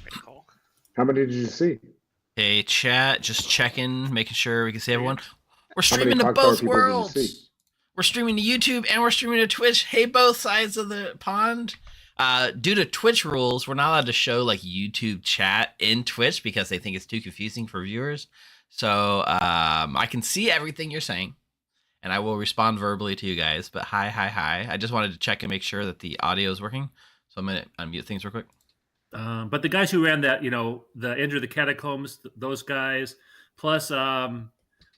Pretty cool. How many did you see? Hey, chat, just checking, making sure we can see everyone. We're How many streaming to Clocktower both people did you see? worlds. We're streaming to YouTube and we're streaming to Twitch. Hey, both sides of the pond. Due to Twitch rules, we're not allowed to show like YouTube chat in Twitch because they think it's too confusing for viewers. So I can see everything you're saying, and I will respond verbally to you guys. But hi. I just wanted to check and make sure that the audio is working. So I'm gonna unmute things real quick. But the guys who ran that, the Enter the Catacombs, those guys, plus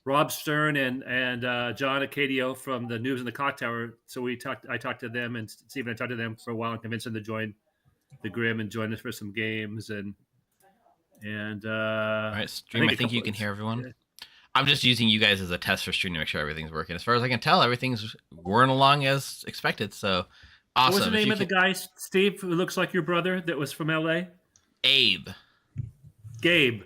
Rob Stern and John Acadio from the News and the Clocktower. So I talked to them, and Steve and I talked to them for a while and convinced them to join the Grim and join us for some games. And all right, stream. I think you can hear everyone. Yeah. I'm just using you guys as a test for stream to make sure everything's working. As far as I can tell, everything's whirring along as expected. So awesome. What's the name of the guy, Steve, who looks like your brother that was from LA? Abe. Gabe.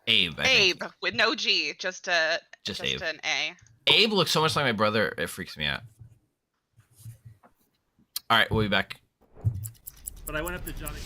Abe with no G, just Abe. An A. Abe looks so much like my brother, it freaks me out. All right, we'll be back. But I went up to Johnny.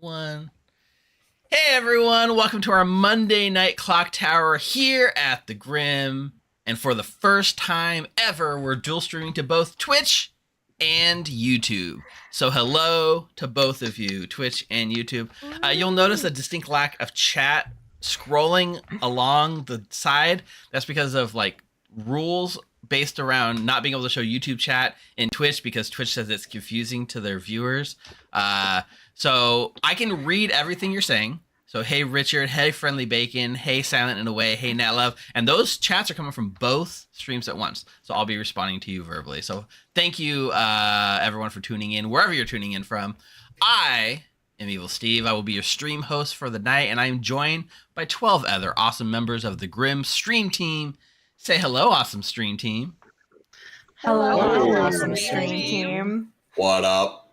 One. Hey everyone, welcome to our Monday night Clocktower here at the Grim. And for the first time ever, we're dual streaming to both Twitch and YouTube. So hello to both of you, Twitch and YouTube. You'll notice a distinct lack of chat scrolling along the side. That's because of like rules based around not being able to show YouTube chat in Twitch because Twitch says it's confusing to their viewers. So I can read everything you're saying. So, hey, Richard, hey, Friendly Bacon, hey, Silent and Away, hey, Nat Love. And those chats are coming from both streams at once. So I'll be responding to you verbally. So thank you, everyone, for tuning in, wherever you're tuning in from. I am Evil Steve. I will be your stream host for the night, and I am joined by 12 other awesome members of the Grim stream team. Say hello, awesome stream team. Hello, Hello, awesome stream stream team. What up?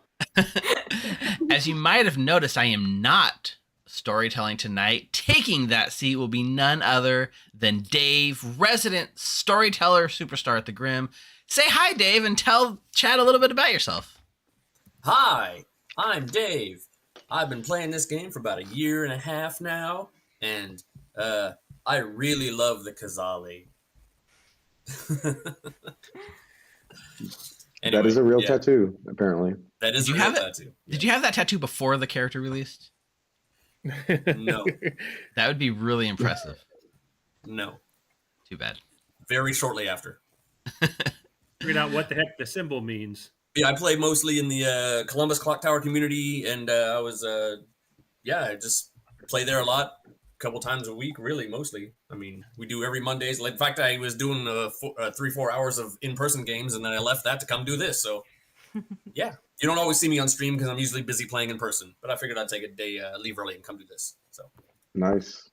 As you might have noticed, I am not storytelling tonight. Taking that seat will be none other than Dave, resident storyteller superstar at the Grim. Say hi, Dave, and tell Chad a little bit about yourself. Hi, I'm Dave. I've been playing this game for about 1.5 years now, and I really love the Kazali. Anyway, that is a real tattoo, apparently. That is a real tattoo. Did you have that tattoo before the character released? No. That would be really impressive. No. Too bad. Very shortly after. Figured out what the heck the symbol means. Yeah, I play mostly in the Columbus Clocktower community, and I was, I just play there a lot, a couple times a week, really, mostly. I mean, we do every Mondays. Like, in fact, I was doing 3-4 hours of in-person games, and then I left that to come do this, so, yeah. You don't always see me on stream because I'm usually busy playing in person, but I figured I'd take a day, leave early and come do this, so. Nice.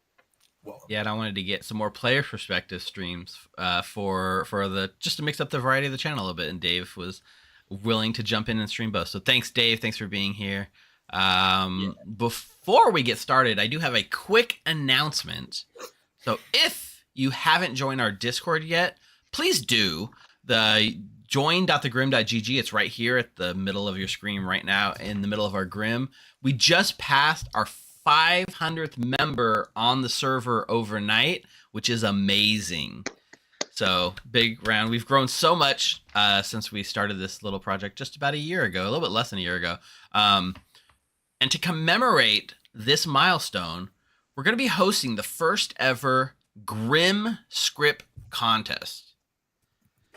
Welcome. Yeah, and I wanted to get some more player perspective streams for the just to mix up the variety of the channel a little bit, and Dave was willing to jump in and stream both. So thanks, Dave. Thanks for being here. Before we get started, I do have a quick announcement. So if you haven't joined our Discord yet, please do. The join.thegrim.gg, it's right here at the middle of your screen right now, in the middle of our Grim. We just passed our 500th member on the server overnight, which is amazing. So big round. We've grown so much since we started this little project just about a year ago, a little bit less than a year ago. And to commemorate this milestone, we're going to be hosting the first ever Grim script contest.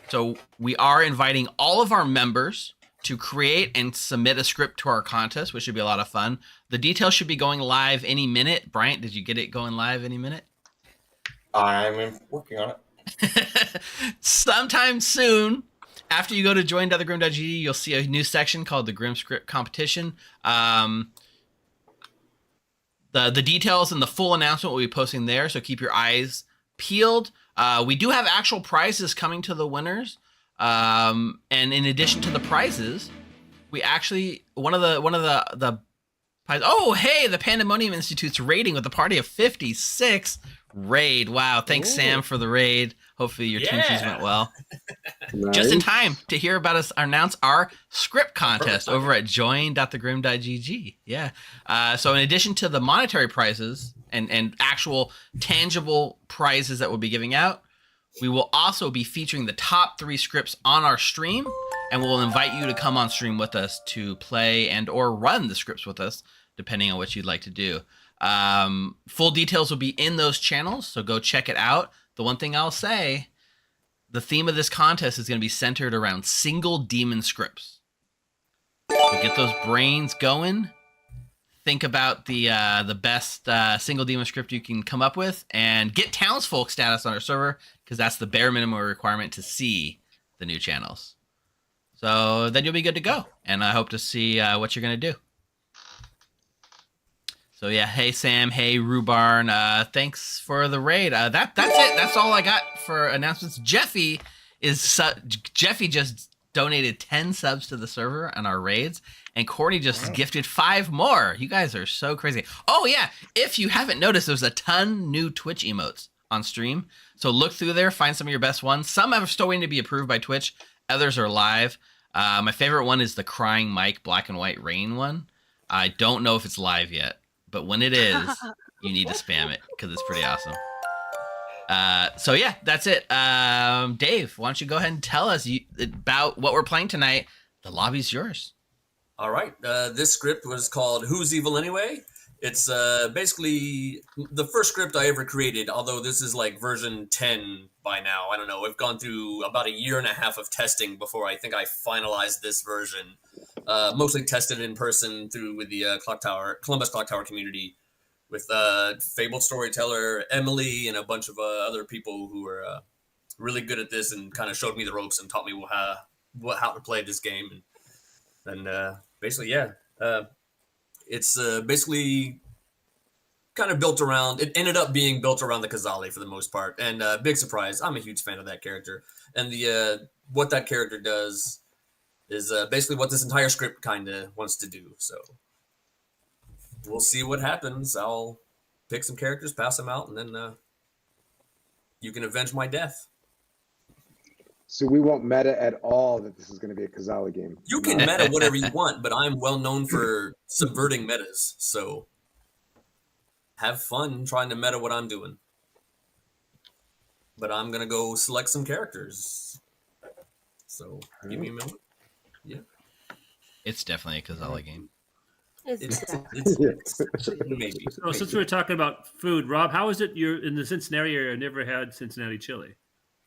So we are inviting all of our members to create and submit a script to our contest, which should be a lot of fun. The details should be going live any minute. Bryant, did you get it going live any minute? I'm working on it. Sometime soon, after you go to join.thegrim.gg, you'll see a new section called the Grim Script Competition. The details and the full announcement will be posting there, so keep your eyes peeled. We do have actual prizes coming to the winners. And in addition to the prizes, we actually one of the prizes. Oh, hey, the Pandemonium Institute's raiding with a party of 56. Raid. Wow. Thanks, Sam, for the raid. Hopefully your teams went well. Nice. Just in time to hear about us announce our script contest over at join.thegrim.gg. Yeah. So in addition to the monetary prizes and actual tangible prizes that we'll be giving out, we will also be featuring the top 3 scripts on our stream, and we'll invite you to come on stream with us to play and or run the scripts with us, depending on what you'd like to do. Full details will be in those channels, so go check it out. The one thing I'll say, the theme of this contest is going to be centered around single demon scripts. So get those brains going. Think about the best single demon script you can come up with, and get townsfolk status on our server, because that's the bare minimum requirement to see the new channels. So then you'll be good to go, and I hope to see what you're going to do. So yeah, hey Sam, hey Rhubarn, thanks for the raid. That's it. That's all I got for announcements. Jeffy just donated 10 subs to the server on our raids, and Courtney just gifted 5 more. You guys are so crazy. Oh yeah, if you haven't noticed, there's a ton new Twitch emotes on stream. So look through there, find some of your best ones. Some are still waiting to be approved by Twitch. Others are live. My favorite one is the Crying Mike Black and White Rain one. I don't know if it's live yet, but when it is, you need to spam it because it's pretty awesome. So yeah, that's it. Dave, why don't you go ahead and tell us about what we're playing tonight? The lobby's yours. All right. This script was called Who's Evil Anyway? It's basically the first script I ever created, although this is like version 10 by now. I don't know. We've gone through about a year and a half of testing before I think I finalized this version. Mostly tested in person with the Columbus Clocktower community with fabled storyteller Emily and a bunch of other people who were really good at this and kind of showed me the ropes and taught me how to play this game. And basically, yeah, it's basically kind of built around. It ended up being built around the Kazali for the most part. And big surprise, I'm a huge fan of that character. And the what that character does is basically what this entire script kind of wants to do. So we'll see what happens. I'll pick some characters, pass them out, and then you can avenge my death. So we won't meta at all that this is going to be a Kazali game. You can meta whatever you want, but I'm well known for subverting metas. So have fun trying to meta what I'm doing. But I'm going to go select some characters. So give me a minute. Yeah. It's definitely a Kazali game. Maybe. So since we were talking about food, Rob, how is it you're in the Cincinnati area? I never had Cincinnati chili.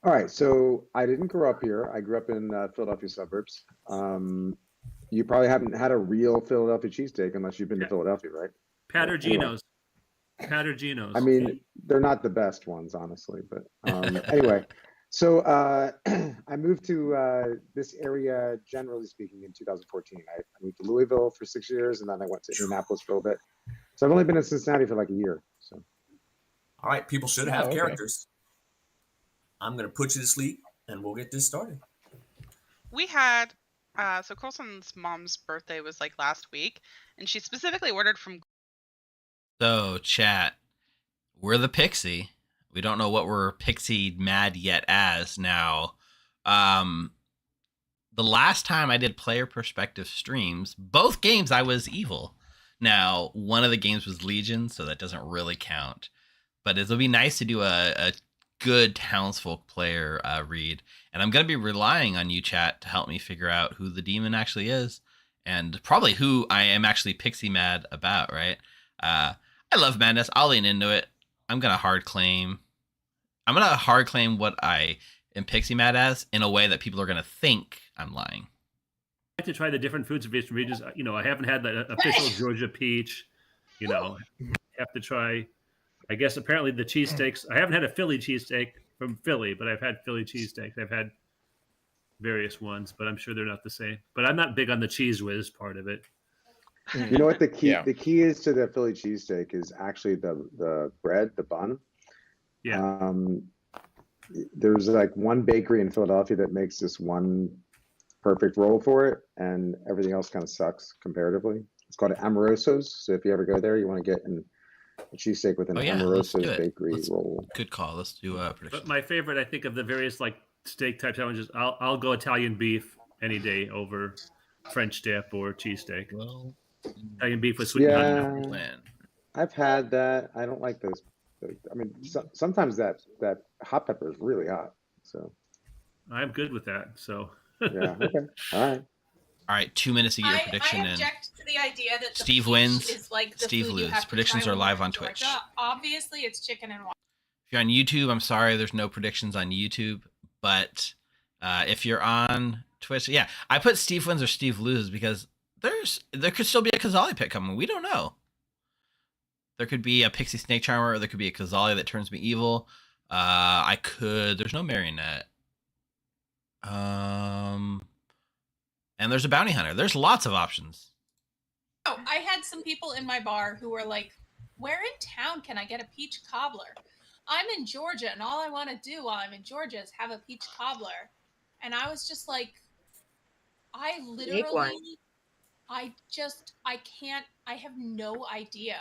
All right, so I didn't grow up here. I grew up in Philadelphia suburbs. You probably haven't had a real Philadelphia cheesesteak unless you've been to Philadelphia, right? Pattergino's. I mean, they're not the best ones, honestly, but anyway. So I moved to this area, generally speaking, in 2014. I moved to Louisville for 6 years, and then I went to Indianapolis for a bit. So I've only been in Cincinnati for like a year. So, all right, people should have characters. I'm going to put you to sleep, and we'll get this started. We had, so Colson's mom's birthday was like last week, and she specifically ordered from. So, chat, we're the Pixie. We don't know what we're Pixie mad yet as now. The last time I did player perspective streams, both games I was evil. Now, one of the games was Legion, so that doesn't really count. But it'll be nice to do a good townsfolk player read. And I'm going to be relying on you, chat, to help me figure out who the demon actually is. And probably who I am actually Pixie mad about, right? I love madness. I'll lean into it. I'm going to hard claim what I am Pixie mad as in a way that people are going to think I'm lying. I like to try the different foods of different regions. You know, I haven't had the official Georgia peach. You know, have to try. I guess apparently the cheesesteaks. I haven't had a Philly cheesesteak from Philly, but I've had Philly cheesesteaks. I've had various ones, but I'm sure they're not the same. But I'm not big on the cheese whiz part of it. you know what the key is to the Philly cheesesteak is actually the bread, the bun. Yeah. There's like one bakery in Philadelphia that makes this one perfect roll for it, and everything else kind of sucks comparatively. It's called Amoroso's. So if you ever go there, you want to get a cheesesteak with an Amoroso's bakery roll. Good call. Let's do a prediction. But my favorite, I think, of the various like steak type sandwiches, I'll go Italian beef any day over French dip or cheesesteak. Well, Italian beef with sweet onion. I've had that. I don't like those. I mean, sometimes that hot pepper is really hot. So I'm good with that. So yeah. Okay. All right. 2 minutes to get your prediction in. I object to the idea that Steve wins. Is like the Steve loses. Predictions are live on Twitch. Obviously, it's chicken and water. If you're on YouTube, I'm sorry, there's no predictions on YouTube. But if you're on Twitch, yeah, I put Steve wins or Steve loses because there could still be a Kazali pick coming. We don't know. There could be a Pixie Snake Charmer, or there could be a Kazali that turns me evil. There's no Marionette. And there's a Bounty Hunter. There's lots of options. Oh, I had some people in my bar who were like, where in town can I get a peach cobbler? I'm in Georgia, and all I want to do while I'm in Georgia is have a peach cobbler. And I was just like, I have no idea.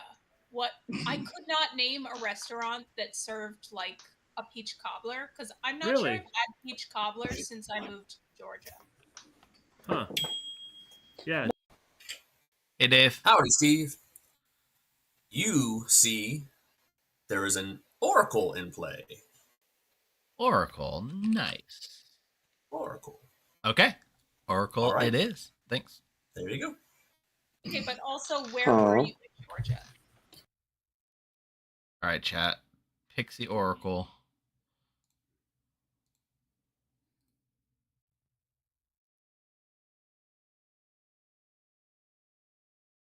I could not name a restaurant that served like a peach cobbler because I'm not sure I've had peach cobbler since I moved to Georgia. Huh. Yeah. Hey, Dave. Howdy, Steve. You see, there is an oracle in play. Oracle. Nice. Oracle. Okay. Oracle All right. it is. Thanks. There you go. Okay, but also, where were you in Georgia? All right, chat. Pixie Oracle.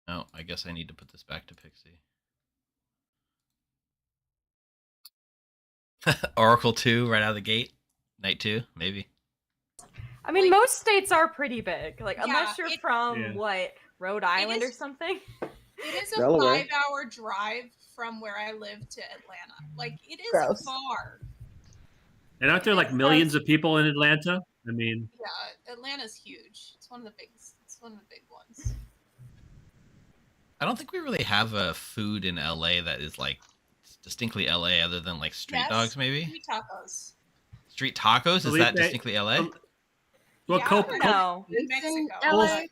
Oh, I guess I need to put this back to Pixie. Oracle 2 right out of the gate. Night 2, maybe. I mean, Like- most states are pretty big. Like, Yeah, unless you're from, Yeah. what, Rhode Island or is- something? It is a Delaware. 5-hour drive from where I live to Atlanta. Like, it is Gross. far. And aren't there like millions of people in Atlanta? I mean, Yeah, Atlanta's huge. It's one of the big ones. I don't think we really have a food in LA that is like distinctly LA other than like street Yes, dogs, maybe? Street tacos. Street tacos? Is Felipe- that distinctly LA? well, Yeah, No. in Mexico. LA.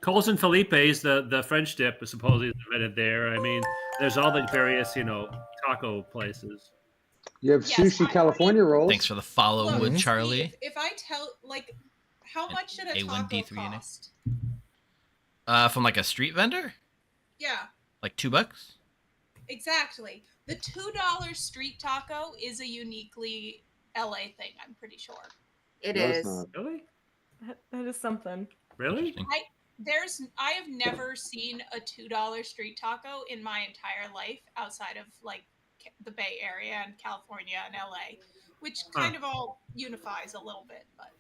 Coles and Felipe's, the French dip is supposedly invented there. I mean, there's all the various, taco places. You have Yes, sushi California rolls. Thanks for the follow, Look, Wood Steve, Charlie. if I tell, like, how much should a A1, taco D3 in it. cost? From like a street vendor? Yeah, Like $2? exactly. The $2 street taco is a uniquely LA thing, I'm pretty sure. It No, it's is. not. Really? That is something. Really? Interesting. I have never seen a $2 street taco in my entire life outside of like the Bay Area and California and LA, which kind of all unifies a little bit, but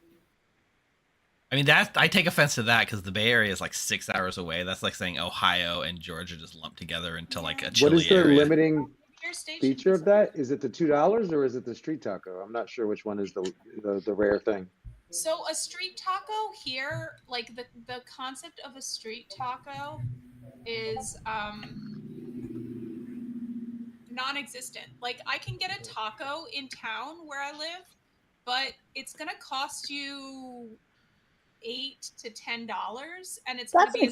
I mean, I take offense to that because the Bay Area is like 6 hours away. That's like saying Ohio and Georgia just lumped together into like a What chilly is the area. limiting your station feature is- of that? Is it the $2 or is it the street taco? I'm not sure which one is the rare thing. So a street taco here, like the concept of a street taco is non-existent. Like I can get a taco in town where I live, but it's gonna cost you $8 to $10, and it's That's gonna an be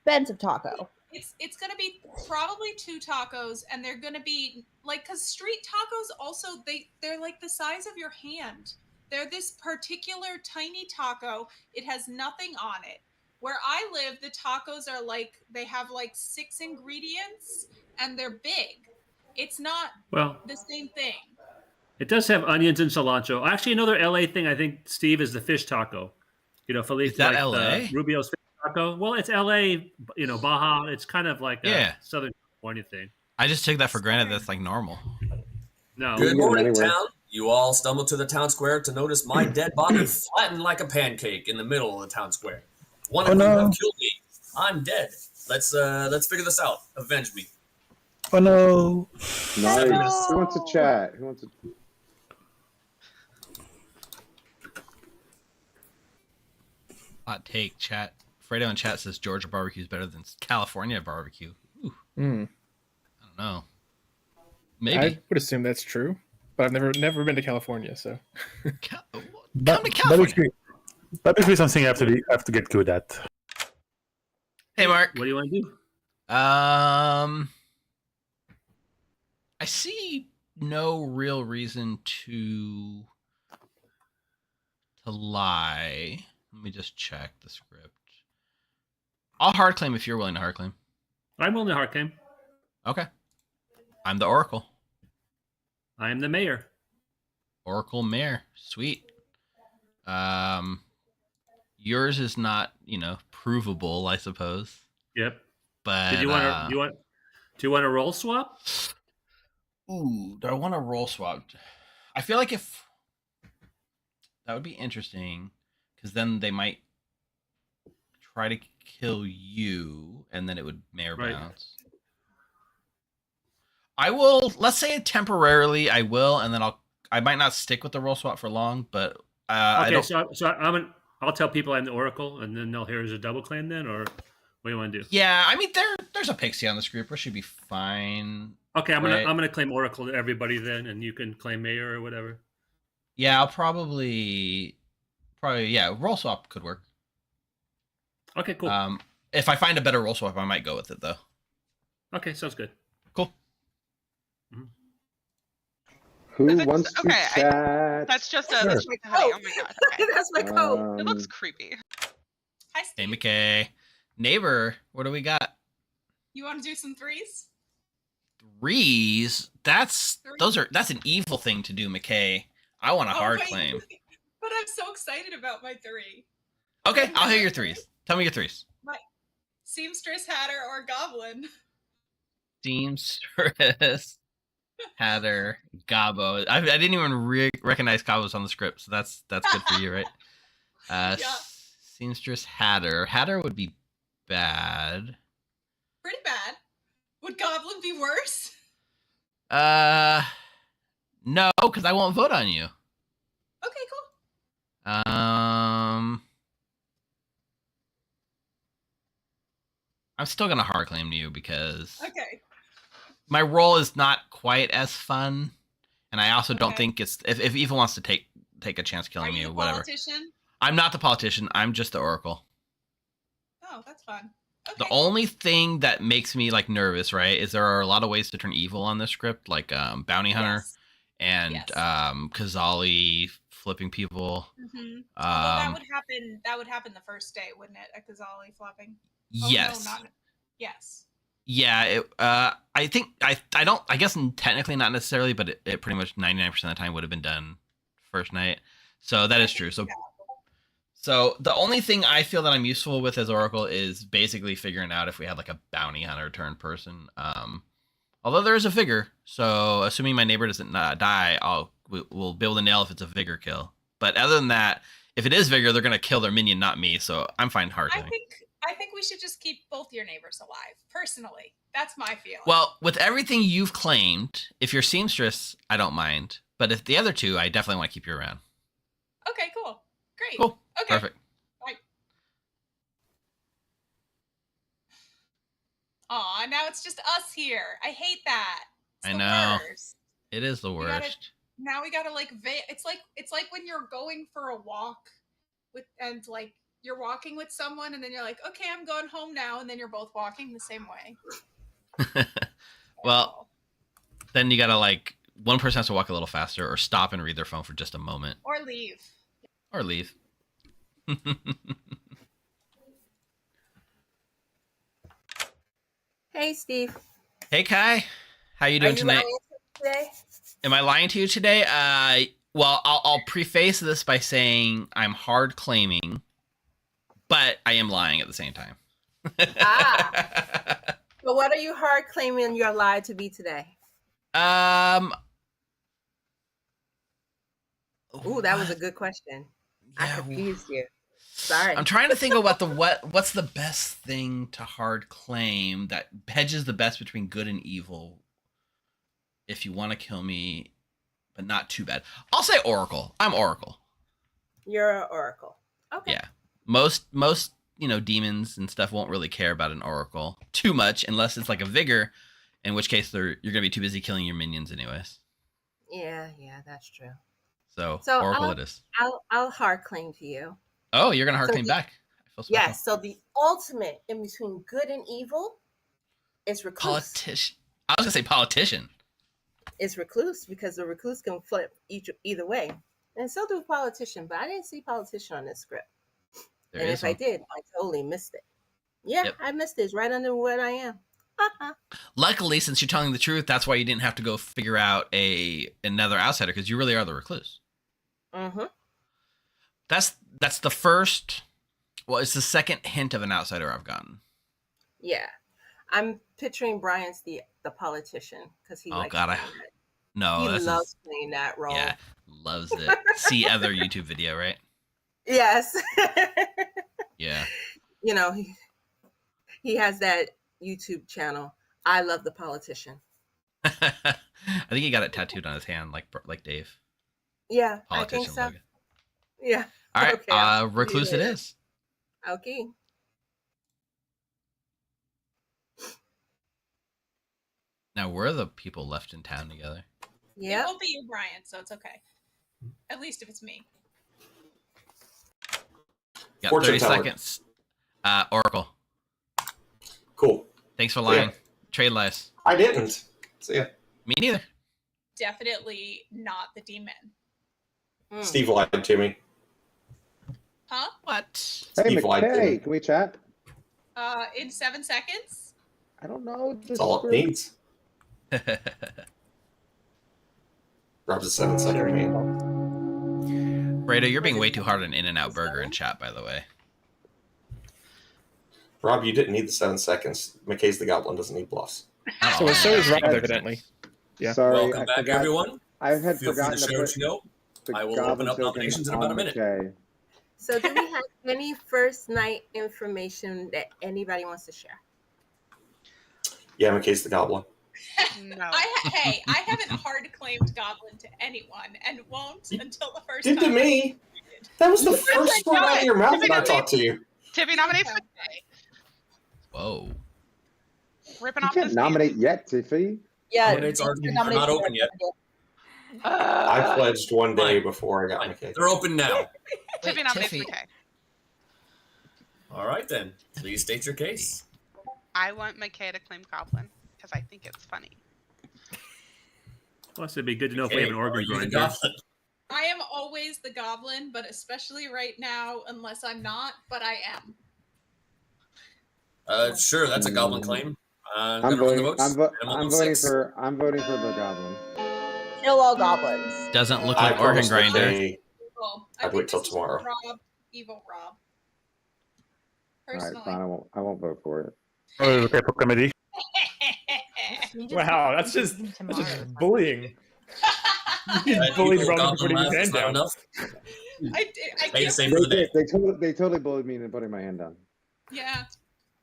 expensive taco. it's gonna be probably 2 tacos, and they're gonna be like, because street tacos also they're like the size of your hand. They're this particular tiny taco. It has nothing on it. Where I live, the tacos are like they have like 6 ingredients and they're big. It's not Well, the same thing. it does have onions and cilantro. Actually, another LA thing I think, Steve, is the fish taco. Felipe, Is that like LA? Rubio's fish taco. Well, it's LA, Baja. It's kind of like Yeah. a Southern California thing. I just took that for granted. That's like normal. No, Good Yeah, morning, anyway. town. You all stumbled to the town square to notice my dead body flattened like a pancake in the middle of the town square. One of you have killed me. I'm dead. Let's figure this out. Avenge me. Oh no. Nice. Who wants to chat? Who wants to? Hot take, chat. Fredo in chat says Georgia barbecue is better than California barbecue. Ooh, Mm. I don't know. Maybe. I would assume that's true, but I've never been to California, so. Come to That California. is really something I have to get good at. Hey, Mark. what do you want to do? I see no real reason to lie. Let me just check the script. I'll hard claim if you're willing to hard claim. I'm only hard game. Okay. I'm the Oracle. I am the mayor. Oracle Mayor. Sweet. Yours is not, provable, I suppose. Yep. But Did you want to? Do you want a roll swap? Ooh, do I want to roll swap? I feel like if that would be interesting, because then they might try to kill you, and then it would mayor Right. bounce. I will. Let's say temporarily, I will, and then I might not stick with the roll swap for long, but I Okay, don't. so I'll tell people I'm the Oracle, and then they'll hear as a double claim then, or what do you want to do? Yeah, I mean there's a pixie on this group. We should be fine. Okay, I'm Right. gonna claim Oracle to everybody then, and you can claim Mayor or whatever. Yeah, I'll probably yeah. Roll swap could work. Okay, cool. If I find a better roll swap, I might go with it though. Okay, sounds good. Cool. Who If it's- wants to okay, chat? That's just Sure. that's just honey. Oh my god. Okay. That's my code. It looks creepy. Hi, Hey, Steve. McKay. Neighbor, what do we got? You want to do some threes? Threes? That's an evil thing to do, McKay. I want a hard wait. claim. But I'm so excited about my three. Okay, I'll hear your threes. Tell me your threes. Seamstress, Hatter, or Goblin. Seamstress, Hatter, Gobbo. I didn't even recognize Gobbo's on the script, so that's good for you, right? Yeah. Seamstress, Hatter. Hatter would be bad. Pretty bad. Would Goblin be worse? No, because I won't vote on you. Okay, cool. I'm still gonna hard claim to you because Okay. my role is not quite as fun, and I also don't Okay. think it's if Eva wants to take a chance Are killing me you or a whatever. politician? I'm not the politician. I'm just the Oracle. Oh, that's fun. Okay. The only thing that makes me like nervous, right, is there are a lot of ways to turn evil on this script, like bounty hunter Yes. and Yes. Kazali flipping people. Mm-hmm. Although that would happen the first day, wouldn't it? A Kazali flopping. Yes. Oh, no, not. Yes. Yeah. I think I guess technically not necessarily, but it pretty much 99% of the time would have been done first night. So that is true. So the only thing I feel that I'm useful with as Oracle is basically figuring out if we had like a bounty hunter turn person. Although there is a vigor, so assuming my neighbor doesn't die, we'll be able to nail if it's a vigor kill. But other than that, if it is vigor, they're gonna kill their minion, not me. So I'm fine hard. I think we should just keep both your neighbors alive. Personally, that's my feeling. Well, with everything you've claimed, if you're seamstress, I don't mind. But if the other two, I definitely want to keep you around. Okay, cool. Great. Cool. Okay. Perfect. Bye. Aw, now it's just us here. I hate that. It's I the know. worst. It is the worst. Now we gotta like it's like when you're going for a walk and like you're walking with someone and then you're like, okay, I'm going home now, and then you're both walking the same way. Well, then you gotta like one person has to walk a little faster or stop and read their phone for just a moment. Or leave. Or leave. Hey, Steve. Hey Kai. How you doing tonight? Today? Am I lying to you today? Well, I'll preface this by saying I'm hard claiming, but I am lying at the same time. But what are you hard claiming your lie to be today? Ooh, that was a good question. I confused you. Sorry. I'm trying to think about what's the best thing to hard claim that hedges the best between good and evil. If you want to kill me, but not too bad. I'll say Oracle. I'm Oracle. You're an Oracle. Okay. Yeah. Most demons and stuff won't really care about an Oracle too much unless it's like a vigor, in which case you're gonna be too busy killing your minions anyways. Yeah, that's true. So I'll Oracle it is. I'll hard claim to you. Oh, you're gonna hard claim back. I feel special. Yes. So the ultimate in between good and evil is recluse. Politician. I was gonna say politician. Is recluse, because the recluse can flip either way, and so do politician. But I didn't see politician on this script, There and is if I one. did, I totally missed it. Yeah, Yep. I missed it. It's right under what I am. Luckily, since you're telling the truth, that's why you didn't have to go figure out another outsider, because you really are the recluse. Mm-hmm. That's the first. Well, it's the second hint of an outsider I've gotten. Yeah, I'm picturing Brian's the politician because he. Oh likes God, playing that. no, He this loves is playing that role. yeah, loves it. See other YouTube video, right? Yes. Yeah. You know, he has that YouTube channel. I love the politician. I think he got it tattooed on his hand, like Dave. Yeah, I Politician think so. logo. Yeah. All right, Okay, I'll see you recluse it later. is. Okay. Now we're the people left in town together. Yeah. It won't be you, Brian, so it's okay. At least if it's me. Got Fortune 30 teller. seconds. Oracle. Cool. Thanks for lying. Yeah. Trade lies. I didn't. See ya. Me neither. Definitely not the demon. Steve lied to me. Huh? What? Hey, Steve lied to me. McKay, can we chat? In 7 seconds? I don't know. That's all it needs. Rob's a 7-second man. Fredo, you're being way too hard on In-N-Out Burger in chat, by the way. Rob, you didn't need the 7 seconds. McKay's the Goblin doesn't need bluffs. So is Rob, evidently. Yeah. Sorry, Welcome I back, forgot. everyone. I had Feel free forgotten to to share put what you know. the I will goblin open up token nominations in about a on minute. McKay. So do we have any first night information that anybody wants to share? Yeah, McKay's the Goblin. No. I haven't hard claimed Goblin to anyone and won't until the first Did to time. me. That was the First first I word know out it. of your mouth when I Tiffany talked to you. Tiffy nominates McKay. Whoa. Ripping You off can't this nominate yet, Tiffy. Yeah, Nominates are not open yet. I pledged one day before I got McKay. They're open now. Tiffy nominates Tiffy. McKay. All right, then. Please state your case. I want McKay to claim Goblin because I think it's funny. Plus, it'd be good to know if we have an Are organ you the grinder. Goblin? I am always the Goblin, but especially right now, unless I'm not, but I am. Sure, that's a Goblin claim. I'm Gonna run the voting. votes. I'm Minimum of voting 6. for. I'm voting for the goblin. kill all goblins. Doesn't look I like organ promised grinder. McKay Well, I'd think wait till this is tomorrow. Rob, evil Rob. All right, Personally. fine. I won't vote for it. Okay, for comedy. Wow, that's just bullying. You just bullied Evil Rob for Goblin putting his laugh is hand not down. enough. I Made the can't. same for the day. They totally bullied me into putting my hand down. Yeah,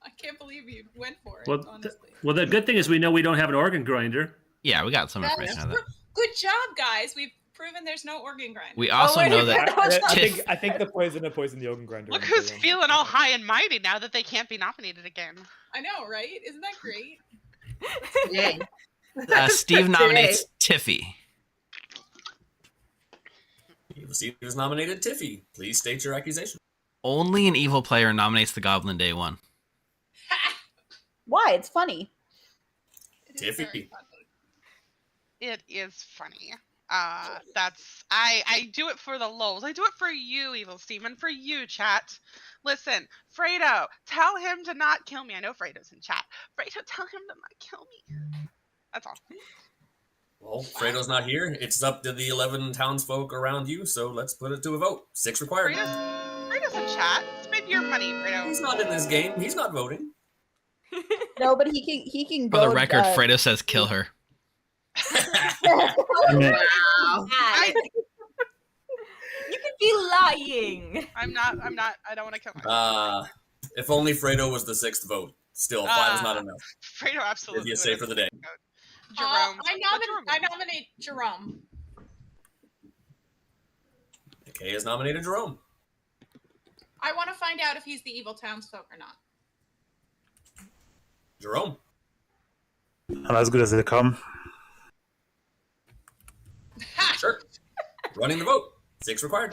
I can't believe you went for it. Well, honestly, well, the good thing is we know we don't have an organ grinder. Yeah, we got some That's information on that. good job, guys. We've proven there's no organ grinder. We also wait, know wait, that I think the poison poisoned the organ grinder. Look and who's so on. feeling all high and mighty now that they can't be nominated again. I know, right? Isn't that great? Today. Steve nominates Tiffy. Evil Steve was nominated. Tiffy, please state your accusation. Only an evil player nominates the Goblin day one. Why? It's funny. It is very Tiffy. funny. It is funny. I do it for the lulz. I do it for you, Evil Steven, for you, chat. Listen, Fredo, tell him to not kill me. I know Fredo's in chat. Fredo, tell him to not kill me. That's all. Well, Fredo's not here. It's up to the 11 townsfolk around you, so let's put it to a vote. 6 required. Fredo's in chat. Spend your money, Fredo. He's not in this game. He's not voting. No, but he can For go. the record, Fredo says kill her. I- you could be lying. I'm not. I don't want to kill myself. If only Fredo was the 6th vote. Still, 5 is not enough. Fredo absolutely. If you say for the day. Jerome. I nominate Jerome. McKay has nominated Jerome. I want to find out if he's the evil townsfolk or not. Jerome. I'm as good as they come. Sure. Running the vote. 6 required.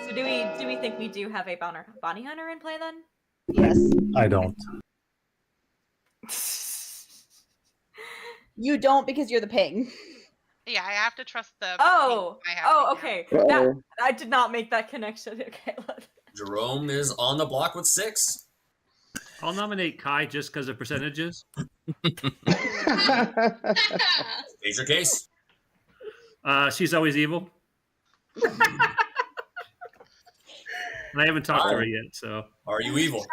So do we think we do have a bounty hunter in play then? Yes. I don't. You don't because you're the ping. Yeah, I have to trust the. Oh, I have to, okay. Uh-oh. I did not make that connection. Okay. Jerome is on the block with 6. I'll nominate Kai just because of percentages. State your case. She's always evil. And I haven't talked to her yet, so. Are you evil?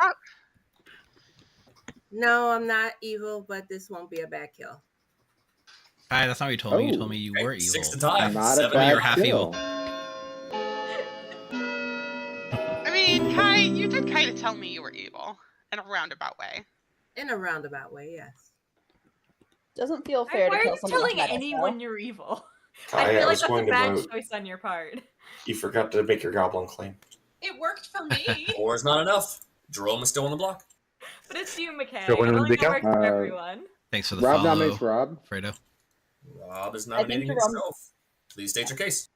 No, I'm not evil, but this won't be a bad kill. Hi, that's not what you told me. You told me you were evil. 6 to tie. Not a 7 bad You're half kill. evil. I mean, Kai, you did kind of tell me you were evil in a roundabout way. In a roundabout way, yes. Doesn't feel fair Why to are kill you someone. telling like that, anyone though. you're evil? Kai, I I feel like was that's a going to bad vote. choice on your part. You forgot to make your Goblin claim. It worked for me. 4 is not enough. Jerome is still on the block. But it's you, McKay. Sure, when It will only it be works out? for everyone. Thanks for the Rob follow, nominates Rob. Fredo. Rob is think nominating Jerome- himself. Please state your case.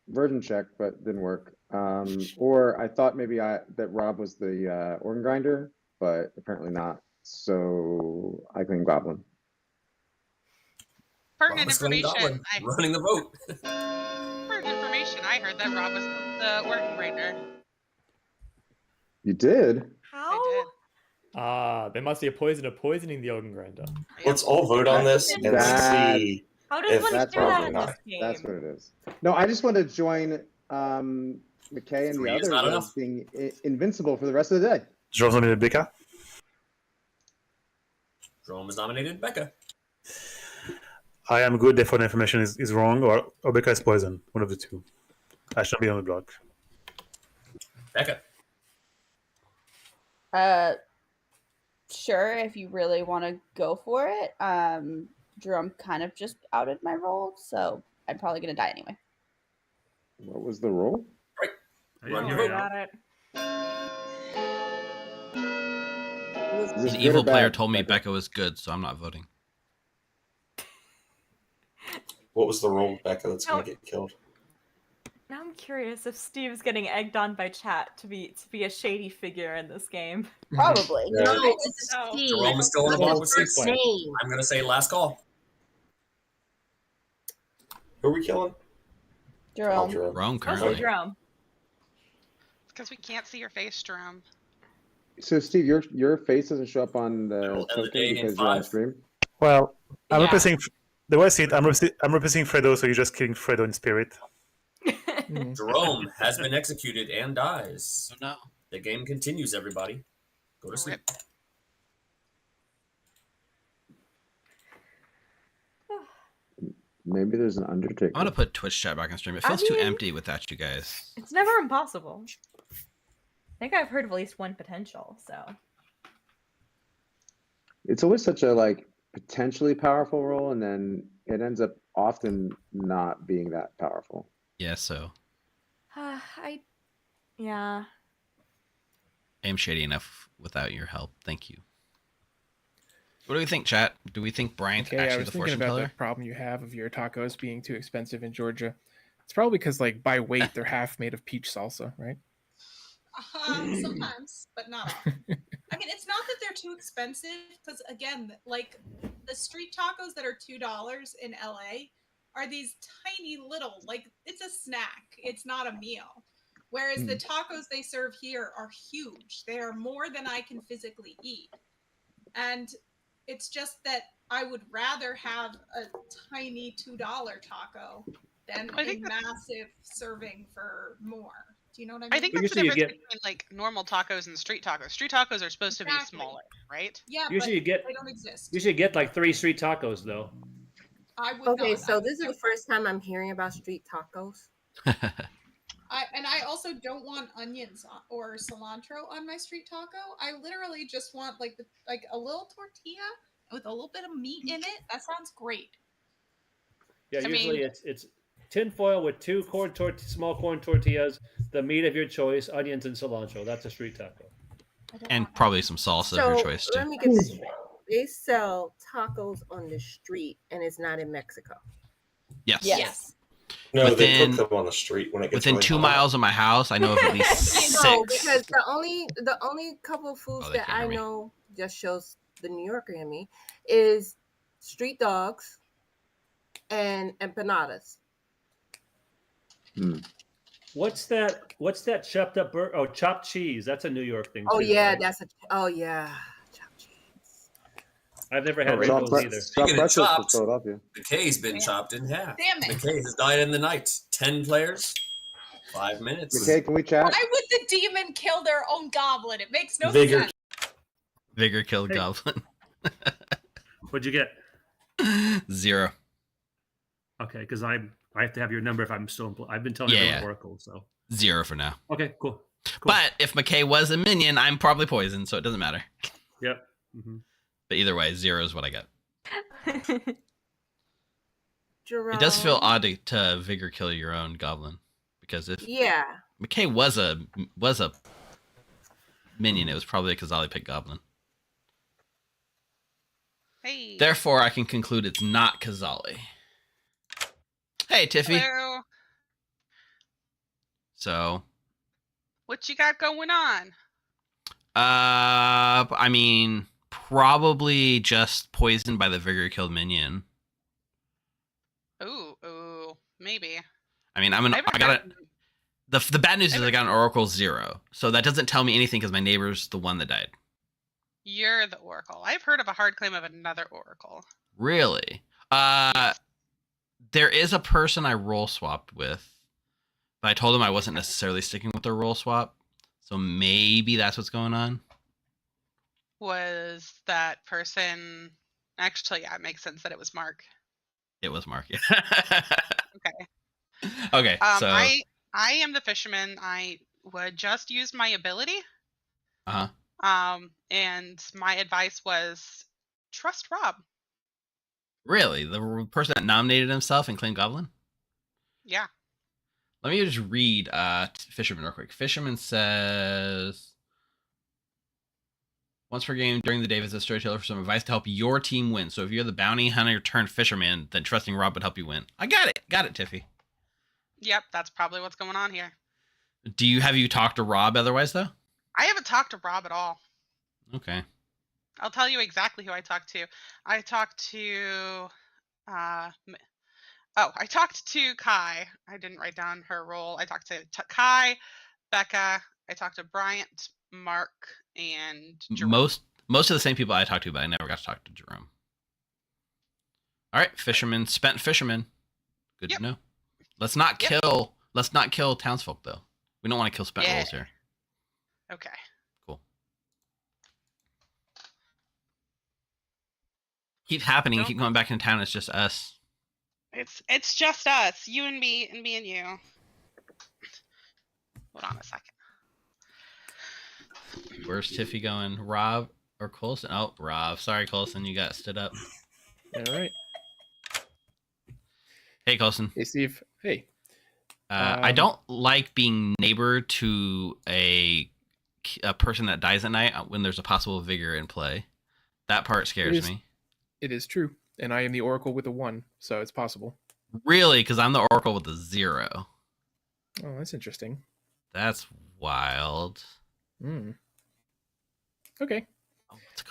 Version check, but didn't work. Or I thought maybe that Rob was the organ grinder, but apparently not. So I claim Goblin. Pertinent Rob's claimed information. Goblin, running the vote. Pertinent information. I heard that Rob was the organ grinder. You did? How? I did. There must be a poison of poisoning the organ grinder. Let's all vote on this and see. How does If one do that's that probably in not. this game? That's what it is. No, I just want to join McKay and Three the is others not as enough. being invincible for the rest of the day. John's nominated Becca. Jerome has nominated Becca. I am good if the information is wrong, or Becca is poison. One of the two. I shall be on the block. Becca. Sure, if you really want to go for it. Jerome kind of just outed my role, so I'm probably gonna die anyway. What was the role? Run your Worry vote. about it. Is this An good or evil player bad, told me Becca? Becca was good, so I'm not voting. What was the role, Becca, that's going No. to get killed? Now I'm curious if Steve's getting egged on by chat to be a shady figure in this game. Probably. Yeah. No, it's No. Steve. Jerome is still on the Look at board his with first 6. name. I'm going to say last call. Who are we killing? Jerome. Jerome. Rome Also currently. Jerome. Because we can't see your face, Jerome. So Steve, your face doesn't show up on the It'll end the token day in because you're on 5. stream. Well, I'm Yeah. representing the way I see it. I'm representing Fredo, so you're just killing Fredo in spirit. Jerome has been executed and dies. Oh, no. The game continues, everybody. Go to sleep. Maybe there's an Undertaker. I'm gonna put Twitch chat back on stream. It I feels too mean- empty without you guys. It's never impossible. I think I've heard of at least one potential, so. It's always such a potentially powerful role, and then it ends up often not being that powerful. Yeah, so Yeah. I am shady enough without your help. Thank you. What do we think, chat? Do we think Bryant's Okay, I actually was the thinking fortune about teller? the problem you have of your tacos being too expensive in Georgia. It's probably because, by weight, they're half made of peach salsa, right? Sometimes, but not often. I mean, it's not that they're too expensive because, again, the street tacos that are $2 in LA are these tiny little, it's a snack. It's not a meal. Whereas the tacos they serve here are huge. They are more than I can physically eat. And it's just that I would rather have a tiny $2 taco than I a think massive serving for more. Do you know what I mean? I think Well, that's the usually you difference between normal tacos and street tacos. Street tacos are supposed to be Exactly. smaller, right? Yeah, Usually but you they don't exist. usually get like 3 street tacos though. I would Okay, not. so this is the first time I'm hearing about street tacos. I also don't want onions or cilantro on my street taco. I literally just want like a little tortilla with a little bit of meat in it. That sounds great. Yeah, I usually mean- it's tin foil with 2 small corn tortillas, the meat of your choice, onions and cilantro. That's a street taco. I don't And want probably some salsa of your choice let too. me get this straight. They sell tacos on the street, and it's not in Mexico. Yes. that. Yes. No, they Within- cook them on the street when it gets Within really 2 hot. miles of my house, I know of at least No, 6. because the only couple of foods Oh, they that can't I hear me. know just shows the New Yorker in me is street dogs and empanadas. What's that chopped up chopped cheese? That's a New York thing Oh too, yeah, right? chopped cheese. I've never had Chopped those either. Speaking of pretzels from chopped, Philadelphia. McKay's been chopped in half. Damn it. McKay has died in the night. 10 players, 5 minutes. McKay, can we chat? Why would the demon kill their own goblin? It makes no Vigor. sense. Vigor killed Hey. Goblin. What'd you get? 0. Okay, because I have to have your number if I'm still. I've been telling Yeah, everyone yeah. Oracle. So 0 for now. okay, cool. But if McKay was a minion, I'm probably poisoned, so it doesn't matter. Yep. hmm But either way, 0 is what I got. Jerome. It does feel odd to Vigor kill your own Goblin, because if Yeah. McKay was a minion, it was probably a Kazali pick Goblin. Hey. Therefore, I can conclude it's not Kazali. Hey, Tiffy. Hello. So, What you got going on? I mean, probably just poisoned by the vigor killed minion. Ooh, maybe. I mean, the bad news is I got an Oracle 0, so that doesn't tell me anything because my neighbor's the one that died. You're the Oracle. I've heard of a hard claim of another Oracle. Really? There is a person I role swapped with, but I told him I wasn't necessarily sticking with the role swap, so maybe that's what's going on. Was that person... Actually, yeah, it makes sense that it was Mark. It was Mark, yeah. Okay. Okay, so... I am the fisherman. I would just use my ability. And my advice was trust Rob. Really? The person that nominated himself and claimed Goblin? Yeah. Let me just read Fisherman real quick. Fisherman says... Once per game during the day, visit Storyteller for some advice to help your team win. So if you're the bounty hunter turned fisherman, then trusting Rob would help you win. I got it. Got it, Tiffy. Yep, that's probably what's going on here. Have you talked to Rob otherwise, though? I haven't talked to Rob at all. Okay. I'll tell you exactly who I talked to. I talked to... I talked to Kai. I didn't write down her role. I talked to Kai, Becca. I talked to Bryant, Mark, and Jerome. Most of the same people I talked to, but I never got to talk to Jerome. All right, fisherman, spent fisherman. Good to know. Let's not kill townsfolk though. We don't want to kill spent rolls here. Okay. Cool. Keep happening. You keep going back into town. It's just us. It's just us. You and me and me and you. Hold on a second. Where's Tiffy going? Rob or Colson? Oh, Rob. Sorry, Colson. You got stood up. All right. Hey, Colson. Hey, Steve. Hey. I don't like being neighbor to a person that dies at night when there's a possible vigor in play. That part scares me. It is true. And I am the Oracle with a 1, so it's possible. Really? Because I'm the Oracle with a 0. Oh, that's interesting. That's wild. Okay.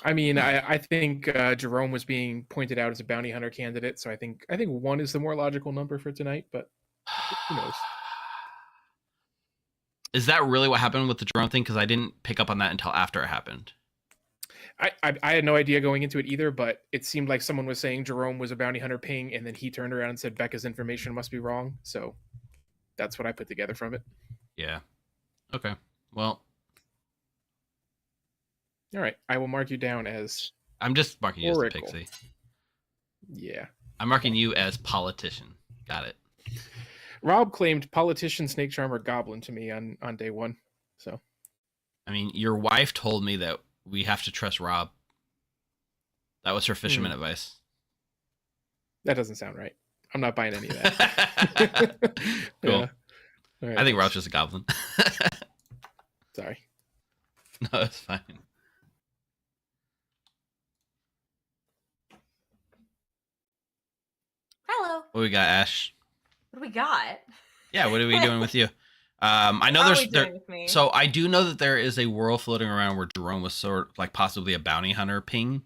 I mean, I think Jerome was being pointed out as a bounty hunter candidate, so I think 1 is the more logical number for tonight, but who knows? Is that really what happened with the Jerome thing? Because I didn't pick up on that until after it happened. I had no idea going into it either, but it seemed like someone was saying Jerome was a bounty hunter ping, and then he turned around and said Becca's information must be wrong. So that's what I put together from it. Yeah. Okay. Well. All right. I will mark you down as... I'm just marking you Oracle. as the pixie. Yeah. I'm marking you as politician. Got it. Rob claimed politician, snake charmer, goblin to me on day 1. So. I mean, your wife told me that we have to trust Rob. That was her fisherman advice. That doesn't sound right. I'm not buying any of that. Cool. Yeah. Right. I think Rob's just a goblin. Sorry. No, it's fine. Hello. What we got, Ash? What do we got? Yeah, what are we doing with you? I know so I do know that there is a world floating around where Jerome was sort of like possibly a bounty hunter ping.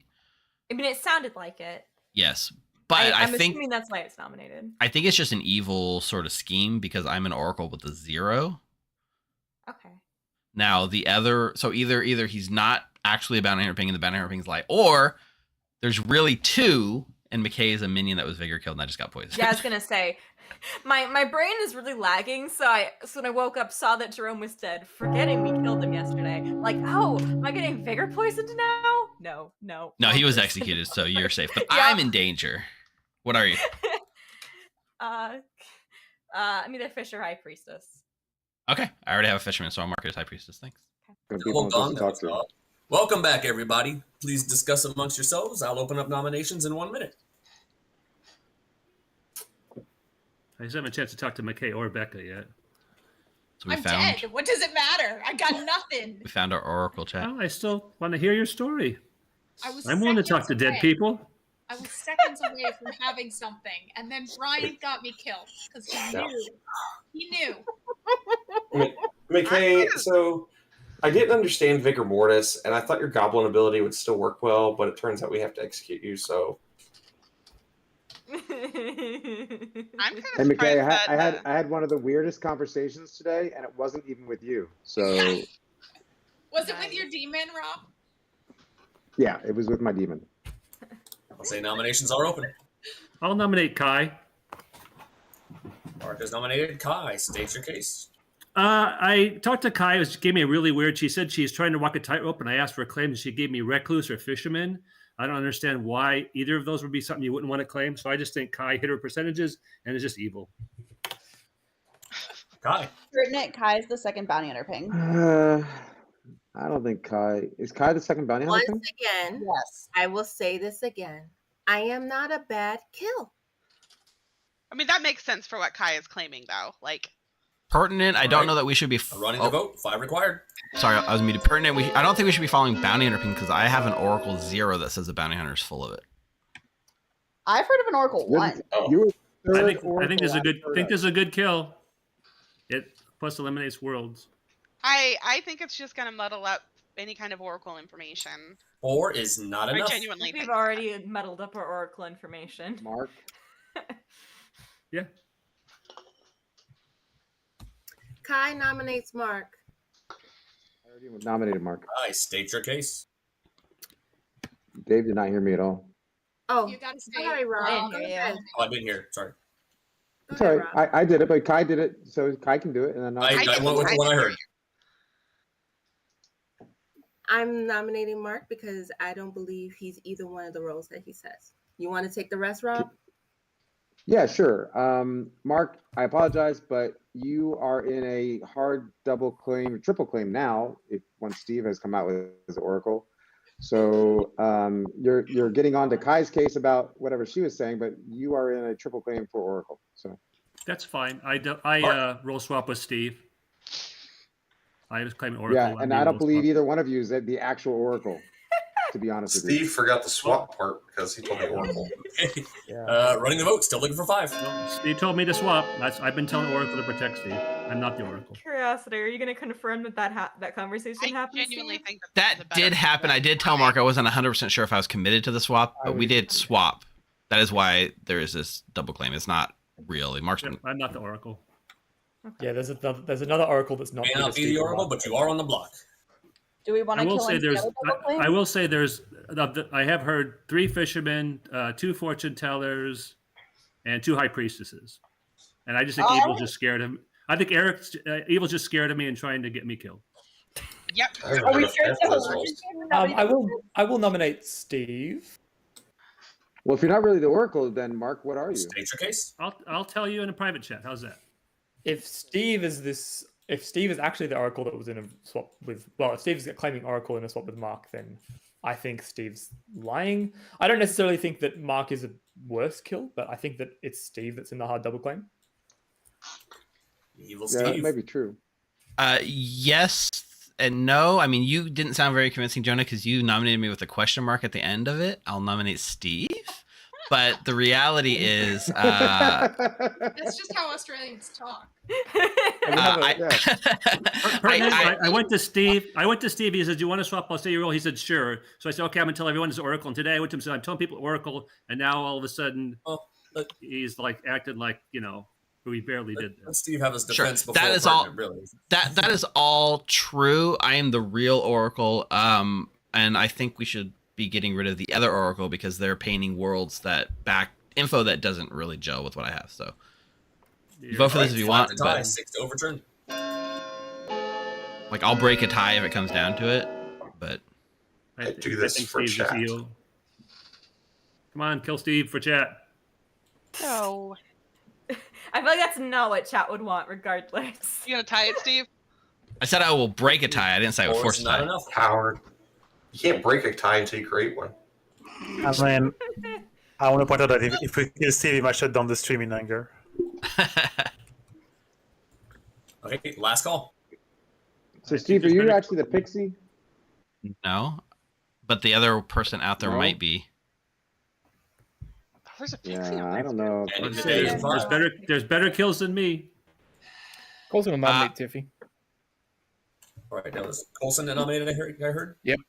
I mean, it sounded like it. Yes, but I'm think assuming that's why it's nominated. I think it's just an evil sort of scheme because I'm an Oracle with a 0. Okay. Now the other, so either he's not actually a bounty hunter ping and the bounty hunter ping's lie, or there's really 2 and McKay is a minion that was vigor killed and I just got poisoned. Yeah, I was gonna say. My brain is really lagging, so when I woke up, saw that Jerome was dead, forgetting we killed him yesterday. Like, oh, am I getting vigor poisoned now? No. No, he was executed, so you're safe. But yeah. I'm in danger. What are you? I'm either fish or high priestess. Okay, I already have a fisherman, so I'll mark it as high priestess. Thanks. Hold on. Welcome back, everybody. Please discuss amongst yourselves. I'll open up nominations in 1 minute. I just haven't had a chance to talk to McKay or Becca yet. So I'm dead. What does it matter? I got nothing. We found our Oracle chat. Oh, I still want to hear your story. I'm willing to talk to dead people. I was seconds away from having something, and then Brian got me killed because he knew. He knew. McKay, so I didn't understand Vigor Mortis, and I thought your Goblin ability would still work well, but it turns out we have to execute you, so... I'm kind Hey, of McKay, surprised I had one of the weirdest conversations today, and it wasn't even with you. So Was it with your demon, Rob? yeah, it was with my demon. I'll say nominations are open. I'll nominate Kai. Mark has nominated Kai. State your case. I talked to Kai. She gave me a really weird. She said she's trying to walk a tightrope, and I asked for a claim, and she gave me recluse or fisherman. I don't understand why either of those would be something you wouldn't want to claim. So I just think Kai hit her percentages and is just evil. Kai. Pertinent, Kai is the second bounty hunter ping. I don't think Kai is Kai the second bounty hunter. Once again, yes, I will say this again. I am not a bad kill. I mean, that makes sense for what Kai is claiming, though. Like, Pertinent. I don't know that we should be running the vote. 5 required. Sorry, I was muted. Pertinent. I don't think we should be following bounty hunter ping because I have an Oracle 0 that says the bounty hunter is full of it. I've heard of an Oracle 1. I think there's a good kill. It plus eliminates worlds. I think it's just going to muddle up any kind of Oracle information. 4 is not enough. I genuinely We've think already muddled up our Oracle information. Mark. Yeah. Kai nominates Mark. I already nominated Mark. I state your case. Dave did not hear me at all. Oh, you got to sorry, Rob. Go ahead. Oh, I've been here. Sorry. Sorry, I did it, but Kai did it, so Kai can do it. And then I went with the one I heard. I'm nominating Mark because I don't believe he's either one of the roles that he says. You want to take the rest, Rob? Yeah, sure. Mark, I apologize, but you are in a hard double claim, triple claim now. Once Steve has come out with his Oracle, so you're getting on to Kai's case about whatever she was saying, but you are in a triple claim for Oracle. So that's fine. I roll swap with Steve. I was claiming Oracle. Yeah, and I don't believe either one of you is the actual Oracle. To be honest with you, Steve forgot the swap part because he told me Oracle. Running the vote, still looking for 5. Steve told me to swap. I've been telling Oracle to protect Steve. I'm not the Oracle. Curiosity, are you going to confirm that conversation happened? I genuinely think that did happen. I did tell Mark I wasn't 100% sure if I was committed to the swap, but we did swap. That is why there is this double claim. It's not really Mark's. Yeah, I'm not the Oracle. Okay. Yeah, there's another Oracle that's not. May not be the Oracle, but you are on the block. Do we want to kill him? I will say there's. I have heard 3 fishermen, 2 fortune tellers, and 2 high priestesses, and I just think Evil's just scared of him. I think Evil's just scared of me and trying to get me killed. Yep. Are we sure I will nominate Steve. Well, if you're not really the Oracle, then Mark, what are you? State your case. I'll tell you in a private chat. How's that? If Steve is actually the Oracle that was in a swap with, if Steve's claiming Oracle in a swap with Mark, then I think Steve's lying. I don't necessarily think that Mark is a worse kill, but I think that it's Steve that's in the hard double claim. Evil Yeah, Steve. that may be true. Yes and no. I mean, you didn't sound very convincing, Jonah, because you nominated me with a question mark at the end of it. I'll nominate Steve. But the reality is, That's just how Australians talk. I went to Steve. He said, "Do you want to swap? I'll say your role." He said, "Sure." So I said, "Okay, I'm gonna tell everyone it's Oracle." And today I went to him and said, "I'm telling people Oracle," and now all of a sudden, he's like acted like we barely did this. Let Steve have his defense before that is all. Really. That is all true. I am the real Oracle, and I think we should be getting rid of the other Oracle because they're painting worlds that back info that doesn't really gel with what I have. So vote for this if you want. Tie, but 6 to overturn. Like I'll break a tie if it comes down to it. But I do this for chat. Come on, kill Steve for chat. No. I feel like that's not what chat would want, regardless. You gonna tie it, Steve? I said I will break a tie. I didn't say I would force a tie. Enough. Howard. You can't break a tie until you create one. I mean, I want to point out that if we kill Steve, he might shut down the stream in anger. Okay, last call. So, Steve, are you actually the pixie? No, but the other person out there might be. There's a pixie. Yeah, I don't know. There's better kills than me. Cole's gonna nominate Tiffy. All right, that was Colson that nominated. I heard. Yep.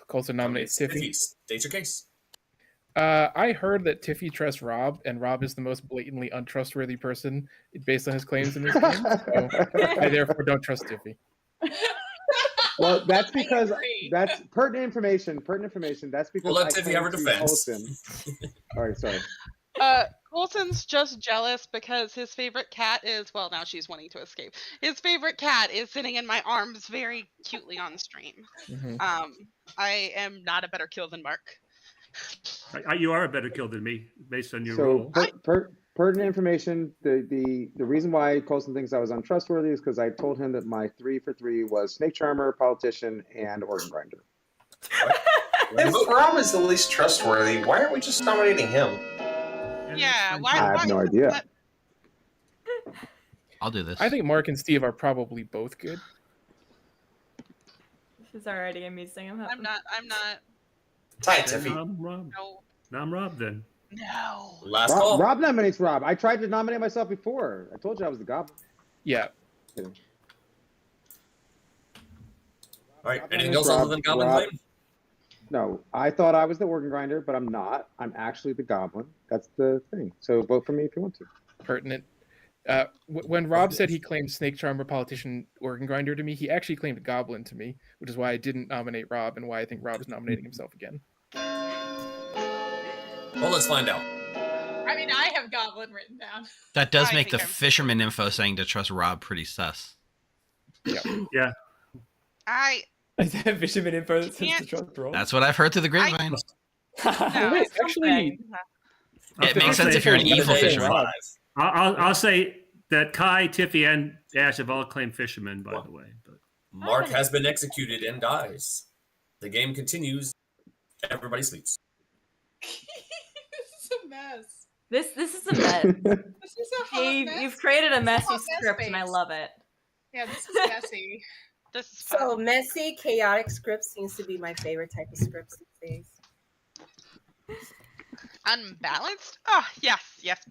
Colson nominates Tiffy. State your case. I heard that Tiffy trusts Rob, and Rob is the most blatantly untrustworthy person based on his claims in this game. So I therefore don't trust Tiffy. Well, that's because that's pertinent information. That's because we'll let Tiffy have her defense. All right, sorry. Colson's just jealous because his favorite cat is, well, now she's wanting to escape. His favorite cat is sitting in my arms very cutely on stream. Mm-hmm. I am not a better kill than Mark. You are a better kill than me based on your role. So pertinent information. The reason why Colson thinks I was untrustworthy is because I told him that my 3 for 3 was snake charmer, politician, and organ grinder. If Rob is the least trustworthy, why aren't we just nominating him? Yeah, I have no idea. I'll do this. I think Mark and Steve are probably both good. This is already amusing. I'm not. Tight, Tiffy. I'm Rob. No. Now I'm Rob then. No. Last call. Rob nominates Rob. I tried to nominate myself before. I told you I was the goblin. Yeah. Yeah. All right. Anything else other than goblin claim? No, I thought I was the organ grinder, but I'm not. I'm actually the goblin. That's the thing. So vote for me if you want to. Pertinent. When Rob said he claimed snake charmer, politician, organ grinder to me, he actually claimed goblin to me, which is why I didn't nominate Rob and why I think Rob is nominating himself again. Well, let's find out. I mean, I have goblin written down. That does make the fisherman info saying to trust Rob pretty sus. Yeah. Is that fisherman info that says to trust Rob? That's what I've heard through the grapevine. Actually, it makes sense if you're an evil fisherman. I'll say that Kai, Tiffy, and Ash have all claimed fishermen, by the way. But Mark has been executed and dies. The game continues. Everybody sleeps. This is a mess. This is a mess. This is a hot mess. You've created a messy Hot mess script, and I face. love it. Yeah, this is messy. This is So messy, chaotic script seems to be my favorite type of scripts these days. Unbalanced? Oh, yes,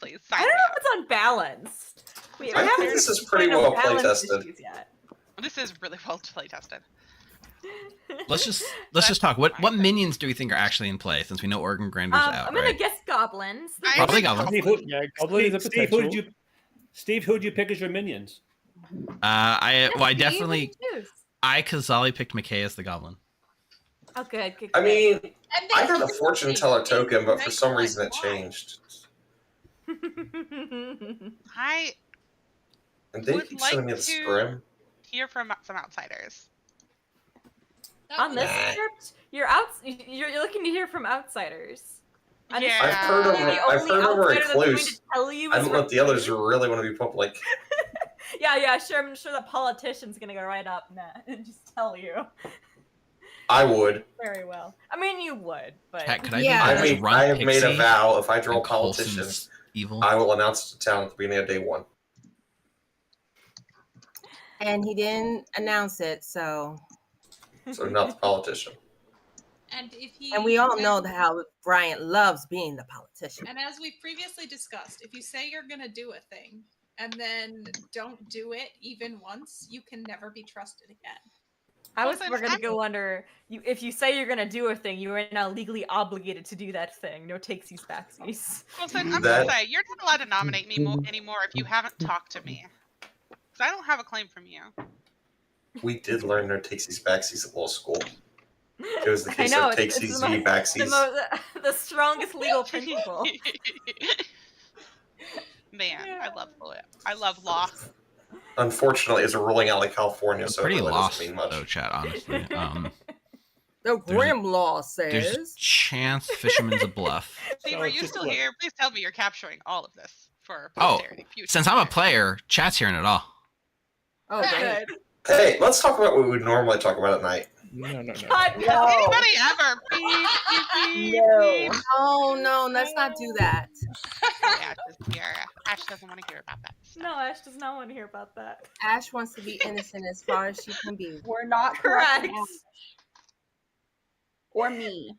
please. I don't know if it's unbalanced. I think this is pretty well play tested. This is really well play tested. Let's just talk. What minions do we think are actually in play since we know organ grinder's out? I'm gonna right? guess goblins. Probably goblins. Steve, Steve, who'd you pick as your minions? I Kazali picked McKay as the goblin. Oh, good. I mean, I got a fortune teller token, but for some reason it changed. I And they would keep like sending me the to scrim. hear from some outsiders. On this script, you're looking to hear from outsiders. I've heard of a recluse. I don't know if the others really want to be public. Yeah, sure. I'm sure the politician's gonna go right up and just tell you. I would. Very well. I mean, you would, but I have made a vow. If I draw politicians, Coulson's evil. I will announce it to town at the beginning of day 1. And he didn't announce it, so. So not the politician. And we all know how Brian loves being the politician. And as we previously discussed, if you say you're going to do a thing and then don't do it even once, you can never be trusted again. we're going to go under you. If you say you're going to do a thing, you are now legally obligated to do that thing. No takesies backsies. Wilson, I'm going to say, you're not allowed to nominate me anymore if you haven't talked to me. Because I don't have a claim from you. We did learn no takesies backsies at law school. It was the case I know, of takesies v backsies. The strongest legal principle. Man, I love law. Unfortunately, it's a ruling out like California, so pretty it really lost doesn't mean much. though, chat. Honestly, The Grim Law there's a says. chance fisherman's a bluff. Steve, are you still here? Please tell me you're capturing all of this for Oh, posterity. Future. since I'm a player, chat's hearing it all. Oh, good. Hey, let's talk about what we would normally talk about at night. No. God, no. Anybody ever? Beep. No, let's not do that. Ash doesn't want to hear about that. No, Ash does not want to hear about that. Ash wants to be innocent as far as she can be. We're not Correct. correct. Or me.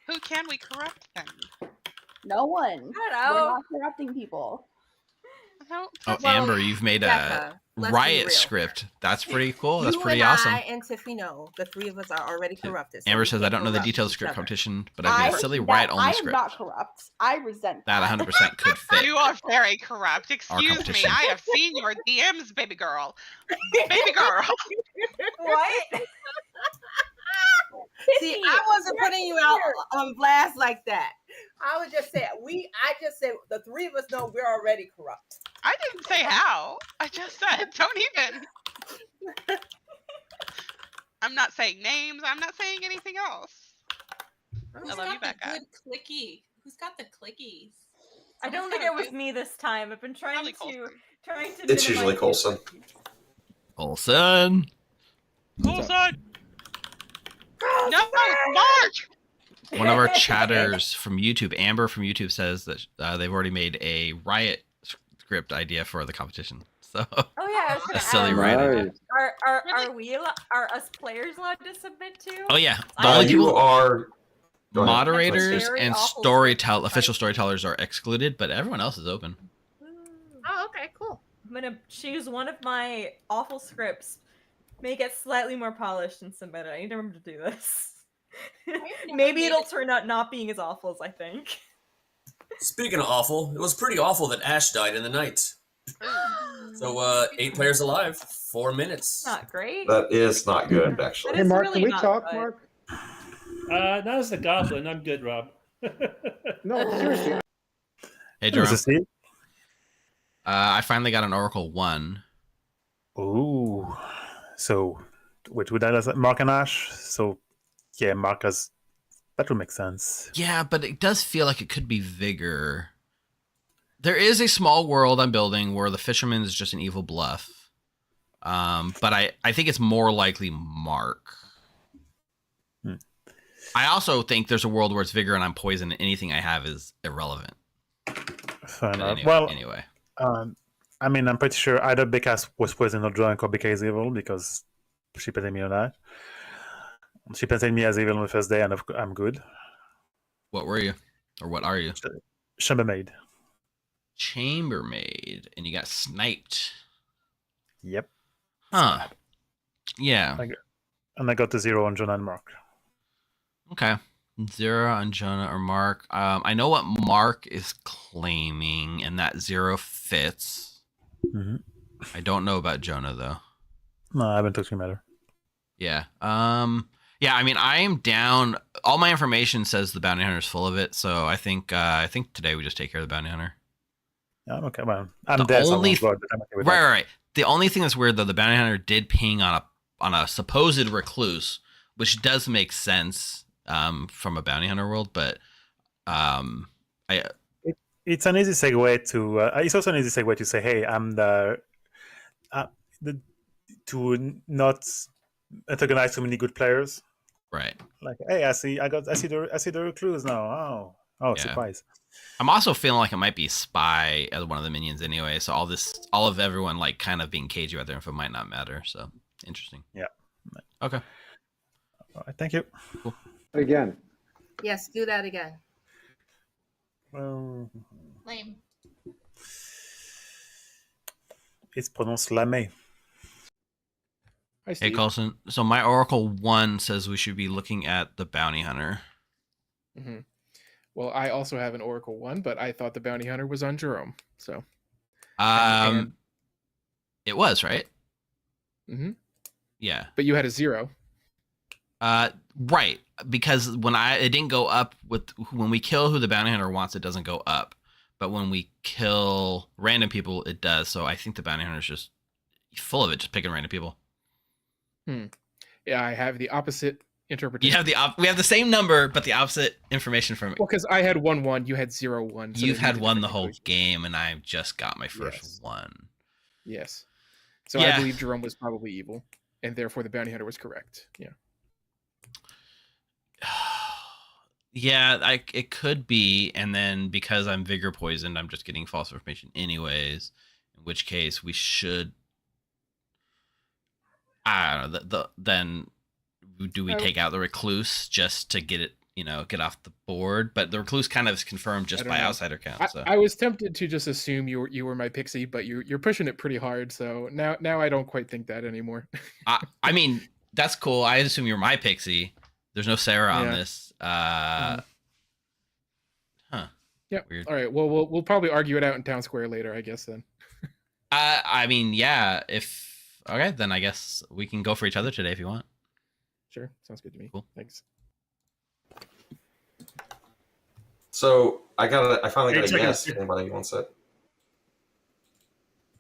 Who can we corrupt then? No one. I don't know. We're not corrupting people. Oh, Well, Amber, you've made a Becca, let's be riot real. script. That's pretty cool. That's You pretty and awesome. I and Tiffy know the three of us are already corrupted. So Amber we says, I can't don't know the corrupt details of each script other. competition, but I've made a silly No, riot-only I am script. not corrupt. I resent That that. 100% could fit. You are very corrupt. Excuse me. competition. I have seen your DMs, baby girl. Baby girl. What? See, I wasn't putting you out on blast like that. I was just saying I just said the three of us know we're already corrupt. I didn't say how. I just said don't even. I'm not saying names. I'm not saying anything else. Who's I love you, got the Becca. good clicky? Who's got the clickies? I don't think it was me this time. I've been trying to It's usually Colson. Colson. Colson. No, March. One of our chatters from YouTube, Amber from YouTube, says that they've already made a riot script idea for the competition. So Oh yeah, I was gonna a silly ask, riot. are us players allowed to submit to? Oh yeah, the only You people are moderators Very and awful official storytellers are excluded, but everyone else is open. Oh, okay, cool. I'm gonna choose one of my awful scripts, make it slightly more polished, and submit it. I need to remember to do this. Maybe it'll turn out not being as awful as I think. Speaking of awful, it was pretty awful that Ash died in the night. So 8 players alive, 4 minutes. Not great. That is not good, actually. Hey, Mark, can we talk, Mark? Not as the goblin. I'm good, Rob. No, seriously. Hey, This Jerome. is Steve. I finally got an Oracle 1. Ooh. So, which would that as Mark and Ash? So, yeah, Mark has. That would make sense. Yeah, but it does feel like it could be Vigor. There is a small world I'm building where the fisherman is just an evil bluff. But I think it's more likely Mark. I also think there's a world where it's Vigor and I'm poison and anything I have is irrelevant. Fair But enough. anyway. I mean, I'm pretty sure either Becca was poisoned or drunk or Becca is evil because she painted me on that. She painted me as evil on the first day, and I'm good. What were you? Or what are you? Chambermaid. Chambermaid. And you got sniped. Yep. Huh. Yeah. And I got the 0 on Jonah and Mark. Okay. 0 on Jonah or Mark. I know what Mark is claiming, and that 0 fits. Mm-hmm. I don't know about Jonah, though. No, I haven't talked to him either. Yeah. Yeah, I mean, I am down. All my information says the bounty hunter is full of it, so I think today we just take care of the bounty hunter. Yeah, okay, well, I'm dead, so I'm on board, but I'm okay with that. Right. The only thing that's weird, though, the bounty hunter did ping on a supposed recluse, which does make sense from a bounty hunter world, but it's an easy segue to. It's also an easy segue to say, "Hey, I'm the to not antagonize too many good players." Right. Like, hey, I see the recluse now. Oh, Yeah. surprise! I'm also feeling like it might be spy as one of the minions anyway, so all of everyone like kind of being cagey about their info might not matter. So interesting. Yeah. Okay. All right, thank you. Cool. Again. Yes, do that again. Well, Lame. it's pronounced lame. Hey, Colson. So my Oracle 1 says we should be looking at the bounty hunter. Mm-hmm. Well, I also have an Oracle 1, but I thought the bounty hunter was on Jerome. So, it was, right? Mm-hmm. Yeah. But you had a 0. Right, because it didn't go up when we kill who the bounty hunter wants, it doesn't go up. But when we kill random people, it does. So I think the bounty hunter is just full of it, just picking random people. Yeah, I have the opposite interpretation. We have the same number, but the opposite information from it. Well, because I had 1-1, you had 0-1. So You've had 1 the whole game, and I've just got my first 1. Yes. So I believe Jerome was probably evil, and therefore the bounty hunter was correct. Yeah. Yeah, it could be, and then because I'm vigor poisoned, I'm just getting false information anyways. In which case, we should. I don't know. Then do we take out the recluse just to get it get off the board. But the recluse kind of is confirmed just I don't by know. outsider count. So I was tempted to just assume you were my pixie, but you're pushing it pretty hard. So now I don't quite think that anymore. I mean, that's cool. I assume you're my pixie. There's no Sarah on Yeah. this. Yep. Weird. All right. Well, we'll probably argue it out in town square later, I guess. Then. I mean, yeah. Okay, then I guess we can go for each other today if you want. Sure. Sounds good to me. Cool. Thanks. So I finally got 8 a seconds. yes. If anybody wants it?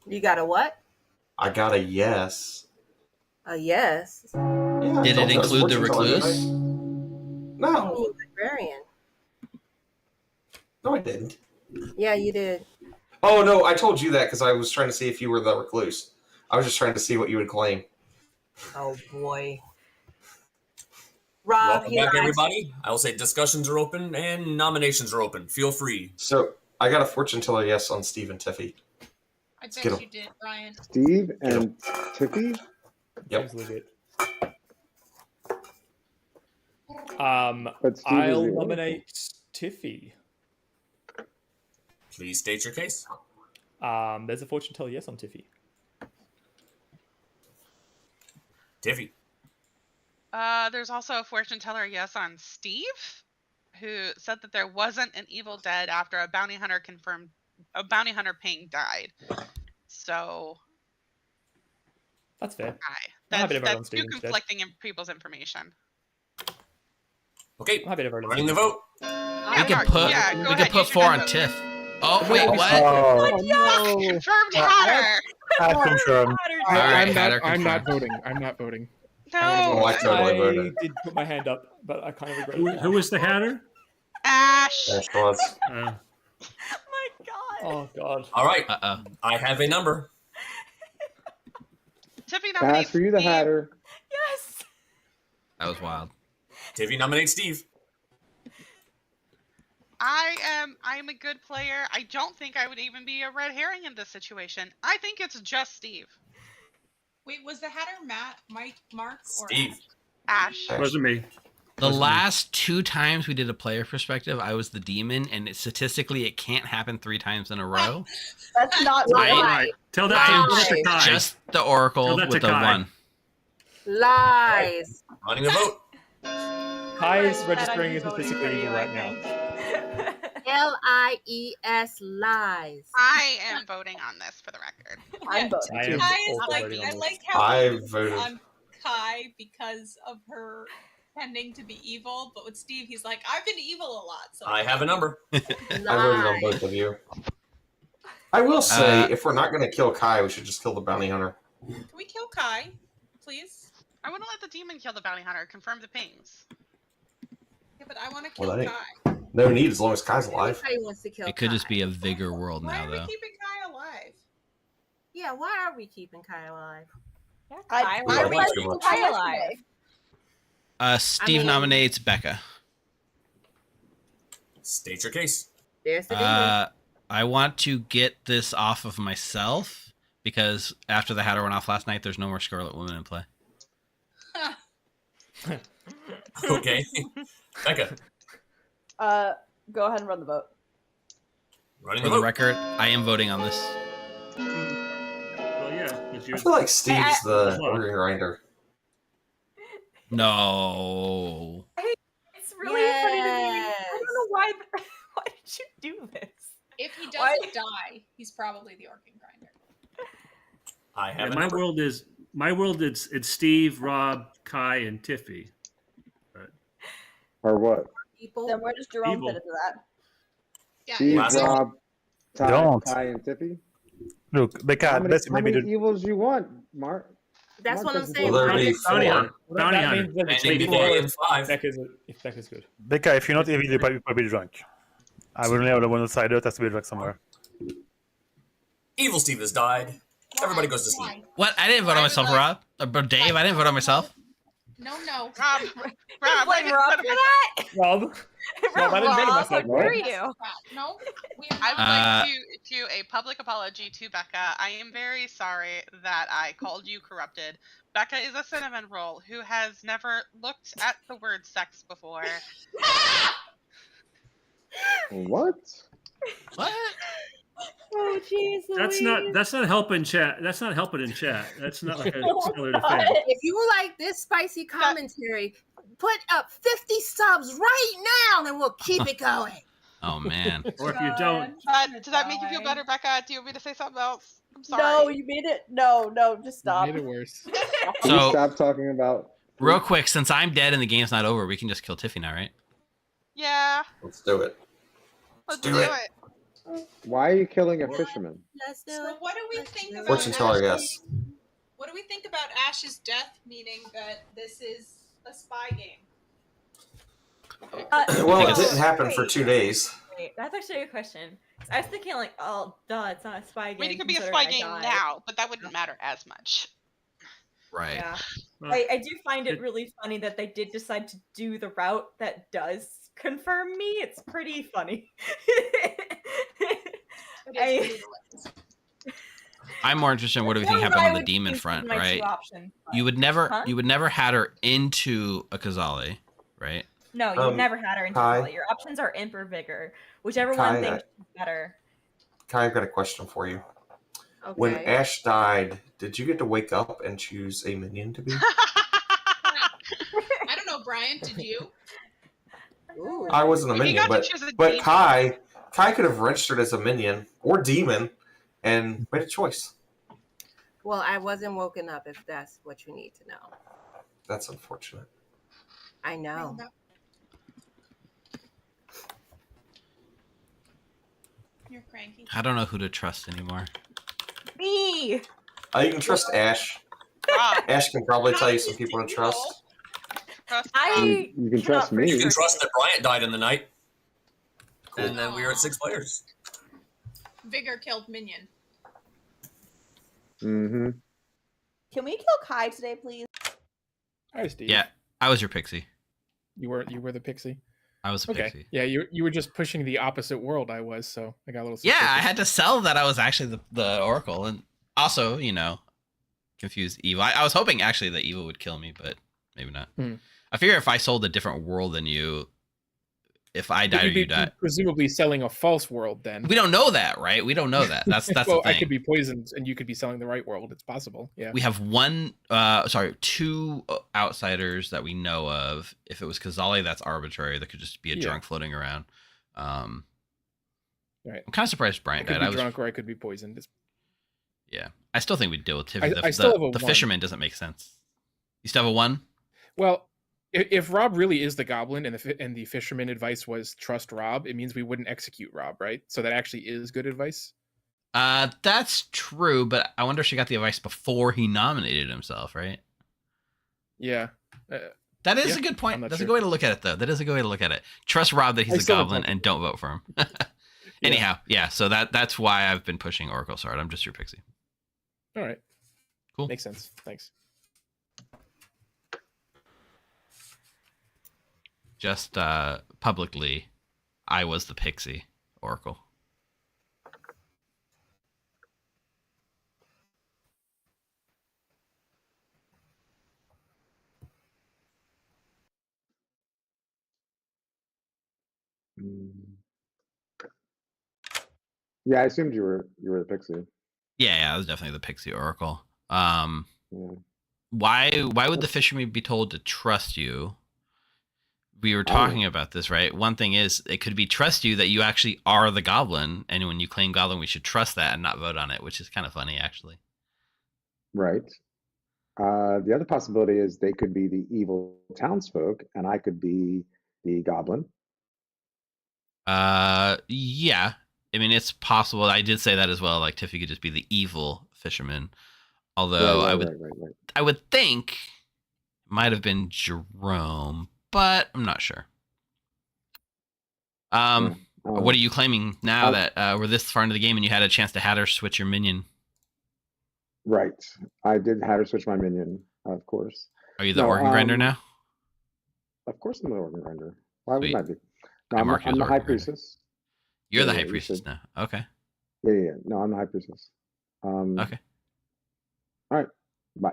You got a what? I got a yes. A yes. Yeah, I Did told it you I was include the fortune teller, recluse? didn't I? No, Oh, librarian. no, I didn't. Yeah, you did. Oh no, I told you that because I was trying to see if you were the recluse. I was just trying to see what you would claim. Oh boy. Rob, Welcome he back, lied. everybody. I will say discussions are open and nominations are open. Feel free. So I got a fortune teller yes on Steve and Tiffy. I get bet 'em. you did, Brian. Steve and Tiffy? Yep. Seems legit. But Steve is I'll the nominate Tiffy. Please state your case. There's a fortune teller yes on Tiffy. Tiffy. There's also a fortune teller yes on Steve, who said that there wasn't an evil dead after a bounty hunter ping died. So That's fair. that's, happy to vote on that's Steve two instead. conflicting people's information. Okay. I'm happy to vote on Running the Steve. vote. We could put yeah, go we ahead, could put use 4 your on vote. Tiff. Oh wait, what? Oh, Confirmed Yeah, Hatter. I confirm. All right, I'm Hatter not confirmed. voting. I'm not voting. Oh, No. I totally I voted. did put my hand up, but I kind of regret Who, it. who was the Hatter? Ash. Ash was. My God. Oh god. All right. Uh-oh. I have a number. Tiffy Pass nominates for you, the Steve. Hatter. Yes. That was wild. Tiffy nominates Steve. I'm a good player. I don't think I would even be a red herring in this situation. I think it's just Steve. Wait, was the Hatter Matt, Mike, Mark, or Steve. Ash. Wasn't me. The Wasn't me. last 2 times we did a player perspective, I was the demon, and statistically, it can't happen 3 times in a row. That's not I- right. Tell that I'm to Kai. just the Oracle Tell that with to the Kai. 1. Lies. Running the vote. Kai's That registering I'd as be voting statistically for evil you, right I now. think. Lies. Lies. I am voting on this for the record. I'm voting. I am Kai is also like, voting on I this. like how I you voted. on Kai because of her tending to be evil, but with Steve, he's like, I've been evil a lot. So I have a number. I voted on both of you. I will say, if we're not going to kill Kai, we should just kill the bounty hunter. Can we kill Kai, please? I want to let the demon kill the bounty hunter. Confirm the pings. Yeah, but I want to kill Well, that Kai. No need as long as Kai's alive. Everybody wants to kill It could just Kai. be a vigor world Why now, are we though. keeping Kai alive? Yeah, why are we keeping Kai alive? I We like would him like too to much. Kai alive. Steve mean- nominates Becca. State your case. There's the demon. I want to get this off of myself because after the Hatter went off last night, there's no more Scarlet Woman in play. Okay. Becca. Go ahead and run the vote. Running For the the vote. record, I am voting on this. Well, yeah. It's I yours. feel like Steve's the Well. organ grinder. No. It's really funny to me. I Yes. don't know why. Why did you do this? If he Why- doesn't die, he's probably the organ grinder. I Yeah, have a my number. world is it's Steve, Rob, Kai, and Tiffy. Or what? People. Then where does Jerome Evil. fit into that? Yeah, Steve, Last Rob, Ty, Don't. Kai, and Tiffy? Look, How Becca, many, best how maybe many the evils you want, Mark? That's what I'm Mark saying. Well, there'd Why be does- Bounty 4. hunter. Bounty that hunter. means that And maybe before 3 and 5. Becca's good. Becca, if you're not evil, you're probably drunk. I will only have the one outsider that has to be drunk somewhere. Evil Steve has died. Everybody goes to sleep. Why? What? I didn't vote on myself, Rob. But Dave, I didn't vote on myself. No. Rob, Blame like I Rob said, for that. Rob, Rob, I didn't name Rob, myself. how dare Rob. you? No, we are I would not. like to a public apology to Becca. I am very sorry that I called you corrupted. Becca is a cinnamon roll who has never looked at the word sex before. What? What? Oh, jeez, That's not helping chat. That's not helping in chat. That's not like a stellar defense. If you like this spicy commentary, put up 50 subs right now, then we'll keep it going. Oh man. Or if you don't, Does that make you feel better, Becca? Do you want me to say something else? I'm sorry. No, you made it. No, just stop. Made it worse. Can So- we stop talking about? Real quick, since I'm dead and the game's not over, we can just kill Tiffy now, right? Yeah. Let's do it. Let's do do it. it. Why are you killing a fisherman? Let's do So it. what do we think about Fortune teller, yes. What do we think about Ash's death, meaning that this is a spy game? Well, it didn't happen for 2 days. Wait, that's actually a good question. I was thinking like, oh, duh, it's not a spy I game. mean, it could be a considering spy I game died. now, but that wouldn't matter as much. Right. Yeah. Well, I do find it really funny that they did decide to do the route that does confirm me. It's pretty funny. It is pretty I'm more interested in what do we think Suppose happened I on the would demon choose front, my two right? options, but- You would never Huh? had her into a Kazali, right? No, you never had her into Kai? Kazali. Your options are Imp or Vigor. Whichever Kai, one thinks is better. Kai, I've got a question for you. Okay. When Ash died, did you get to wake up and choose a minion to be? I don't know, Brian. Did you? Ooh. I wasn't a You minion, got to choose a but demon. Kai could have registered as a minion or demon and made a choice. Well, I wasn't woken up, if that's what you need to know. That's unfortunate. I know. You're cranky. I don't know who to trust anymore. Me! You can trust Ash. Rob, Ash can probably tell you some Nice people to to trust. trust I You can trust cannot me. You can for trust that Bryant died in the night. Cool. And then we were at 6 players. Vigor killed Minion. Mm-hmm. Can we kill Kai today, please? Hi, Steve. Yeah, I was your pixie. You were the pixie. I was a Okay. pixie. Yeah, you were just pushing the opposite world I was, so I got a little Yeah, suspicious. I had to sell that I was actually the Oracle, and also, confuse evil. I was hoping actually that evil would kill me, but maybe not. I figure if I sold a different world than you, if I died or You'd be you died, presumably selling a false world then. we don't know that, right? We don't know that. That's well, the thing. I could be poisoned and you could be selling the right world. It's possible. Yeah. We have two outsiders that we know of. If it was Kazali, that's arbitrary. That could just be a drunk floating around. Right. I'm kind of surprised I Bryant could died. be drunk or I could be poisoned. Yeah, I still think we'd deal with Tiffany. I still have a the 1. fisherman doesn't make sense. You still have a 1? Well, if Rob really is the goblin and the fisherman advice was trust Rob, it means we wouldn't execute Rob, right? So that actually is good advice. That's true, but I wonder if she got the advice before he nominated himself, right? Yeah. That is Yeah, a good I'm point. not That's a sure. good way to look at it, though. That is a good way to look at it. Trust Rob that I he's a still don't goblin talk and don't vote for him. Anyhow, yeah. So that's why I've been pushing Oracle Sword. I'm just your pixie. All right. Cool. Makes sense. Thanks. Just publicly, I was the pixie Oracle. Yeah, I assumed you were the pixie. Yeah, I was definitely the pixie Oracle. Yeah. Why would the fisherman be told to trust you? We were talking about this, right? One thing is it could be trust you that you actually are the goblin, and when you claim goblin, we should trust that and not vote on it, which is kind of funny, actually. Right. The other possibility is they could be the evil townsfolk, and I could be the goblin. Yeah. I mean, it's possible. I did say that as well. Like Tiffy could just be the evil fisherman. Although Right. I would think it might have been Jerome, but I'm not sure. What are you claiming now that we're this far into the game and you had a chance to Hatter switch your minion? Right. I did Hatter switch my minion, of course. Are you the organ grinder now? Of course I'm the organ grinder. Why wouldn't I be? No, I I'm, mark you I'm as the high Organ Grinder. priestess. You're the Yeah, high you priestess said- now. Okay. Yeah. No, I'm the high priestess. Okay. All right. Bye.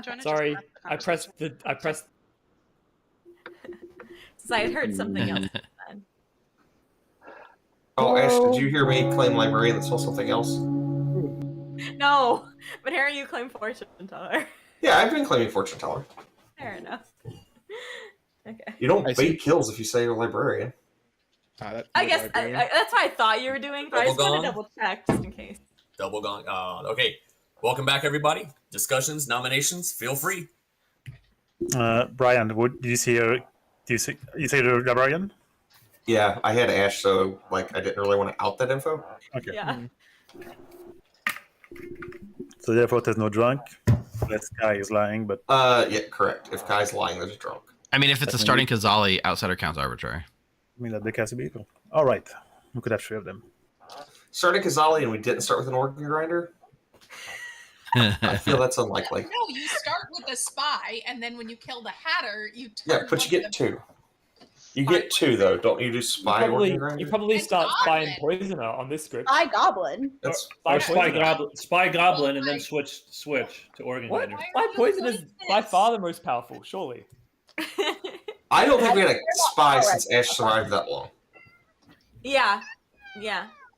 Jonah just Sorry, left the I pressed conversation. the I pressed. Since I had heard something else. Then. Oh, Ash, did you hear me claim librarian that saw something else? No, but hearing you claim fortune teller. Yeah, I've been claiming fortune teller. Fair enough. Okay. You don't I bait see. kills if you say you're a librarian. I guess that's what I thought you were doing, but I just want to double check just in case. Double gong. Okay. Welcome back, everybody. Discussions, nominations, feel free. Brian, did you see you say the librarian? Yeah, I had Ash, so like I didn't really want to out that info. Okay. Yeah. So therefore, there's no drunk. Unless Kai is lying, but Yeah, correct. If Kai's lying, there's a drunk. I mean, if it's a starting Kazali, outsider counts arbitrary. I mean that there has to be equal. All right, we could have 3 of them. Starting Kazali and we didn't start with an organ grinder. I feel that's unlikely. No, you start with a spy, and then when you kill the Hatter, you turn. Yeah, but you get 2. You get 2 though, don't you? Do spy organ grinder? You probably start spy and poisoner on this script. Spy goblin. That's Spy Spy goblin, and then switch to organ What? grinder. Spy poison is by far the most powerful, surely. I don't think we had a spy since Ash survived that long. Yeah.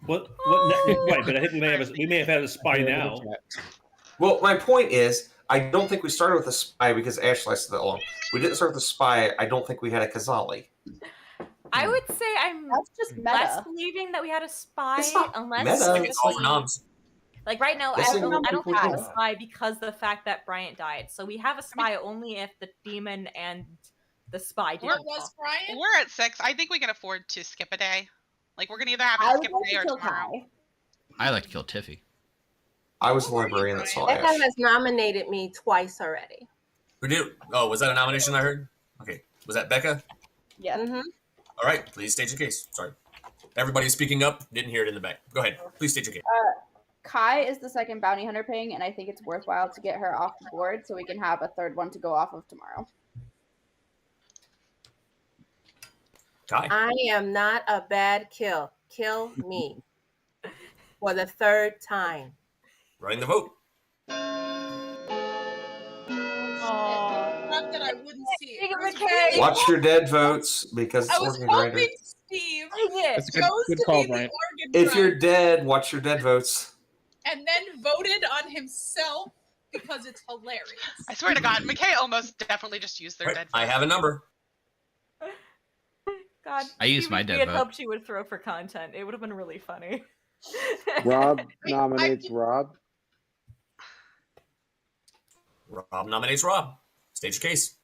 What? Right, but I think we may have had a spy now. Well, my point is, I don't think we started with a spy because Ash lasted that long. We didn't start with a spy. I don't think we had a Kazali. I would say I'm just less meta. believing that we had a spy It's not unless meta. It's all for noms. like right now Yes, I don't it think we have a is. spy because of the fact that Bryant died. So we have a spy only if the demon and the spy didn't. What was Brian? We're at 6. I think we can afford to skip a day. Like we're gonna either have I to would skip like a day to or kill tomorrow. Kai. I like to kill Tiffy. I was the librarian that saw Becca Ash. has nominated me twice already. Who did? Oh, was that a nomination I heard? Okay. Was that Becca? Yeah. Mm-hmm. All right. Please state your case. Sorry. Everybody's speaking up. Didn't hear it in the back. Go ahead. Please state your case. Kai is the second bounty hunter ping, and I think it's worthwhile to get her off the board so we can have a third one to go off of tomorrow. Kai. I am not a bad kill. Kill me for the 3rd time. Running the vote. Not that I wouldn't see it. McKay. Watch your dead votes because it's I was organ grinder. hoping Steve That's a chose good to call, be the Brian. organ If you're grinder dead, watch your dead votes. and then voted on himself because it's hilarious. I swear to God, McKay almost definitely just used their Right. dead. I have a number. God, I used Stevie my P dead had vote. hoped she would throw for content. It would have been really funny. Rob nominates Rob. Rob nominates Rob. State your case.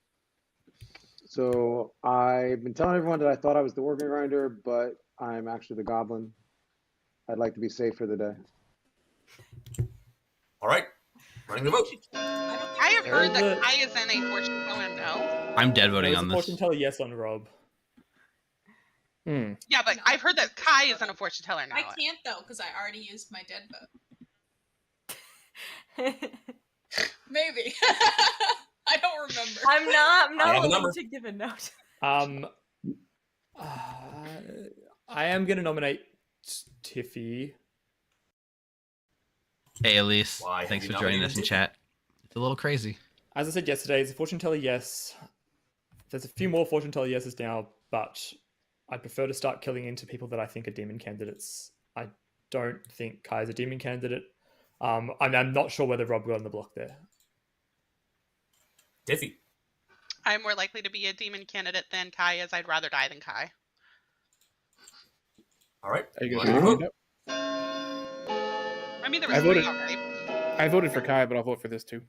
So I've been telling everyone that I thought I was the organ grinder, but I'm actually the goblin. I'd like to be safe for the day. All right. Running the vote. I have heard that Kai is in a fortune teller no. I'm dead voting There's on a this. fortune teller yes on Rob. Yeah, but I've heard that Kai is in a fortune teller now. I can't though because I already used my dead vote. Maybe. I don't remember. I'm I have a not number. willing to give a note. I am going to nominate Tiffy. Hey, Elise. Why have Thanks you for joining nominated us in Tiffy? chat. It's a little crazy. As I said yesterday, it's a fortune teller yes. There's a few more fortune teller yeses now, but I prefer to start killing into people that I think are demon candidates. I don't think Kai is a demon candidate. I'm not sure whether Rob got on the block there. Tiffy. I'm more likely to be a demon candidate than Kai is. I'd rather die than Kai. All right. Are you Running the guys vote. I mean, there I was 3 voted- already. I voted for Kai, but I'll vote for this too.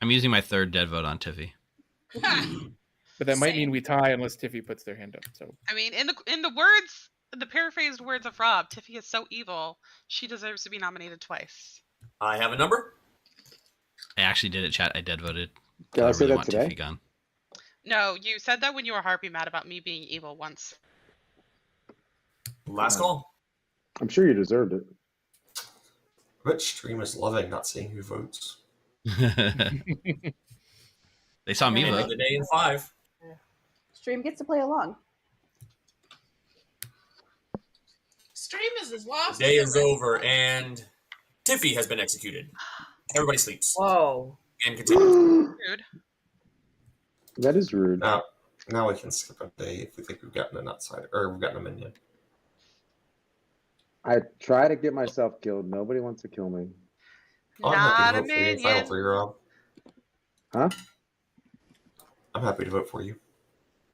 I'm using my 3rd dead vote on Tiffy. But that might mean we tie unless Tiffy puts their hand up. So I mean, in the words, the paraphrased words of Rob, Tiffy is so evil, she deserves to be nominated twice. I have a number. I actually did it, chat. I dead voted. Did I say really that want today? Tiffy gone. No, you said that when you were harpy mad about me being evil once. Last call. I'm sure you deserved it. Rich stream is loving not seeing who votes. They saw me Ending vote. the day in 5. Stream gets to play along. Stream is as lost. The day is over, and Tiffy has been executed. Everybody sleeps. Whoa. Game continues. Rude. That is rude. Now we can skip a day if we think we've gotten an outsider or we've gotten a minion. I try to get myself killed. Nobody wants to kill me. I'm Not happy a to vote for you. Final minion. for you, Rob. Huh? I'm happy to vote for you.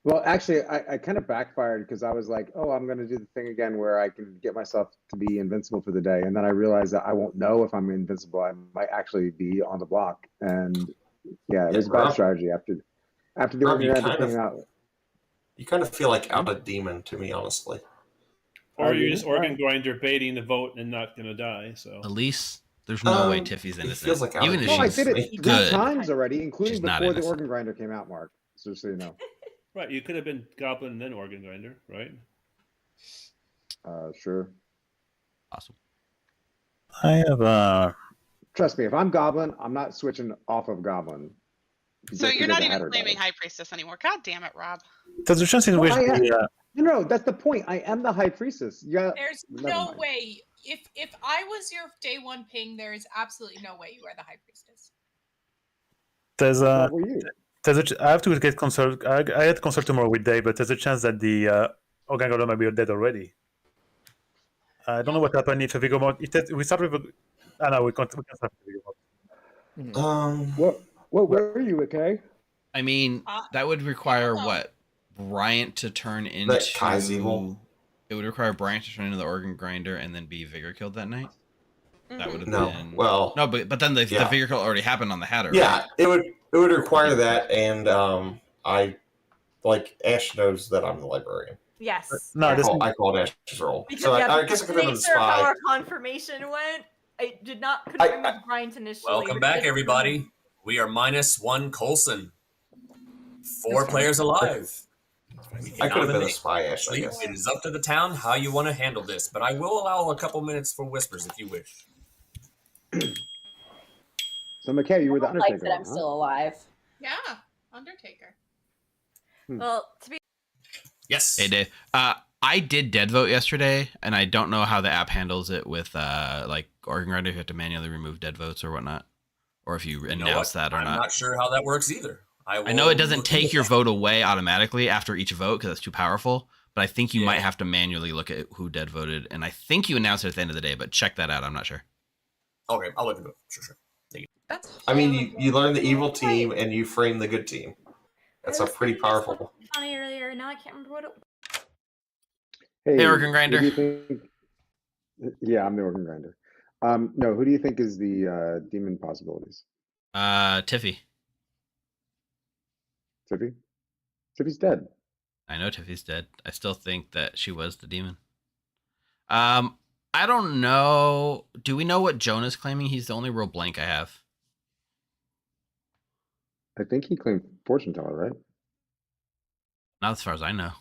Well, actually, I kind of backfired because I was like, oh, I'm going to do the thing again where I can get myself to be invincible for the day. And then I realized that I won't know if I'm invincible. I might actually be on the block. And yeah, it was a bad strategy after the Rob, you organizer came out. You kind of feel like out a demon to me, honestly. Or you're just organ grinder baiting the vote and not going to die. So At least there's no way Tiffy's innocent. feels like Even if I she's did it 3 good. times already, including She's not before the innocent. organ grinder came out, Mark. So you know. right, you could have been goblin and then organ grinder, right? Sure. Possible. I have Trust me, if I'm goblin, I'm not switching off of goblin. So just you're because not I even had her claiming die. High Priestess anymore. God damn it, Rob. there's a chance in which I am. the, No, that's the point. I am the high priestess. Yeah. There's never no mind. way. If I was your day one ping, there is absolutely no way you are the high priestess. there's a What were you? I have to get consult. I had consult tomorrow with Dave, but there's a chance that the organ grinder might be dead already. I don't know what happened if a Vigor we start with a. No, we can start with Vigor. What were you, okay? I mean, that would require what? Bryant to turn into. That Kai's evil. It would require Bryant to turn into the organ grinder and then be Vigor killed that night. That would have No, been. well, no, but then the yeah. Vigor kill already happened on the Hatter. Yeah, right? it would require that, and I like Ash knows that I'm the librarian. Yes. No, yes. I called Ash's role, Because, so yeah, I guess I could have been the nature of how spy. our confirmation went, I did not confirm with Bryant initially. Welcome but back, did- everybody. We are -1 Coulson. 4 players alive. We I could have been a nominate. spy, Ash. I Sleep, guess. it is up to the town how you want to handle this, but I will allow a couple minutes for whispers if you wish. So, McKay, you were the I don't like Undertaker. that I'm still alive. Yeah, Undertaker. Well, to be Yes. Hey, Dave. I did dead vote yesterday, and I don't know how the app handles it with like organ grinder. If you have to manually remove dead votes or whatnot, or if you announce that or I'm not sure how that works either. I know it doesn't take your vote away automatically after each vote because it's too powerful, but I think you might have to manually look at who dead voted, and I think you announce it at the end of the day, but check that out. I'm not sure. Okay, I'll look into it. Sure. Thank you. That's I mean, you learn the evil team and you frame the good team. That's a pretty powerful. funny earlier. Now I can't remember what it. Hey, organ who grinder. do you think... Yeah, I'm the organ grinder. No, who do you think is the demon possibilities? Tiffy. Tiffy? Tiffy's dead. I know Tiffy's dead. I still think that she was the demon. I don't know. Do we know what Jonah's claiming? He's the only real blank I have. I think he claimed fortune teller, right? Not as far as I know.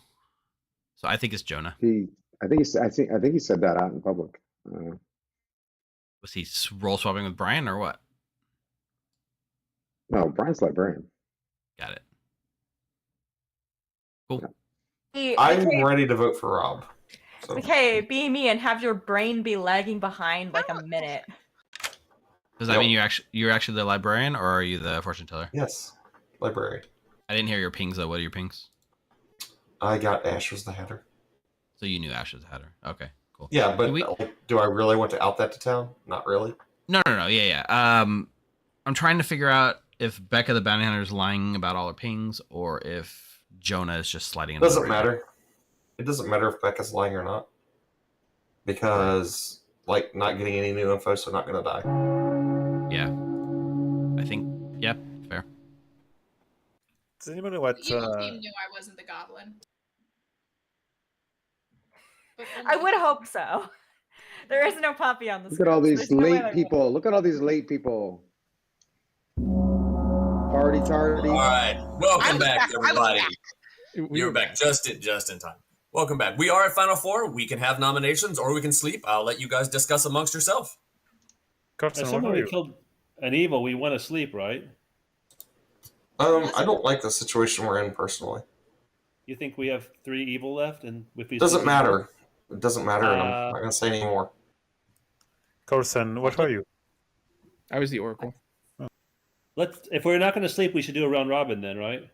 So I think it's Jonah. I think he said that out in public. Was he role swapping with Brian or what? No, Brian's librarian. Got it. Cool. I'm ready to vote for Rob. So. Okay, be me and have your brain be lagging behind like a minute. Does that mean you're actually the librarian, or are you the fortune teller? Yes, librarian. I didn't hear your pings though. What are your pings? I got Ash was the Hatter. So you knew Ash was the Hatter. Okay, cool. Yeah, but do I really want to out that to town? Not really. No. Yeah. I'm trying to figure out if Becca the bounty hunter is lying about all her pings, or if Jonah is just sliding. Doesn't matter. It doesn't matter if Becca's lying or not, because like not getting any new info, so not gonna die. Yeah, I think. Yeah, fair. Does anybody know what? The evil team knew I wasn't the goblin. But I would hope so. There is no Poppy on the Look at all screen, these so there's no way late people. Look at all these late people. Party tardy. All right, welcome back, everybody. You're back just in time. Welcome back. We are at Final Four. We can have nominations or we can sleep. I'll let you guys discuss amongst yourself. If somebody killed an evil, we want to sleep, right? I don't like the situation we're in personally. You think we have 3 evil left, and if we Doesn't matter. It doesn't matter, and I'm not gonna say anymore. Coulson, what were you? I was the Oracle. If we're not going to sleep, we should do a round robin then, right?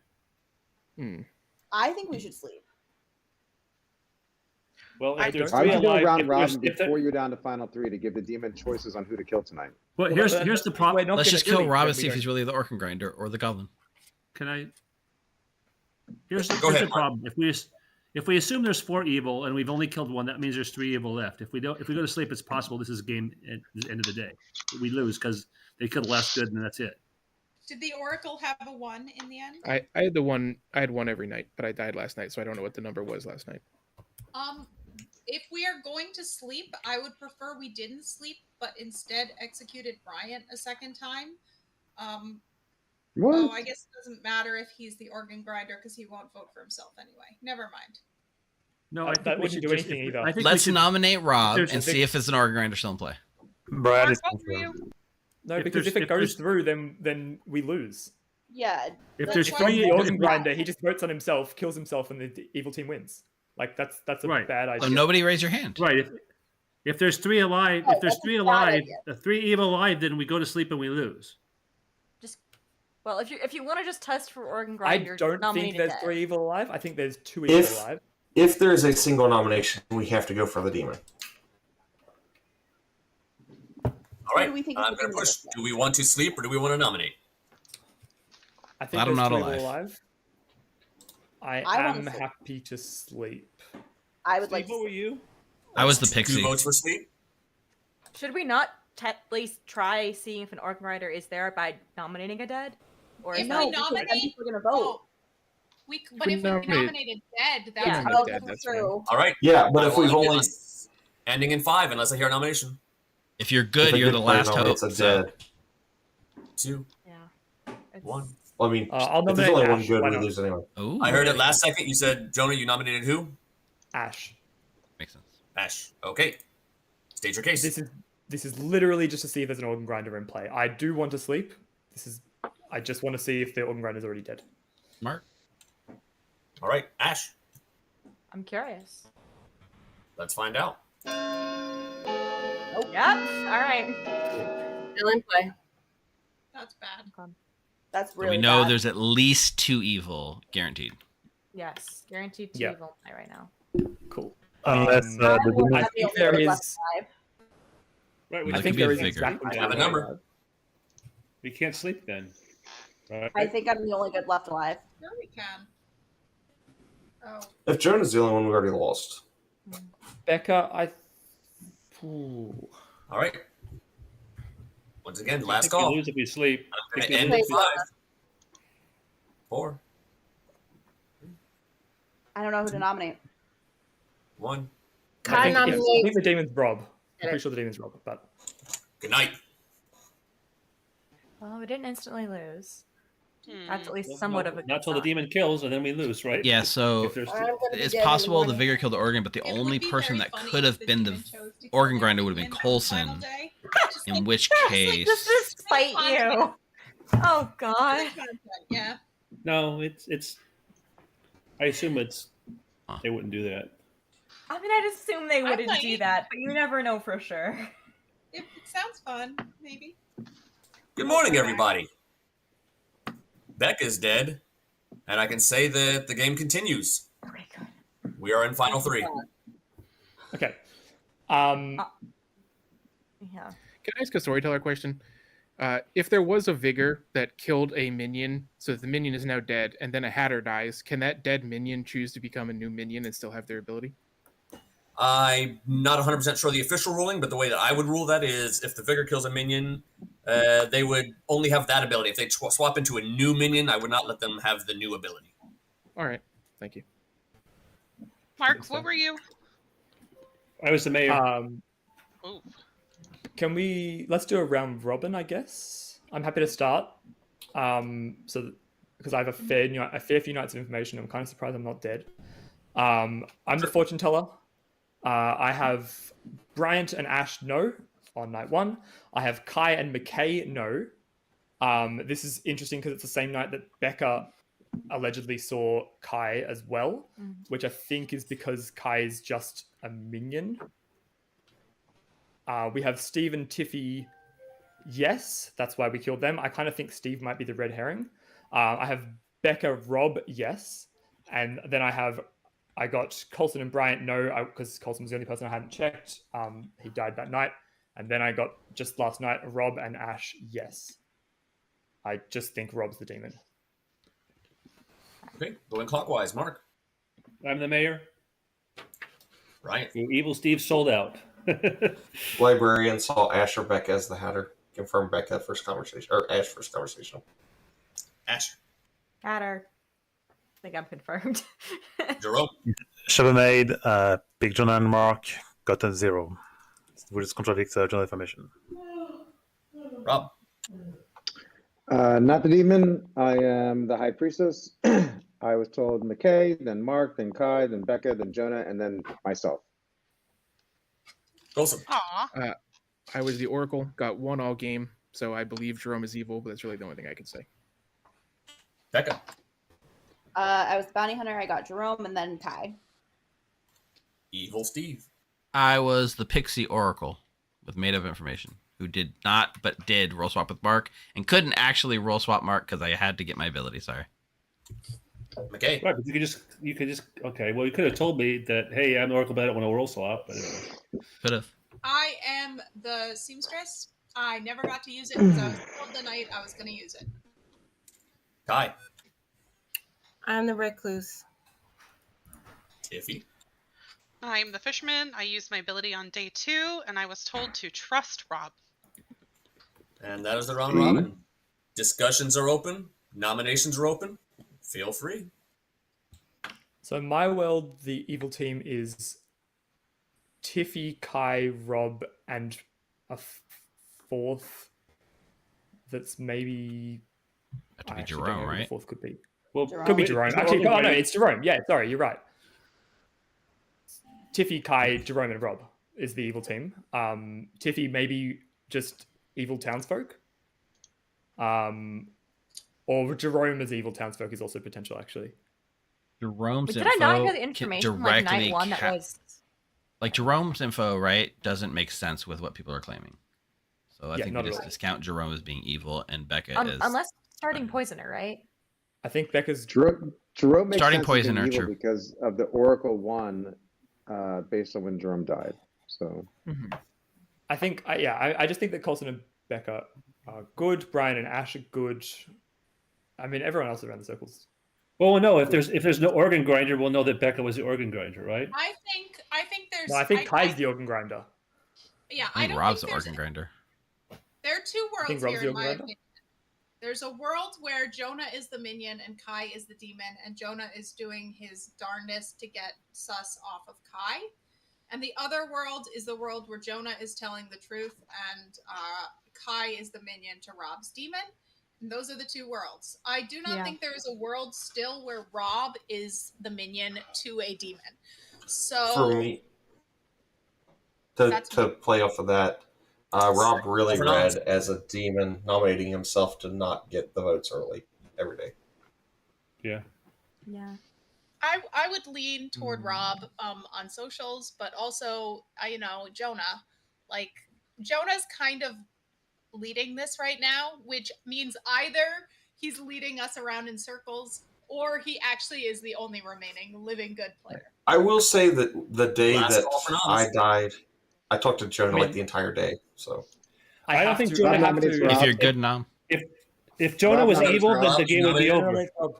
I think we should sleep. Well, if there's Why 3 would you do a alive, round if robin there's- before you're down to final 3 to give the demon choices on who to kill tonight? Well, here's the problem. Let's just kill Rob and see if he's really the Organ Grinder or the Goblin. Can I? Here's Go ahead, the problem. If we assume there's 4 evil and we've only killed 1, that means there's 3 evil left. If we go to sleep, it's possible this is game at the end of the day. We lose because they killed the last good and that's it. Did the Oracle have a 1 in the end? I had the one. I had 1 every night, but I died last night, so I don't know what the number was last night. If we are going to sleep, I would prefer we didn't sleep, but instead executed Bryant a second time. What? Oh, I guess it doesn't matter if he's the organ grinder because he won't vote for himself anyway. Never mind. No, that wouldn't do anything either. Let's nominate Rob there's a and see if it's an Organ Grinder still in play. Brian is No, because if it goes through, then we lose. Yeah. If that's there's why- From the three- organ grinder, he just votes on himself, kills himself, and the evil team wins. Like that's a Right. bad idea. So nobody raise your hand. Right. If there's 3 alive, Oh, if there's that's 3 a bad alive, idea. the 3 evil alive, then we go to sleep and we lose. Well, if you want to just test for Organ I Grinder, don't nominate think a there's dead. 3 evil alive. I think there's 2 evil alive. If there is a single nomination, we have to go for the demon. All Who right, do we think I'm is going to the push. Do we want to sleep or do we want to nominate? I think Glad I'm there's not 2 evil alive. alive. I wanna am sleep. happy to sleep. I would Steve, like to what were you? I was the 2 Pixie. votes for sleep. Should we not at least try seeing if an Organ Grinder is there by nominating a dead? Or is If that we No, because then nominate, people are gonna vote. but We if we nominate- nominated dead, that's Yeah. Nominate Oh, dead, that's that's fine. true. All right. Yeah, but I if will we've end it only on ending in 5 unless I hear a nomination. If you're if good, a you're good the player last hope. nominates a So. dead. 2, Yeah. 1. Well, I mean, I'll if there's nominate only one Ash. good, Why we not? lose anyway. Ooh, I heard it last second. You said, Jonah, you nominated who? Ash. Makes sense. Ash. Okay. State your case. This is literally just to see if there's an organ grinder in play. I do want to sleep. I just want to see if the organ grinder's already dead. Smart. All right, Ash. I'm curious. Let's find out. Yep. All right. Still in play. That's bad. That's So really we know bad. there's at least 2 evil guaranteed. Yes, guaranteed 2 Yeah. evil play right now. Cool. Unless Um, the I demon. I'm the think only there one left is. alive. Right, I we, I could think be a there is vigor. exactly I have a one number. alive. we can't sleep then. Right? I think I'm the only good left alive. Sure we can. Oh, If Jonah's the only one, we already lost. Becca, Ooh. All right. Once again, I last think we call. lose if we sleep. I'm I going to think end we in lose. 5, 4, I don't know who to nominate. 1. Kai I nominates. think the demon's Rob. I'm Get it. pretty sure the demon's Rob, but Good night. Well, we didn't instantly lose. Hmm. That's at least Well, somewhat no, of a not till the sign. demon kills, and then we lose, right? Yeah, so If there's I'm gonna be it's dead in the possible the morning. Vigor killed the Organ, but the it would only be person very that funny could if have been the demon chose to kill Organ their Grinder would have been demon on the final Coulson, day. Just in like, which just like, case... Does this spite you? Oh God. good content, yeah. No, it's. I assume it's. Huh. They wouldn't do that. I mean, I'd assume they wouldn't do might. that, but you never know for sure. It sounds fun, maybe. Good morning, everybody. Becca's dead, and I can say that the game continues. Okay, good. We are in final 3. okay. Yeah. Can I ask a storyteller question? If there was a vigor that killed a minion, so the minion is now dead, and then a hatter dies, can that dead minion choose to become a new minion and still have their ability? I'm not 100% sure the official ruling, but the way that I would rule that is if the Vigor kills a minion, they would only have that ability. If they swap into a new minion, I would not let them have the new ability. All right, thank you. Mark, what were you? I was the mayor. Ooh. Can let's do a round robin, I guess. I'm happy to start. Because I have a fair few nights of information. I'm kind of surprised I'm not dead. I'm the fortune teller. I have Bryant and Ash no on night 1. I have Kai and McKay no. This is interesting because it's the same night that Becca allegedly saw Kai as well, Mm. which I think is because Kai is just a minion. We have Steve and Tiffy. Yes, that's why we killed them. I kind of think Steve might be the red herring. I have Becca, Rob, yes. And then I got Colson and Bryant, no, because Colson was the only person I hadn't checked. He died that night. And then I got, just last night, Rob and Ash, yes. I just think Rob's the demon. Okay, going clockwise. Mark. I'm the mayor. Right. Evil Steve sold out. Librarian saw Ash or Becca as the Hatter. Confirmed Becca first conversation, or Ash first conversation. Ash. Got her. I think I'm confirmed. Jerome. Shabba-Maid, Big John and Mark got a 0. Which just contradicts general information. Rob. Not the demon. I am the high priestess. I was told McKay, then Mark, then Kai, then Becca, then Jonah, and then myself. Awesome. Aw. I was the Oracle, got 1 all game, so I believe Jerome is evil, but that's really the only thing I can say. Becca. I was the bounty hunter. I got Jerome and then Kai. Evil Steve. I was the Pixie Oracle with made-up information, who did not, but did roll swap with Mark, and couldn't actually roll swap Mark because I had to get my ability. Sorry. McKay. Right, but you could just okay. Well, you could have told me that. Hey, I'm the Oracle, but I don't want to roll swap. But could have. I am the seamstress. I never got to use it because I was told the night I was going to use it. Kai. I'm the recluse. Tiffy. I'm the fisherman. I used my ability on day 2, and I was told to trust Rob. And that is the round robin. Discussions are open. Nominations are open. Feel free. So in my world, the evil team is Tiffy, Kai, Rob, and a fourth that's maybe... That would be Jerome, right? The fourth could be. Well, Jerome. could be Jerome. Actually, oh no, it's Jerome. Yeah, sorry, you're right. Tiffy, Kai, Jerome, and Rob is the evil team. Tiffy maybe just evil townsfolk. Or Jerome as evil townsfolk is also potential, actually. Jerome's Did info I not hear the information can like directly night 1 that was... like Jerome's info, right? Doesn't make sense with what people are claiming. So I think we just discount Jerome as being evil and Becca is unless starting poisoner, right? I think Becca's Jerome makes starting sense poisoner, as being evil true. because of the Oracle 1 based on when Jerome died. So I think I just think that Colson and Becca are good. Brian and Ash are good. I mean, everyone else around the circles. well, no. If there's no organ grinder, we'll know that Becca was the organ grinder, right? I think there's. No, I think Kai's the organ grinder. Yeah, I think Rob's the organ grinder. There are two worlds Rob's here, the in my organ grinder? opinion. There's a world where Jonah is the minion and Kai is the demon, and Jonah is doing his darndest to get sus off of Kai. And the other world is the world where Jonah is telling the truth, and Kai is the minion to Rob's demon. And those are the two worlds. I do not think there is a world still where Rob is the minion to a demon. So for me, to play off of that, Rob really read as a demon, nominating himself to not get the votes early every day. Yeah. Yeah. I would lean toward Rob on socials, but also Jonah. Like Jonah's kind of leading this right now, which means either he's leading us around in circles or he actually is the only remaining living good player. I will say that the day Last that call for noms. I died, I talked to Jonah like the entire day. So I don't think to- Jonah I have have to- to. If you're good nom. If Jonah was Rob, evil, then Rob, the game would be nominate over.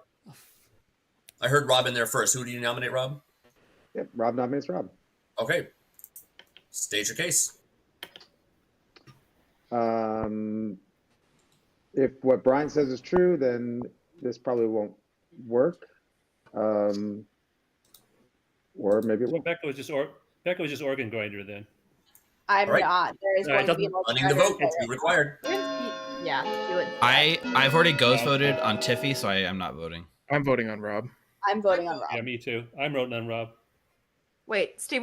I heard Rob in there first. Who do you nominate, Rob? Yep, Rob nominates Rob. Okay. State your case. If what Brian says is true, then this probably won't work. Or maybe it will. Becca was just organ grinder then. I'm Right. not. There is Yeah, it going to be a Running the vote will be required. Yeah, you would. I've already ghost voted on Tiffy, so I am not voting. I'm voting on Rob. I'm voting on Rob. Yeah, me too. I'm voting on Rob. Wait, Steve,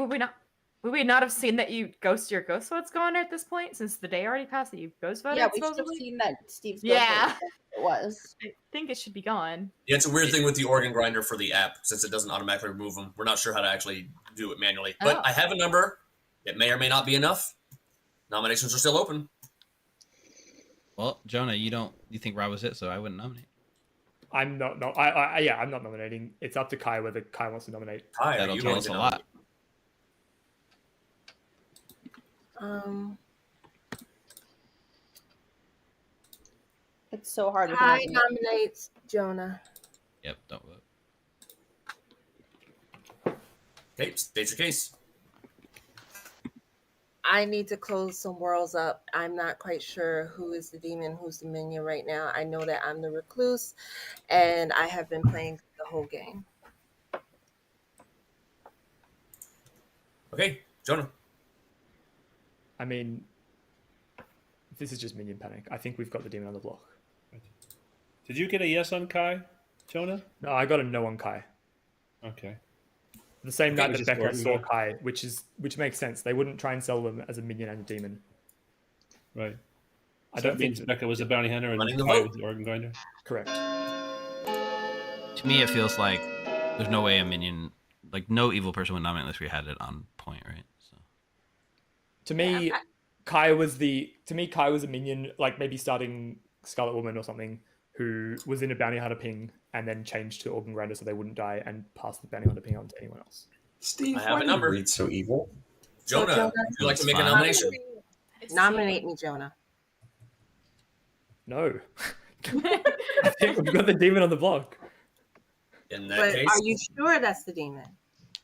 Would we not have seen that you your ghost vote's gone at this point, since the day already passed that you ghost voted? Yeah, we should have supposedly? seen that Steve's ghost Yeah. vote. It was. I think it should be gone. Yeah, it's a weird thing with the organ grinder for the app, since it doesn't automatically remove them. We're not sure how to actually do it manually. But I have a number. It may or may not be enough. Nominations are still open. Well, Jonah, you think Rob was it, so I wouldn't nominate. I'm not. No, I'm not nominating. It's up to Kai whether Kai wants to nominate. Kai, That'll tell us a lot. It's so hard. I nominate Jonah. Yep, don't vote. Okay, state your case. I need to close some worlds up. I'm not quite sure who is the demon, who's the minion right now. I know that I'm the recluse, and I have been playing the whole game. Okay, Jonah. I mean, this is just minion panic. I think we've got the demon on the block. Did you get a yes on Kai, Jonah? No, I got a no on Kai. Okay. The same night Which that is Becca what- saw Kai, which makes sense. They wouldn't try and sell them as a minion and a demon. Right. I So don't that means think Becca was a bounty hunter and Running the Kai vote. was the organ grinder. correct. To me, it feels like there's no way a minion, like no evil person would nominate unless we had it on point, right? So To me, Kai was a minion, like maybe starting Scarlet Woman or something, who was in a bounty hunter ping and then changed to organ grinder so they wouldn't die and passed the bounty hunter ping on to anyone else. Steve, I have why a do you number. read so evil? Jonah, would you like to make a Fine. nomination? Nominate me, Jonah. No. I think we've got the demon on the block. In that But case, are you sure that's the demon?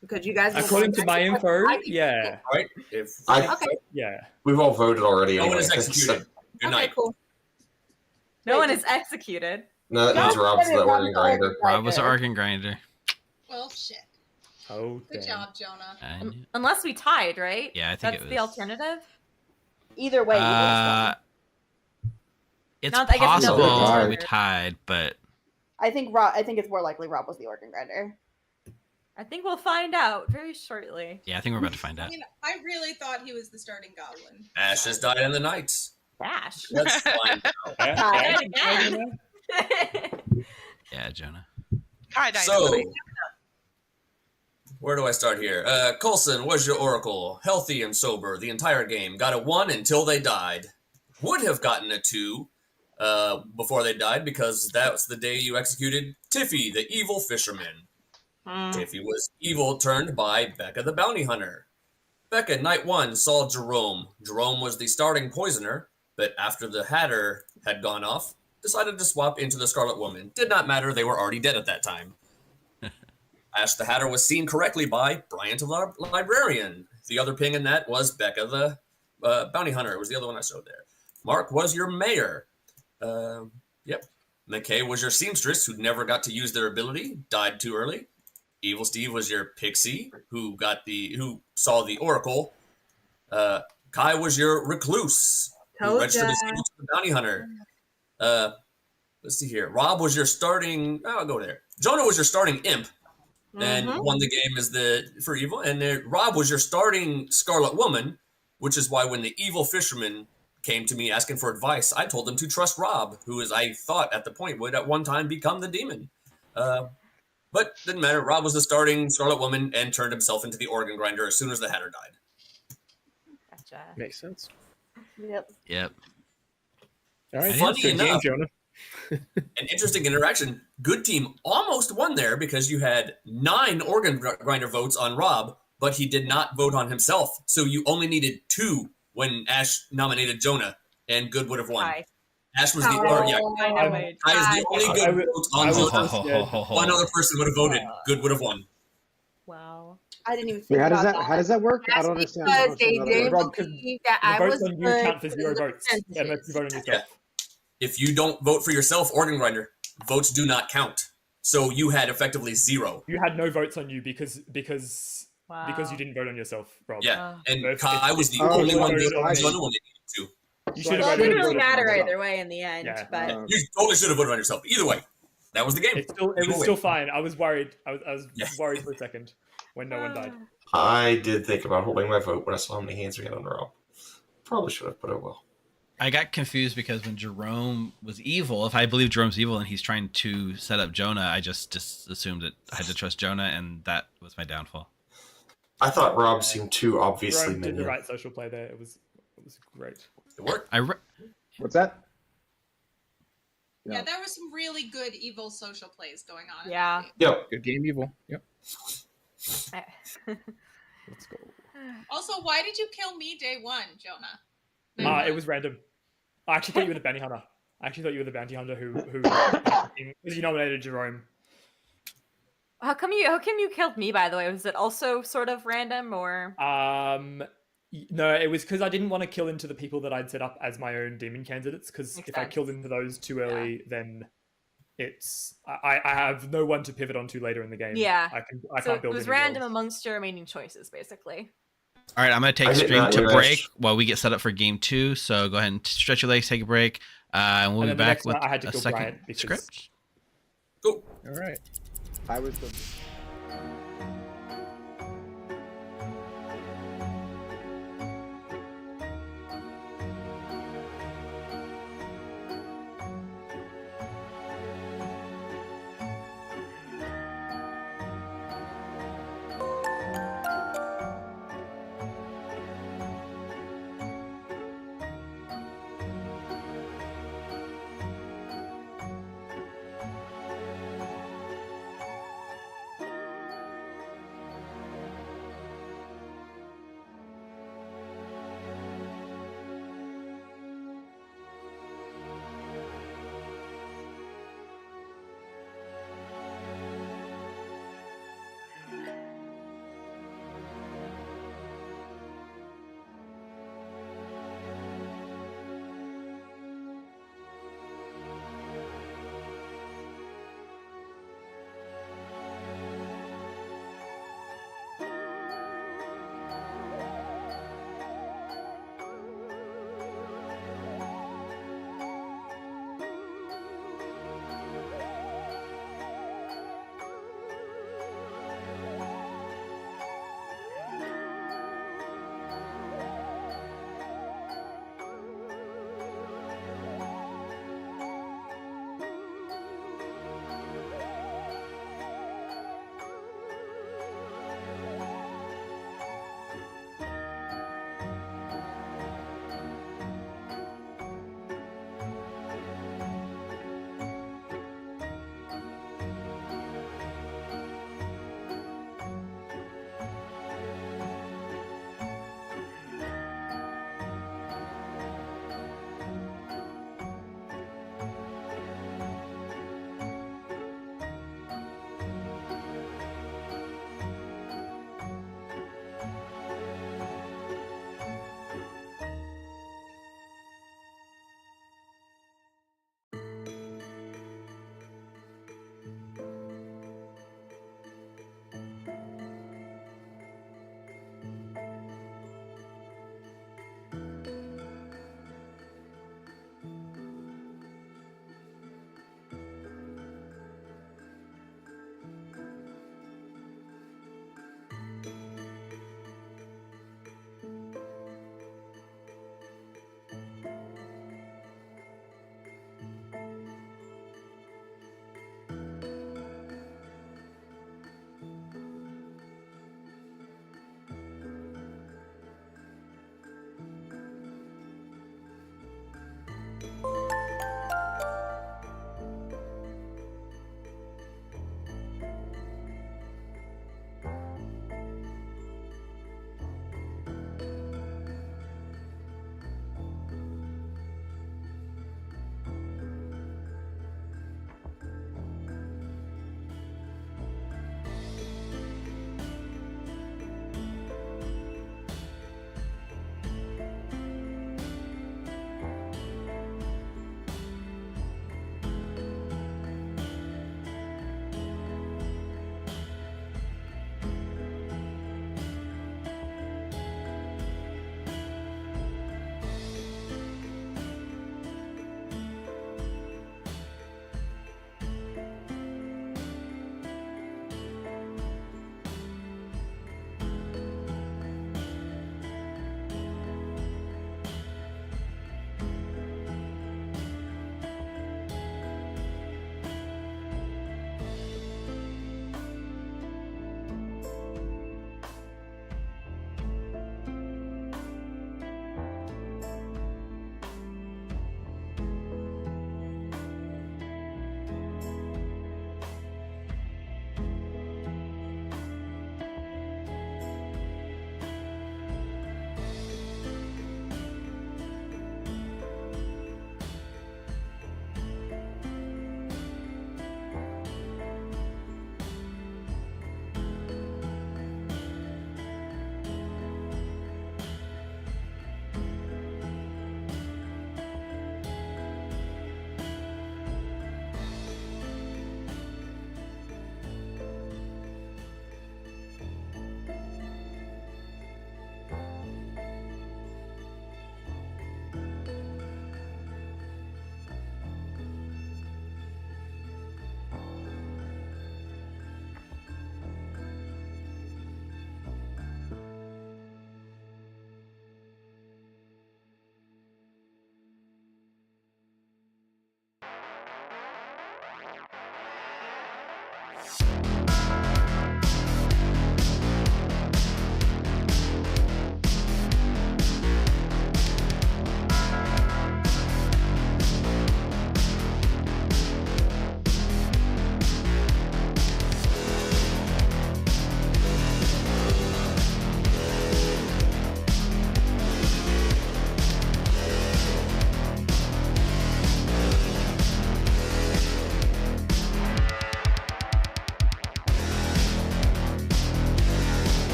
Because you guys. According to my info, yeah. all right. If Okay. Yeah. We've all voted already. no one anyway. is executed, good Okay, night. cool. No one is executed. No, that means Rob's the organ grinder. Rob was an organ grinder. Well, shit. Oh, Good damn. job, Jonah. I knew- Unless we tied, right? Yeah, I think That's it the was. alternative. Either way, It's Not- I guess no, possible tied. we tied, but I think it's more likely Rob was the organ grinder. I think we'll find out very shortly. yeah, I think we're about to find I out. mean, I really thought he was the starting goblin. Ash has died in the night. Dash. Let's find out. Try it again. Yeah, Jonah. Kai died. So, where do I start here? Coulson was your oracle, healthy and sober the entire game. Got a 1 until they died. Would have gotten a 2 before they died because that was the day you executed Tiffy, the evil fisherman. Tiffy was evil turned by Becca the bounty hunter. Becca, night 1, saw Jerome. Jerome was the starting poisoner, but after the Hatter had gone off, decided to swap into the Scarlet Woman. Did not matter, they were already dead at that time. Ash the Hatter was seen correctly by Bryant the Librarian. The other ping in that was Becca the bounty hunter. It was the other one I showed there. Mark was your mayor. Yep. McKay was your seamstress who never got to use their ability, died too early. Evil Steve was your pixie who saw the oracle. Kai was your recluse who Told registered ya. his evil to the bounty hunter. Let's see here. Rob was your starting. I'll go there. Jonah was your starting imp, and won the game as for evil. And Rob was your starting Scarlet Woman, which is why when the evil fisherman came to me asking for advice, I told them to trust Rob, who is I thought at the point would at one time become the demon. But didn't matter. Rob was the starting Scarlet Woman and turned himself into the organ grinder as soon as the Hatter died. Gotcha. Makes sense. Yep. Yep. All right. Funny Good game, enough, Jonah. an interesting interaction. Good team almost won there because you had 9 organ grinder votes on Rob, but he did not vote on himself. So you only needed 2 when Ash nominated Jonah, and Good would have won. Hi. Ash was the Kai is the only good vote on Jonah. One other person would have voted. Good would have won. Wow. I didn't even Wait, think how does about that? How does that work? I don't understand. I don't Because they understand how that didn't works. believe that The I votes was on you good count for 0 because of votes. the Unless you vote on yourself. If you don't vote for yourself, organ grinder, votes do not count. So you had effectively 0. You had no votes on you because Wow. you didn't vote on yourself, Rob. Yeah, and If- Kai if- was the if you only one voted voting on on me- Jonah when they needed to. You should have Well, it voted didn't on really yourself. matter either way in the end, Yeah. but You totally should have voted on yourself. Either way, that was the game. It was still fine. I was worried. I was Yeah. worried for a second. when no one died. I did think about holding my vote when I saw how many hands we had on Rob. Probably should have, but oh well. I got confused when Jerome was evil. If I believe Jerome's evil and he's trying to set up Jonah, I just assumed that I had to trust Jonah, and that was my downfall. I thought Rob seemed too obviously Jerome did minion. the right social play there. It was great. It worked. What's that? Yeah, there was some really good evil social plays going on. Yeah. Yep. Good game, evil. Yep. Let's go. Also, why did you kill me day one, Jonah? It was random. I actually thought you were the bounty hunter. Who because you nominated Jerome. How come you killed me, by the way? Was it also sort of random, or? No, it was because I didn't want to kill into the people that I'd set up as my own demon candidates. Because if I killed into those too early, then it's I have no one to pivot onto later in the game. Yeah, I can't build. It was random amongst your remaining choices, basically. All right, I'm going to take stream to break while we get set up for game 2. So go ahead and stretch your legs, take a break, and we'll be back with a second script. Go. All right. I was the.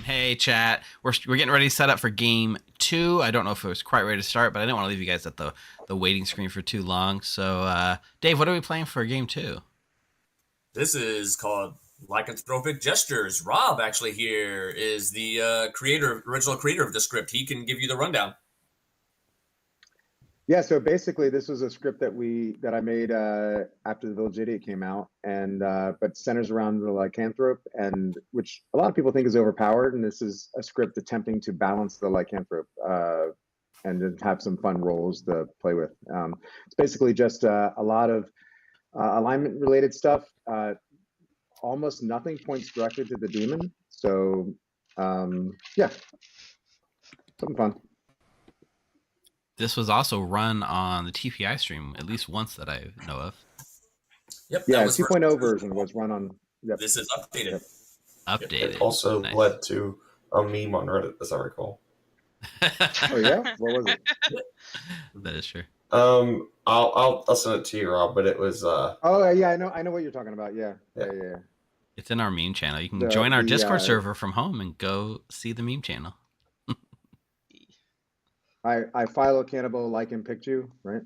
Hey, chat. We're getting ready to set up for game 2. I don't know if it was quite ready to start, but I didn't want to leave you guys at the waiting screen for too long. So, Dave, what are we playing for game 2? This is called Lycanthropic Gestures. Rob actually here is the original creator of the script. He can give you the rundown. Yeah, so basically this was a script that I made after The Village Idiot came out, and but centers around the lycanthrope, and which a lot of people think is overpowered, and this is a script attempting to balance the lycanthrope and to have some fun roles to play with. It's basically just a lot of alignment related stuff. Almost nothing points directly to the demon, so yeah, something fun. This was also run on the TPI stream at least once that I know of. Yep. Yeah, 2.0 version was run on. Yep. This is updated. Yep. Updated. It also led to a meme on Reddit, as I recall. Oh yeah, what was it? That is true. I'll send it to you, Rob. But it was. Oh yeah, I know what you're talking about. Yeah. It's in our meme channel. You can join our Discord server from home and go see the meme channel. I Philo Cannibal like and picked you, right?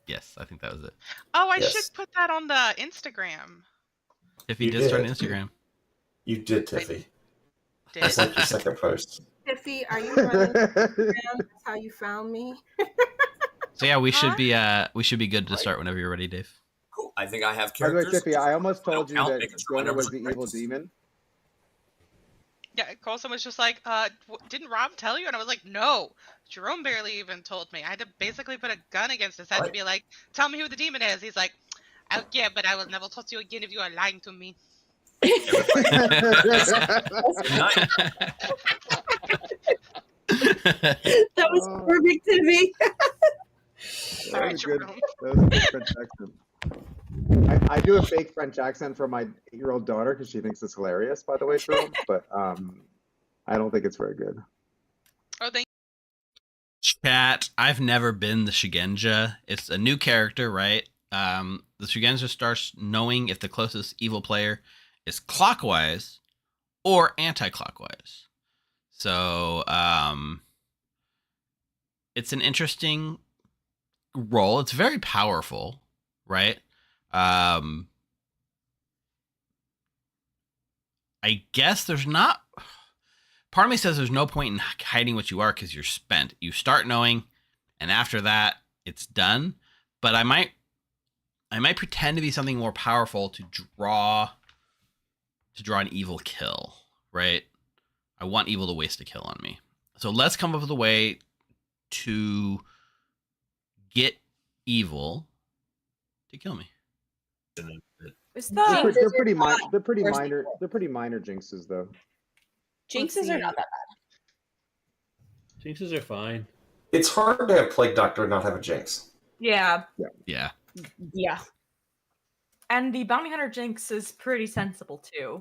Yes, I think that was it. Oh, I should put that on the Instagram. Tiffy did start an Instagram. You did, Tiffy. That's like your second post. Tiffy, are you running Instagram? That's how you found me. So yeah, we should be good to start whenever you're ready, Dave. Cool. I think I have By the way, characters. Tiffy, I almost told you that my Jonah was numbers the evil demon. Yeah, Colson was just like, didn't Rob tell you? And I was like, no. Jerome barely even told me. I had to basically put a gun against his head to be like, tell me who the demon is. He's like, oh, yeah, but I will never trust you again if you are lying to me. That was perfect to me. That was a good French accent. I do a fake French accent for my 8-year-old daughter because she thinks it's hilarious, by the way, Jerome, but I don't think it's very good. Oh, thank Chat, I've never been the Shigenja. It's a new character, right? The Shigenja starts knowing if the closest evil player is clockwise or anti-clockwise. So it's an interesting role. It's very powerful, right? I guess there's not... Part of me says there's no point in hiding what you are because you're spent. You start knowing, and after that, it's done. But I might pretend to be something more powerful to draw an evil kill, right? I want evil to waste a kill on me. So let's come up with a way to get evil to kill me. They're pretty minor. They're pretty minor. They're pretty minor jinxes, though. Jinxes are not that bad. Jinxes are fine. It's hard to have Plague Doctor and not have a jinx. Yeah. Yeah. And the Bounty Hunter jinx is pretty sensible too.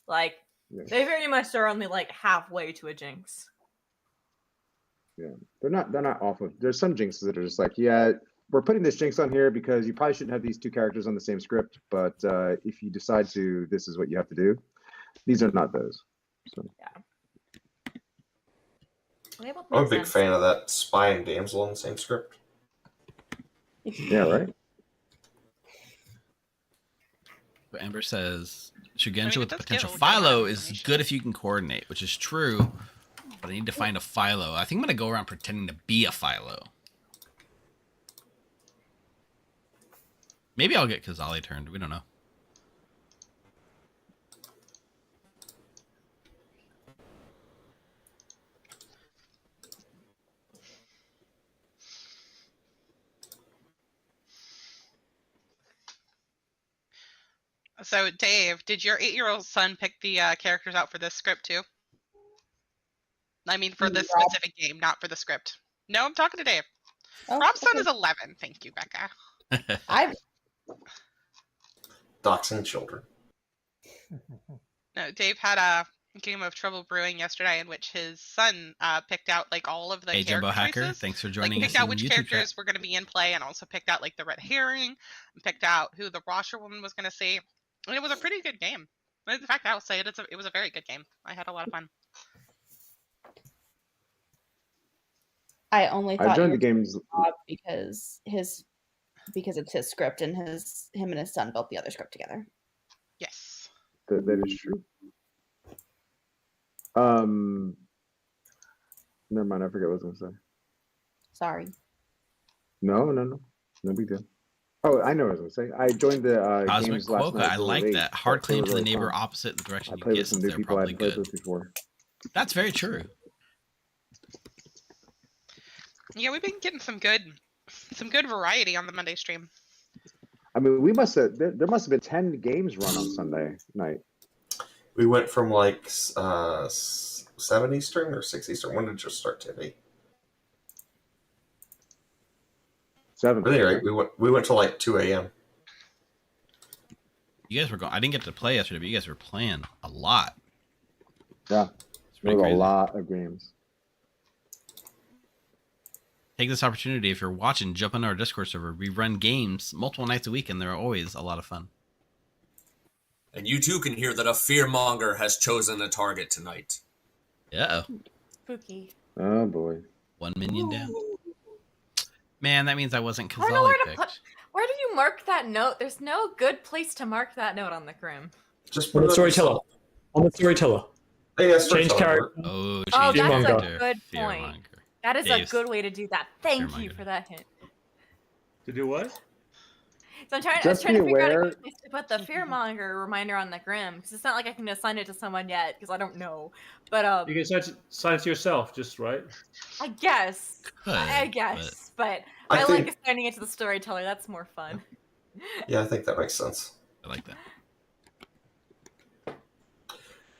Like, they very much are only like halfway to a jinx. Yeah, they're not awful. There's some jinxes that are just like, yeah, we're putting this jinx on here because you probably shouldn't have these two characters on the same script, but if you decide to, this is what you have to do. These are not those. So. Yeah. I'm a big fan of that spy and damsel in the same script. Yeah, right. But Ember says Shugenja with it does potential give a lot of Philo is information. good if you can coordinate, which is true. But I need to find a Philo. I think I'm gonna go around pretending to be a Philo. Maybe I'll get Kazali turned. We don't know. So, Dave, did your 8-year-old son pick the characters out for this script too? I mean, for this specific game, not for the script. No, I'm talking to Dave. Oh, Rob's son okay. is 11. Thank you, Becca. Doxing children. No, Dave had a game of Trouble Brewing yesterday in which his son picked out like all of the Hey, character Jumbo Hacker, choices. thanks for Like joining us picked out in which YouTube characters chat. were going to be in play, and also picked out like the red herring, and picked out who the washerwoman was going to see. And it was a pretty good game. In fact, I will say it was a very good game. I had a lot of fun. I only thought I joined you the were games Rob because it's his script and him and his son built the other script together. Yes. That is true. Never mind. I forget what I was gonna say. Sorry. No big deal. Oh, I know what I was gonna say. I joined the Cosmic games last Quokka, night. I like that. Hard claim to the neighbor fun. opposite the direction I you played get, with some since new they're people I probably hadn't played good. with before. That's very true. Yeah, we've been getting some good variety on the Monday stream. I mean, we must have there must have been 10 games run on Sunday night. We went from like 7 Eastern or 6 Eastern. When did it just start, Timmy? 7. At any rate, we went to like 2 a.m. You guys were going. I didn't get to play yesterday, but you guys were playing a lot. Yeah, there was a lot of games. Take this opportunity, if you're watching, jump on our Discord server. We run games multiple nights a week, and they're always a lot of fun. And you too can hear that a fearmonger has chosen a target tonight. Uh-oh. Spooky. Oh boy. 1 minion down. Man, that means I wasn't I don't know Kazali where to picked. put. Where did you mark that note? There's no good place to mark that note on the Grim. Just On the Storyteller. On the Storyteller. Hey, yeah, Change character. Oh, Oh, change that's character. a good point. Fearmonger. That is Dave's a good way to do that. Thank you Fearmonger. for that hint. To do what? So I was Just trying to be figure out a aware- good place to put the fearmonger reminder on the Grim, because it's not like I can assign it to someone yet, because I don't know. But You can assign it to yourself, just right. I guess. I Could, guess, but I I think- like assigning it to the storyteller. That's more fun. Yeah, I think that makes sense. I like that.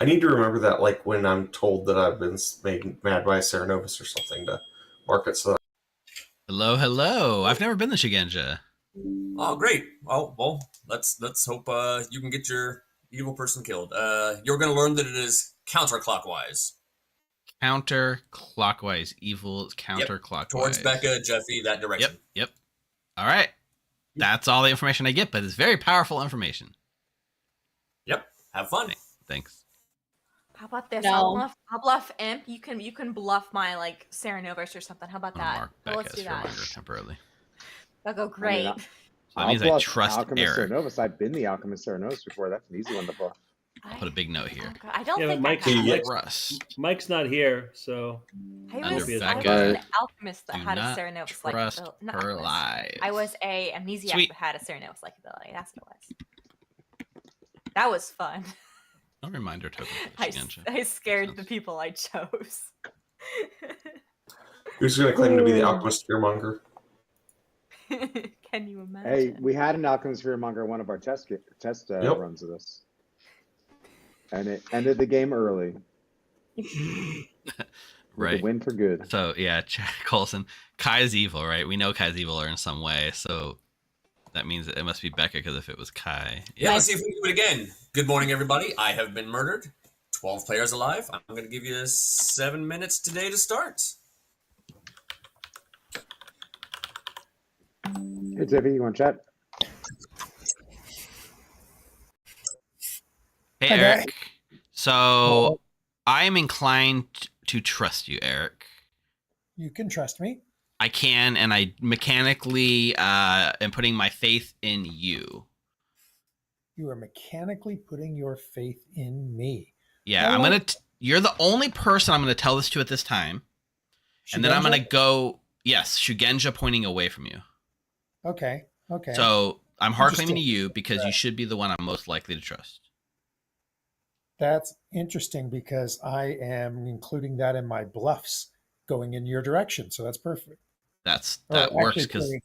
I need to remember that, like when I'm told that I've been made mad by a Serenovus or something, to mark it so that. Hello, hello. I've never been to Shigenja. Oh, great. Oh, well, let's hope you can get your evil person killed. You're going to learn that it is counterclockwise. Counterclockwise. Evil is counterclockwise. Towards Becca, Jeffy, that direction. Yep. All right. That's all the information I get, but it's very powerful information. Yep. Have fun. Thanks. How about this? No. I'll bluff Imp. You can bluff my like Serenovus or something. How about I'm gonna that? mark Well, Becca let's as do that. Fearmonger temporarily. That'll go great. I mean, So that I'll means I bluff trust Alchemist Eric. Serenovus. I've been the Alchemist Serenovus before. That's an easy one to bluff. I'll put a big note here. I don't Yeah, but think Mike's, I have. Yeah. Trust. Mike's not here, so I Under was Becca, an alchemist that do had a not Serenovus like trust ability. Not her alchemist. lies. I was a amnesiac Sweet. that had a Serenovus like ability. That's what it was. That was fun. No reminder token for I, Shigenja. I scared the people I chose. Who's going to claim to be the Alchemist Fearmonger? Can you imagine? Hey, we had an Alchemist Fearmonger in one of our test Yep. runs of this. And it ended the game early. Right. The win for good. So yeah, Chad Colson, Kai's evil, right? We know Kai's evil in some way, so that means that it must be Becca, because if it was Kai, Yeah, let's see if we can do it again. Good morning, everybody. I have been murdered. 12 players alive. I'm going to give you 7 minutes today to start. Hey, Tiffy, you want to chat? Hey, Hi, Eric. guys. So I am inclined to trust you, Eric. You can trust me. I can, and I mechanically am putting my faith in you. You are mechanically putting your faith in me. Yeah, I'm gonna. You're the only person I'm gonna tell this to at this time, and then I'm gonna go. Yes, Shugenja pointing away from you. Okay. Okay. So I'm hard claiming to Interesting. you because you should be the one I'm most likely to trust. That's interesting because I am including that in my bluffs going in your direction. So that's perfect. That works because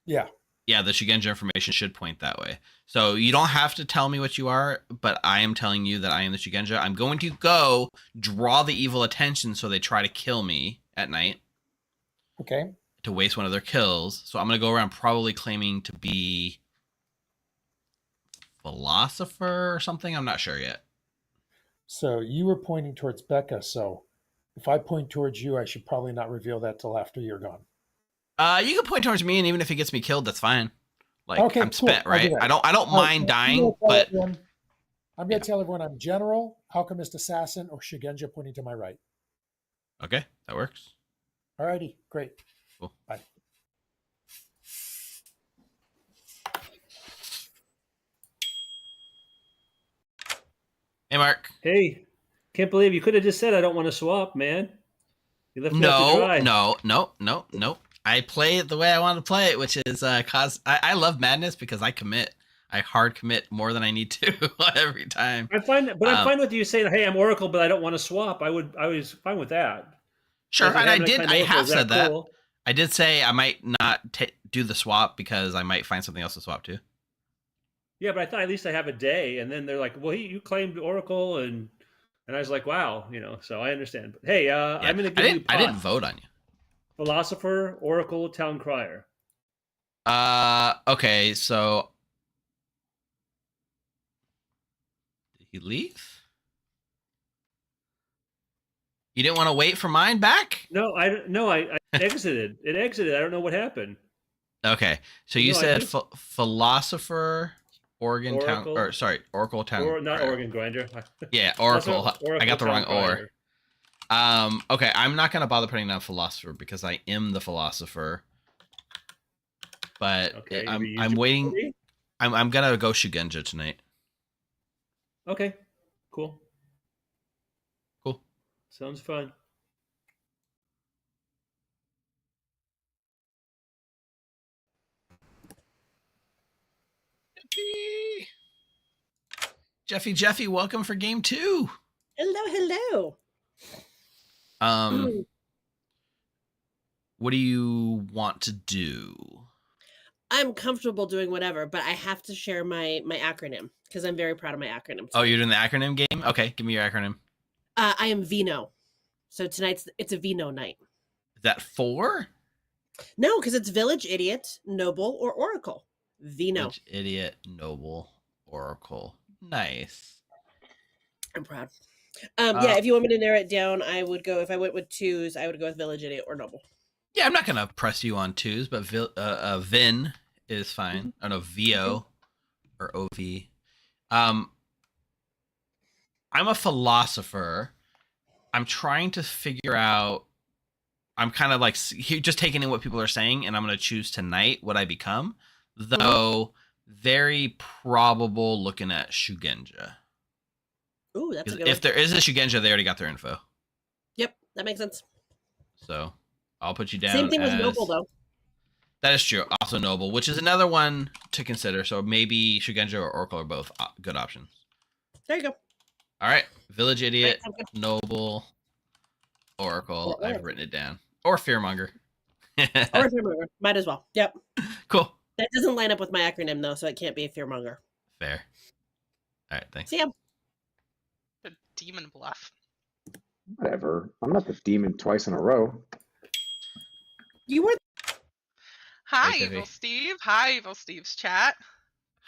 yeah. Yeah, the Shugenja information should point that way. So you don't have to tell me what you are, but I am telling you that I am the Shugenja. I'm going to go draw the evil attention so they try to kill me at night. Okay. To waste one of their kills. So I'm going to go around probably claiming to be philosopher or something. I'm not sure yet. So you were pointing towards Becca. So if I point towards you, I should probably not reveal that till after you're gone. You can point towards me, and even if it gets me killed, that's fine. Like, okay, I'm spent, cool. right? I don't mind dying, but I'm going to tell everyone I'm General, Alchemist Assassin, or Shugenja pointing to my right. Okay, that works. Alrighty, great. Cool. Bye. Hey, Mark. Hey, can't believe you could have just said I don't want to swap, man. You left me out to dry. No. I play it the way I want to play it, which is I love madness because I commit. I hard commit more than I need to every time. I'm fine with you saying, "Hey, I'm Oracle, but I don't want to swap." I was fine with that. Sure, and I have said that. Cool? I did say I might not do the swap because I might find something else to swap to. Yeah, but I thought at least I have a day, and then they're like, "Well, you claimed Oracle," and I was like, "Wow," So I understand. But hey, I'm going to give you. I didn't vote on you. Philosopher, Oracle, Town Crier. Okay, so did he leave? You didn't want to wait for mine back? No, I exited. It exited. I don't know what happened. Okay, so you said philosopher, Oracle Town, or sorry, Oracle Town. Not Crier. Organ Grinder. Yeah, Oracle. I got the wrong Crier. or. Okay, I'm not gonna bother putting down philosopher because I am the philosopher. But okay, I'm waiting. I'm gonna go Shugenja tonight. Okay, cool. Cool. Sounds fun. Jeffy, welcome for game 2. Hello. What do you want to do? I'm comfortable doing whatever, but I have to share my acronym because I'm very proud of my acronym. Oh, you're doing the acronym game? Okay, give me your acronym. I am Vino. So it's a Vino night. Is that 4? No, because it's Village Idiot, Noble, or Oracle. Vino. Village Idiot, Noble, Oracle. Nice. I'm proud. Yeah, if you want me to narrow it down, I would go, if I went with 2s, I would go with Village Idiot or Noble. Yeah, I'm not going to press you on 2s, but Vin is fine. I don't know, VO or OV. I'm a philosopher. I'm trying to figure out, I'm kind of like just taking in what people are saying, and I'm going to choose tonight what I become. Though, very probable looking at Shugenja. Ooh, that's a good If there is a Shugenja, they already got their info. Yep, that makes sense. So, I'll put you down. Same thing with as... Noble, though. That is true. Also Noble, which is another one to consider. So maybe Shugenja or Oracle are both good options. There you go. All right. Village Idiot, Right, Noble, Oracle. I've written it down. Or Fearmonger. Or Fearmonger. Might as well. Yep. Cool. That doesn't line up with my acronym, though, so it can't be a Fearmonger. Fair. All right. Thanks. See ya. The demon bluff. Whatever. I'm not the demon twice in a row. You were. Hi, Hey, Evil Tiffy. Steve. Hi, Evil Steve's chat.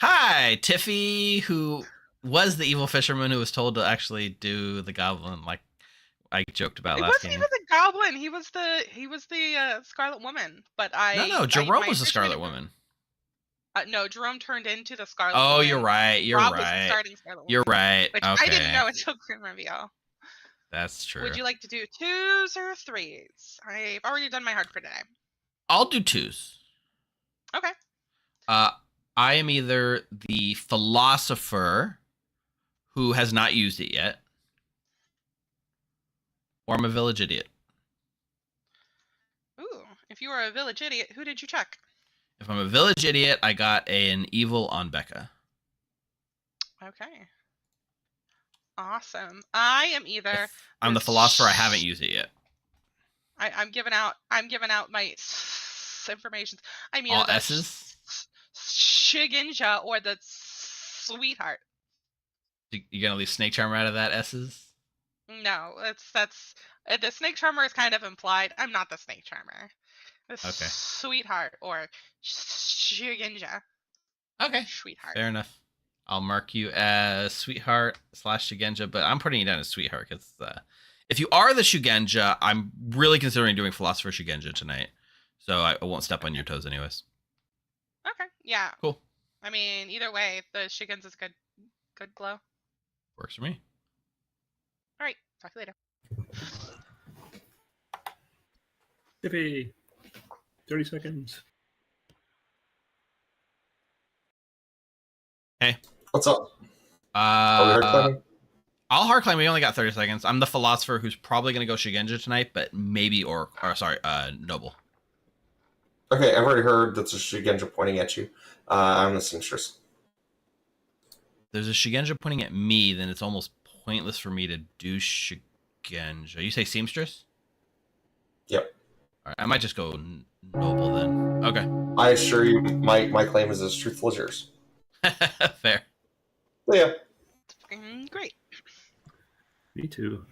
Hi, Tiffy, who was the evil fisherman who was told to actually do the goblin, like I joked about It last wasn't game. even the goblin. He was the Scarlet Woman. But No, Jerome my was the official Scarlet name- Woman. No, Jerome turned into the Scarlet Oh, Woman. you're right. You're Rob was the right. starting Scarlet Woman. You're right. Which Okay. I didn't know until Grim Reveal. That's true. Would you like to do 2s or 3s? I've already done my hard for today. I'll do 2s. Okay. I am either the philosopher who has not used it yet, or I'm a village idiot. Ooh, if you were a village idiot, who did you check? If I'm a village idiot, I got an evil on Becca. Okay. Awesome. I am either. I'm the philosopher. I haven't used it yet. I'm giving out my information. I'm either All the S's? Shiginja or the sweetheart. You gonna leave Snake Charmer out of that S's? No, that's the snake charmer is kind of implied. I'm not the snake charmer. The Okay. sweetheart or Shiginja. Okay. Sweetheart. Fair enough. I'll mark you as sweetheart / Shugenja, but I'm putting you down as sweetheart because if you are the Shugenja, I'm really considering doing philosopher Shugenja tonight, so I won't step on your toes anyways. Okay. Yeah. Cool. I mean, either way, the Shigenza's good glow. Works for me. All right. Talk to you later. Tiffy, 30 seconds. Hey. What's up? Are we hard climbing? I'll hard climb. We only got 30 seconds. I'm the philosopher who's probably going to go Shugenja tonight, but maybe Noble. Okay, I've already heard that's a Shugenja pointing at you. I'm the seamstress. There's a Shugenja pointing at me, then it's almost pointless for me to do Shugenja. You say seamstress? Yep. All right, I might just go Noble then. Okay. I assure you, my claim is as truthful as yours. Fair. Yeah. Great. Me too.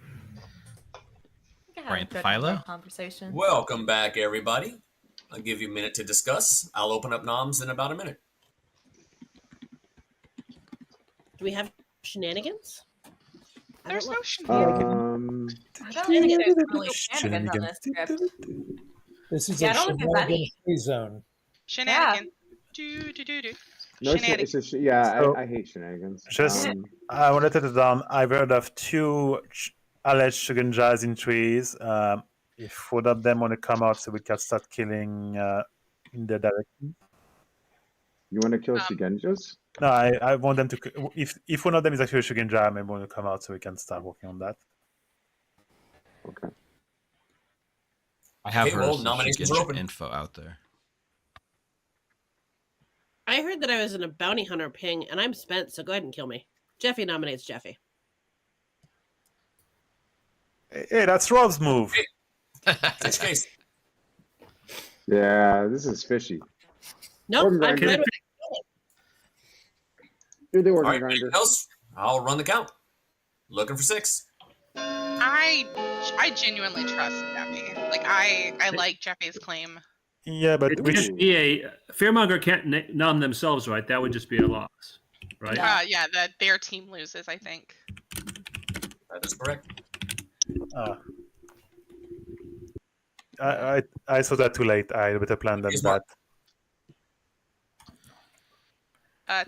Brian Philo? Conversation. Welcome back, everybody. I'll give you a minute to discuss. I'll open up noms in about a minute. Do we have shenanigans? There's no shenanigans. I don't think there's really shenanigans on this script. This is Yeah, a I don't think there's shenanigan any. free zone. Shenanigan. Do. No, Shenanigans. I hate shenanigans. Just, I wanted to down. I've heard of two alleged Shugenjas in trees. If one of them want to come out, so we can start killing in their direction. You want to kill Shugenjas? No, I want them to. If one of them is actually a Shugenja, I want to come out so we can start working on that. Okay. I have Okay, heard well, some nominations are Shugenja open. info out there. I heard that I was in a bounty hunter ping, and I'm spent, so go ahead and kill me. Jeffy nominates Jeffy. Hey, that's Rob's move. Which case? Yeah, this is fishy. Nope, Organ I'm grinder. good with You're the All organ right, grinder. anything else? I'll run the count. Looking for 6. I genuinely trust Jeffy. Like I like Jeffy's claim. Yeah, but It we can't be a Fearmonger can't numb themselves, right? That would just be a loss, right? Yeah, that their team loses, I think. That is correct. I saw that too late. I had a better plan than that.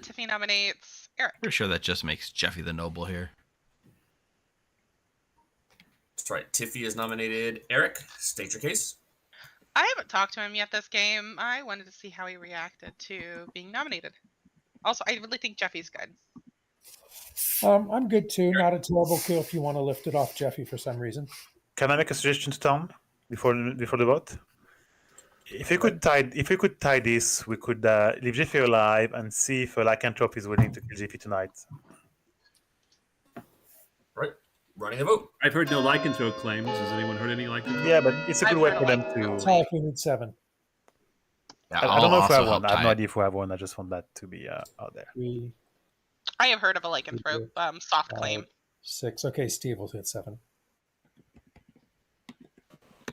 Tiffany nominates Eric. Pretty sure that just makes Jeffy the noble here. That's right. Tiffy is nominated. Eric, state your case. I haven't talked to him yet this game. I wanted to see how he reacted to being nominated. Also, I really think Jeffy's good. I'm good too. Not a terrible kill if you want to lift it off Jeffy for some reason. Can I make a suggestion to Tom before the vote? If we could tie this, we could leave Jeffy alive and see if Lycanthrope is willing to kill Jeffy tonight. Right. Running the vote. I've heard no lycanthrope claims. Has anyone heard any lycanthrope? Yeah, but it's a good way for them to. Tie if we need 7. Yeah, I don't know if we I'll have one. also I have no help idea if we have one. I just want that to be out there. 3, I have heard of a lycanthrope soft 5, claim. 6. Okay, Steve will hit 7.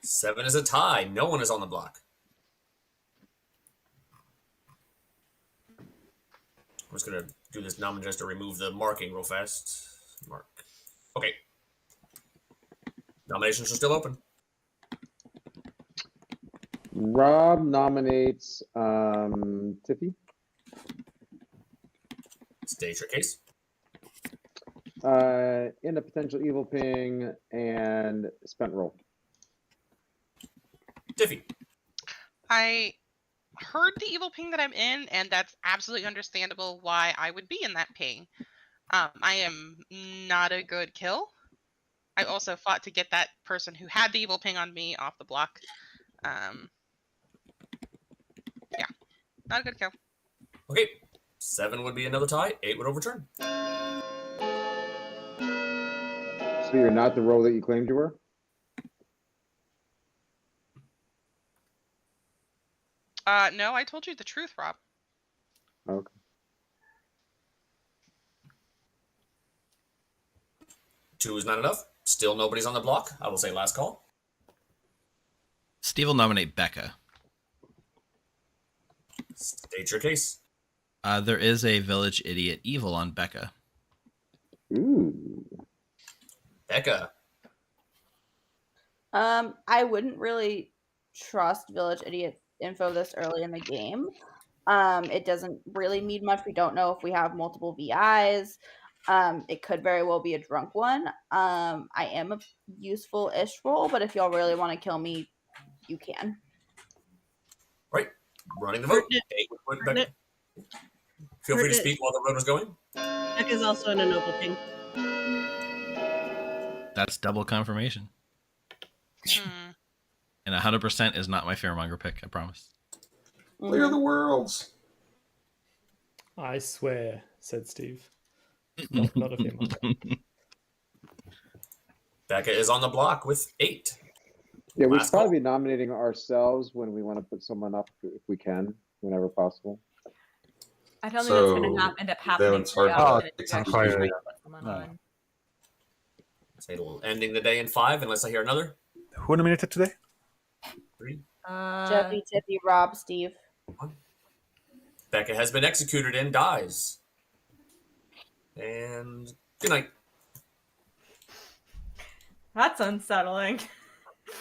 7 is a tie. No one is on the block. I'm just going to do this nomination just to remove the marking real fast. Mark. Okay. Nominations are still open. Rob nominates Tiffy. State your case. In a potential evil ping and spent roll. Tiffy. I heard the evil ping that I'm in, and that's absolutely understandable why I would be in that ping. I am not a good kill. I also fought to get that person who had the evil ping on me off the block. Yeah, not a good kill. Okay. 7 would be another tie. 8 would overturn. So you're not the role that you claimed you were? No, I told you the truth, Rob. Okay. Two is not enough. Still nobody's on the block. I will say last call. Steve will nominate Becca. State your case. There is a village idiot evil on Becca. Ooh. Becca. I wouldn't really trust village idiot info this early in the game. It doesn't really mean much. We don't know if we have multiple VIs. It could very well be a drunk one. I am a useful-ish role, but if y'all really want to kill me, you can. Right. Running the vote. Becca. Feel free to speak while the road is going. Becca's also in a noble ping. That's double confirmation. And 100% is not my fearmonger pick, I promise. Clear the worlds. I swear, said Steve. Not a fearmonger. Becca is on the block with 8. Yeah, we should probably be nominating ourselves when we want to put someone up if we can, whenever possible. I don't think that's going to end up happening. It's hard Say ending the day in 5, unless I hear another. Who nominated today? 3. Jeffy, Tiffy, Rob, Steve. 1. Becca has been executed and dies. And good night. That's unsettling.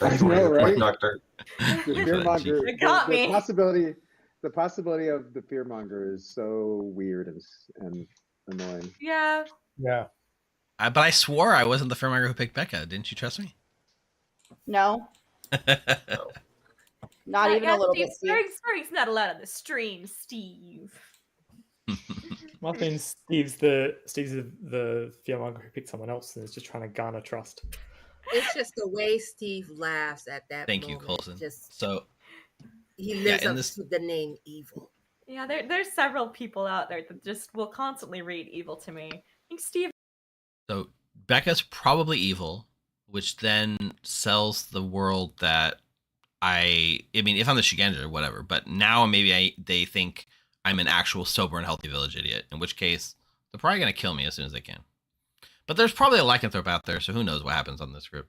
I know, right? Doctor. The fearmonger. It got me. The possibility of the fearmonger is so weird and annoying. Yeah. Yeah. But I swore I wasn't the fearmonger who picked Becca. Didn't you trust me? No. Not even a little bit. Swearing's not allowed on the stream, Steve. Well, then Steve's the fearmonger who picked someone else and is just trying to garner trust. It's just the way Steve laughs at that Thank you, moment. Colson. Just, So he lives up this... to the name evil. Yeah, there's several people out there that just will constantly read evil to me. I think Steve. So Becca's probably evil, which then sells the world that I mean, if I'm the Shigenja or whatever, but now maybe they think I'm an actual sober and healthy village idiot, in which case they're probably going to kill me as soon as they can. But there's probably a lycanthrope out there, so who knows what happens on this group.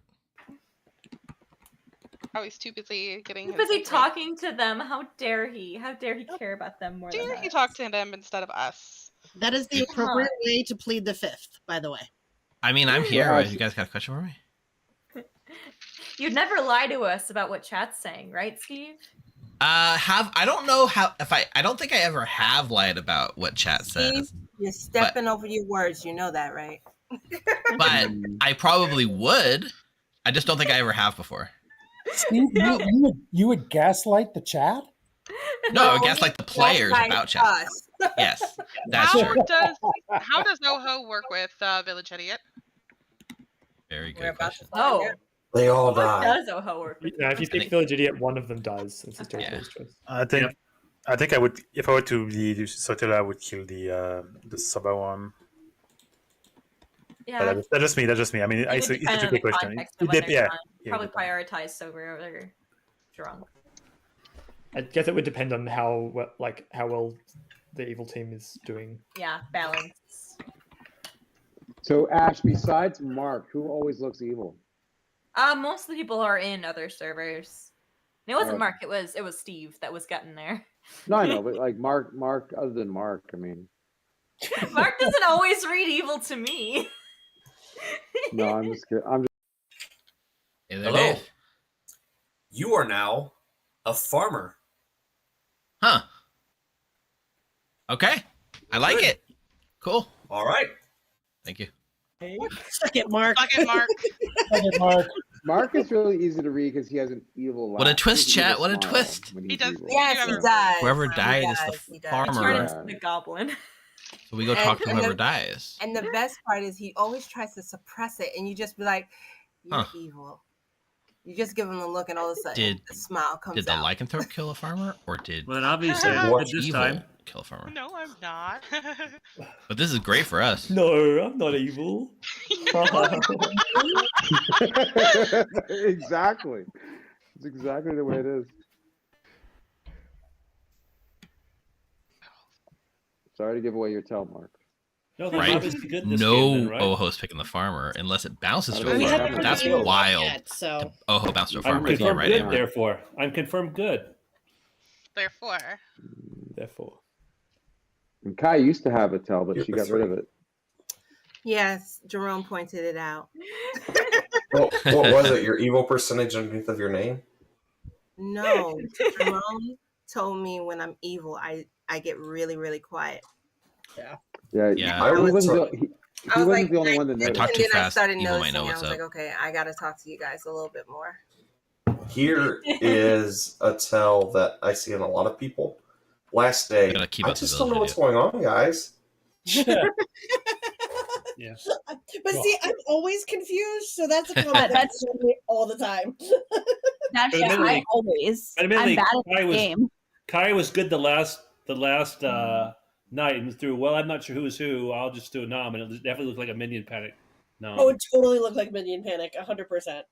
Oh, he's too busy getting. Too busy talking to them. How dare he? How dare he care about them more than Dare us? he talk to them instead of us? That is the appropriate way to plead the fifth, by the way. I mean, I'm here. You guys got a question for me? You'd never lie to us about what chat's saying, right, Steve? I don't know how I don't think I ever have lied about what chat says. You're stepping over your words, you know that, right? But I probably would. I just don't think I ever have before. Steve, you would gaslight the chat? No, I would gaslight the players about chat. Yes, that's true. How does Oho work with Village Idiot? Very good question. Oh. They all What die. does Oho work with? If you pick Village Idiot, one of them dies. It's a storyteller's choice. I think I would, if I were to be the storyteller, I would kill the sober one. Yeah. But that's just me. I mean, it's a tricky question. Probably prioritize sober or drunk. I guess it would depend on how well the evil team is doing. Yeah, balance. So Ash, besides Mark, who always looks evil? Most of the people are in other servers. And it wasn't Oh. Mark. It was Steve that was getting there. No, I know, but like Mark, other than Mark, I mean. Mark doesn't always read evil to me. No, I'm just kidding. I'm Hey there, Hello. Dave. You are now a farmer. Huh. Okay. I like it. Cool. All right. Thank you. Suck it, Mark. Suck it, Mark. Mark. Mark is really easy to read because he has an evil laugh. What a twist, He has an chat. evil What a smile twist. when He he's does. evil. Yes, he does. Whoever He died is does, the he does. I turn farmer. into the goblin. So we go talk to whoever dies. And the best part is he always tries to suppress it, and you just be like, "You're Huh. evil." You just give him a look, and all of a sudden, a smile comes Did the out. lycanthrope kill a farmer, or did Well, then obviously Did this evil time. kill a farmer? No, I'm not. But this is great for us. No, I'm not evil. Exactly. It's exactly the way it is. Sorry to give away your tell, Mark. No, that's Right? obviously good in this No game, then, right? Oho's picking the farmer unless it bounces to We a haven't farmer. heard That's the evil wild. yet, so. Oho bounced to a I'm farmer. If you're confirmed right, good, Amber. therefore. I'm confirmed good. Therefore. And Kai used to have a tell, but she got rid of it. Yes, Jerome pointed it out. What was it? Your evil percentage underneath of your name? No, Jerome told me when I'm evil, I get really, really quiet. Yeah. Yeah. He wasn't I was like, the only one that I noticed. talk and too then I fast. started Evil might noticing. know I what's was up. like, okay, I got to talk to you guys a little bit more. Here is a tell that I see in a lot of people. Last day, Gotta keep I up the just don't know village what's going on, guys. Yeah. But see, I'm always confused, so that's a comment that's me all the time. That's But just admittedly- I always. But I'm admittedly, bad at this game. Kai was good the last night and threw. Well, I'm not sure who was who. I'll just do a nom, and it definitely looked like a minion panic. No. Oh, it totally looked like Minion Panic, 100%.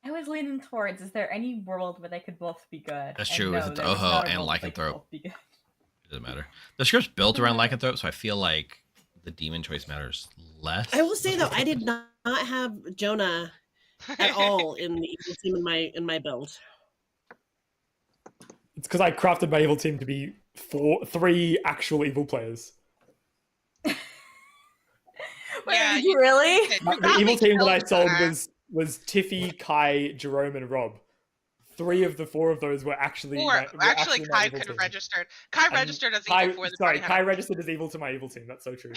I was leaning towards, is there any world where they could both be good? That's And true. no, If it's there was Oho not a and world they could lycanthrope, both be good. it doesn't matter. The script's built around lycanthrope, so I feel like the demon choice matters less. I will say though, I did not have Jonah at all in the evil team in my build. It's because I crafted my evil team to be three actual evil players. Yeah, Did you really? The evil team that I sold was Tiffy, Kai, Jerome, and Rob. 3 of the 4 of those were actually Or actually, my Kai evil could have team. registered. Kai And registered as Kai, evil for the sorry, bounty Kai hunter. registered as evil to my evil team. That's so true.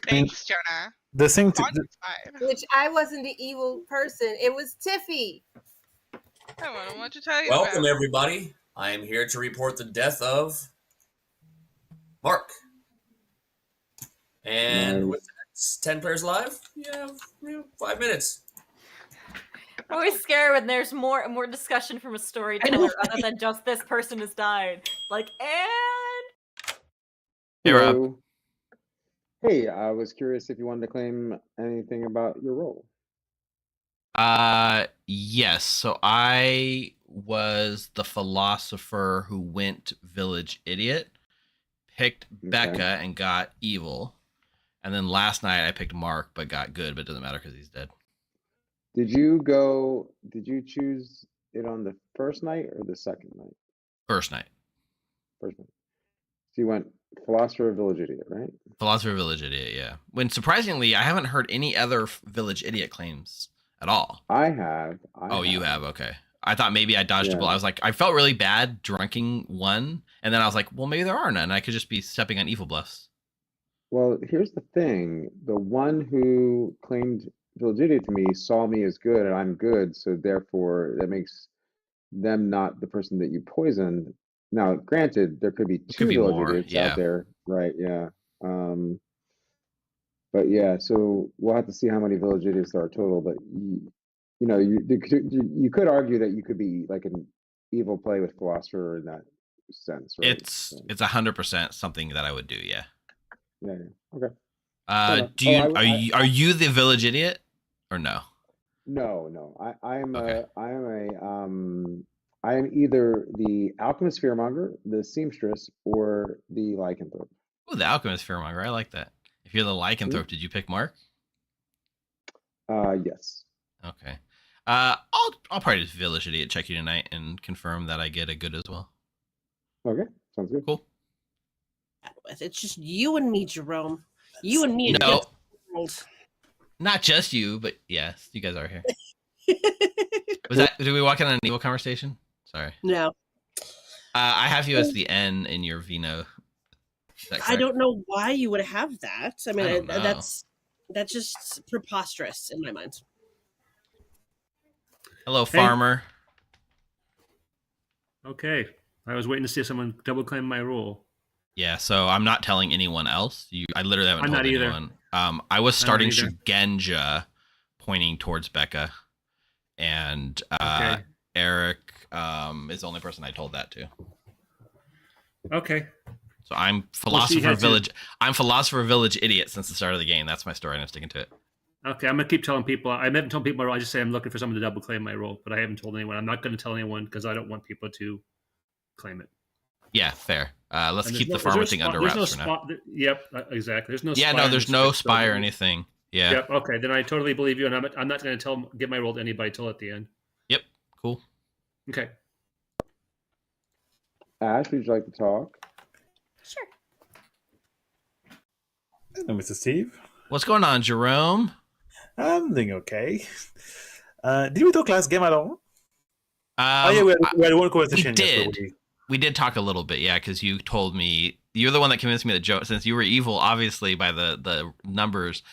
Thanks, Jonah. The thing to, Ron's fine. Which I wasn't the evil person. It was Tiffy. I don't know what to tell you Welcome, about. everybody. I am here to report the death of Mark. And with that, 10 players live, you have 5 minutes. I'm always scared when there's more discussion from a storyteller other than just this person has died. Like, and Hey, Rob. Hello. Hey, I was curious if you wanted to claim anything about your role. Yes. So I was the philosopher who went village idiot, picked Becca and got evil, and then last night I picked Mark but got good, but it doesn't matter because he's dead. Did you choose it on the first night or the second night? First night. First night. So you went philosopher village idiot, right? Philosopher village idiot, yeah. When surprisingly, I haven't heard any other village idiot claims at all. I have. You have, okay. I thought maybe I dodged a bullet. I was like, I felt really bad drunking one, and then I was like, well, maybe there are none. I could just be stepping on evil bluffs. Well, here's the thing. The one who claimed village idiot to me saw me as good and I'm good, so therefore that makes them not the person that you poisoned. Now, granted, there could be 2 village idiots out there, right? Yeah. But yeah, so we'll have to see how many village idiots there are total. But you could argue that you could be like an evil play with philosopher in that sense, right? It's 100% something that I would do, yeah. Yeah. Okay. Are you the village idiot or no? No. I am either the alchemist fearmonger, the seamstress, or the lycanthrope. Oh, the alchemist fearmonger. I like that. If you're the lycanthrope, did you pick Mark? Yes. Okay. I'll probably just village idiot check you tonight and confirm that I get a good as well. Okay, sounds good. Cool. It's just you and me, Jerome. You and me. No. Not just you, but yes, you guys are here. Did we walk in on an evil conversation? Sorry. No. I have you as the N in your Vino. I don't know why you would have that. I mean, I don't know. that's just preposterous in my mind. Hello, farmer. Okay. I was waiting to see if someone double claim my role. Yeah, so I'm not telling anyone else. I literally haven't I'm told not either. anyone. I was starting either. Shugenja, pointing towards Becca, and Okay. Eric is the only person I told that to. Okay. So I'm Well, philosopher she had to- village. I'm philosopher village idiot since the start of the game. That's my story, and I'm sticking to it. Okay, I'm gonna keep telling people. I haven't told people my role. I just say I'm looking for someone to double claim my role, but I haven't told anyone. I'm not going to tell anyone because I don't want people to claim it. Yeah, fair. Let's And keep the there's farmer no thing spot- under there's no wraps for now. spot- Yep, exactly. There's no. Yeah, spy no, in there's the no script, spy so- or anything. Yeah. Yep. Okay, then I totally believe you, and I'm not going to give my role to anybody till at the end. Yep. Cool. Okay. Ash, would you like to talk? Sure. Hello, Mr. Steve. What's going on, Jerome? I'm doing okay. Did we talk last game at all? Yeah, we had one conversation. We did. We did talk a little bit, yeah, because you told me you're the one that convinced me that since you were evil, obviously by the numbers,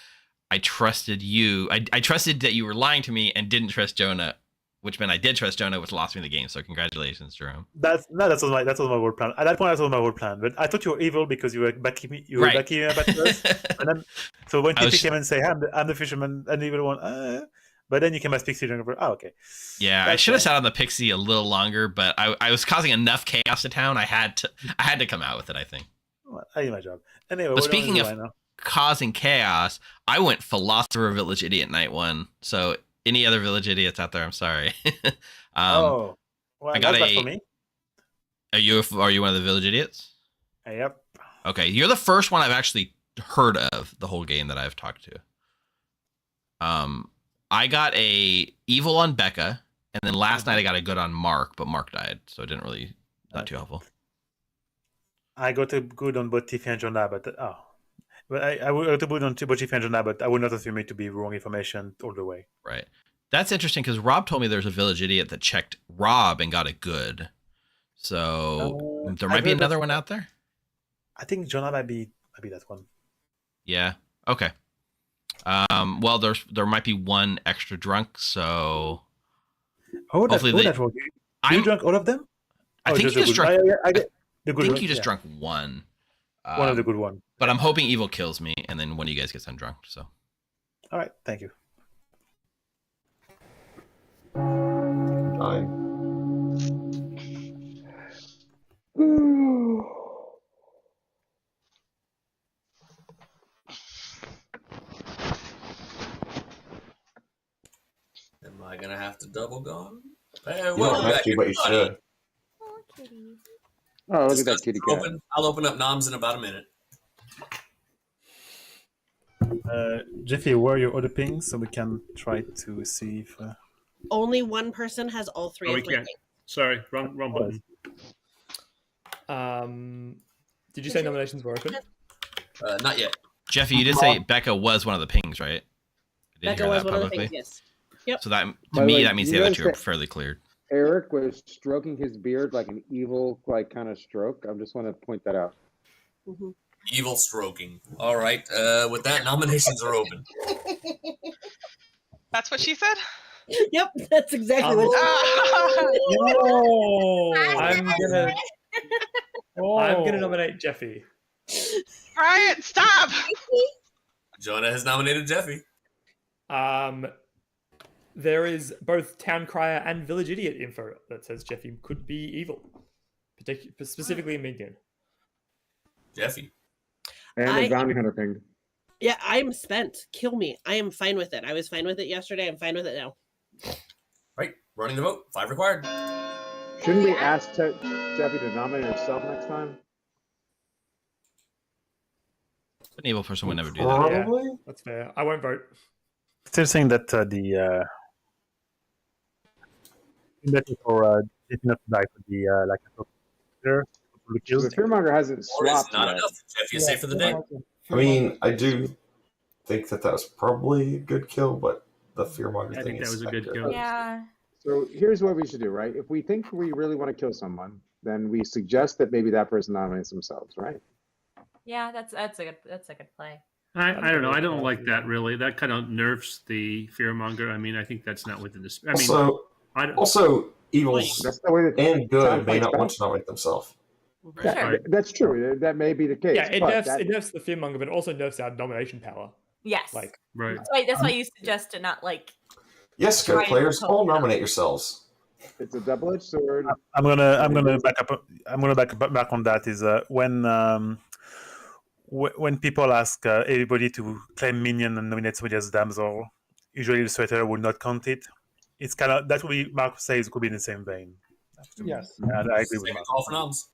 I trusted you. I trusted that you were lying to me and didn't trust Jonah, which meant I did trust Jonah, which lost me the game. So congratulations, Jerome. That was my whole plan. At that point, that was my whole plan. But I thought you were evil because you were backing me. You were backing me about us. And then, so when TP came and say, hey, I'm the fisherman, and the evil one, but then you came as Pixie and okay. Yeah, I should have sat on the Pixie a little longer, but I was causing enough chaos to town. I had to come out with it, I think. Well, I did my job. Anyway, but speaking of causing chaos, I went philosopher village idiot night one. So any other village idiots out there, I'm sorry. Well, I got that's for me. Are you one of the village idiots? Yep. Okay, you're the first one I've actually heard of the whole game that I've talked to. I got a evil on Becca, and then last night I got a good on Mark, but Mark died, so it didn't really not too helpful. I got a good on both Tiffy and Jonah, but I would got a good on both Tiffy and Jonah, but I would not assume it to be wrong information all the way. Right. That's interesting because Rob told me there's a village idiot that checked Rob and got a good. So there might be another one out there. I think Jonah might be that one. Yeah. Okay. Well, there might be one extra drunk, so hopefully you drunk all of them? I think you just drunk. I think you just drunk one. One of the good one. But I'm hoping evil kills me, and then one of you guys gets undrunk. So. All right. Thank you. Am I gonna have to double gone? You don't have to, but you should. Oh, look at that kitty cat. I'll open up noms in about a minute. Jeffy, where are your other pings so we can try to see if... Only one person has all three of my can't. things. Sorry, wrong button. Did you say nominations were open? Not yet. Jeffy, you did say Becca was one of the pings, right? Becca was one of the pings, yes. Yep. So that means the other two are fairly cleared. Eric was stroking his beard like an evil, kind of stroke. I just want to point that out. Mm-hmm. Evil stroking. All right. With that, nominations are open. That's what she said? Yep, that's exactly what I'm gonna nominate Jeffy. Ryan, stop! Jonah has nominated Jeffy. There is both Town Crier and Village Idiot info that says Jeffy could be evil, specifically Minion. Jeffy. And a bounty hunter ping. Yeah, I'm spent. Kill me. I am fine with it. I was fine with it yesterday. I'm fine with it now. Right, running the vote. 5 required. Shouldn't we ask Jeffy to nominate herself next time? An evil person would never do that. Yeah, that's fair. I won't vote. Still saying that for not to die for the like the fearmonger hasn't swapped not yet. enough. Jeffy is safe for the day. I mean, I do. think that was probably a good kill, but the fearmonger I thing think that is was a good effective. kill. Yeah. So here's what we should do, right? If we think we really want to kill someone, then we suggest that maybe that person nominates themselves, right? Yeah, that's a good play. I don't know. I don't like that really. That kind of nerfs the fearmonger. I mean, I think that's not within this. I mean, Also, evils That's the way that and good sound may fights not back. want to nominate themselves. Yeah, that's true. That may be the case. Yeah, it but nerfs the fearmonger, but it also nerfs our domination power. Yes. Like right. That's why you suggest to not like. Yes, good try to players, cope all with nominate yourselves. It's a double-edged sword. I'm gonna back up. I'm gonna back on that. Is when people ask everybody to claim minion and nominate somebody as damsel, usually the storyteller will not count it. It's kind of that what Mark says could be in the same vein. Yes. And I agree with Mark. Call for noms.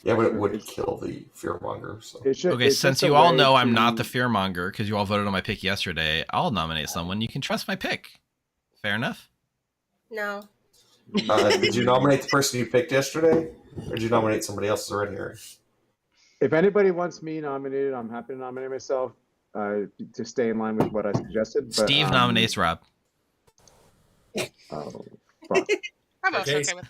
Yeah, but it would kill the fearmonger. So. Okay, since you all know I'm not the fearmonger because you all voted on my pick yesterday, I'll nominate someone. You can trust my pick. Fair enough. No. Did you nominate the person you picked yesterday, or did you nominate somebody else already? If anybody wants me nominated, I'm happy to nominate myself to stay in line with what I suggested. But, Steve nominates Rob. Oh, fuck. I'm also okay with it.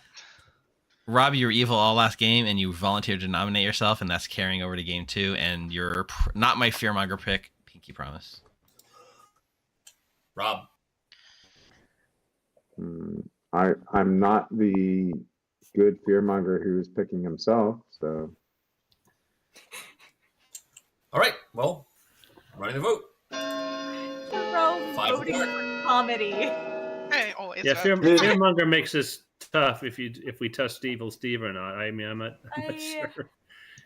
Rob, you were evil all last game, and you volunteered to nominate yourself, and that's carrying over to game 2. And you're not my fearmonger pick. Pinky promise. Rob. I'm not the good fearmonger who's picking himself, so. All right. Well, running the vote. Jerome 5 voting for for comedy. I always Yeah, vote. fearmonger makes this tough if we trust Evil Steve or not. I mean, I'm not sure.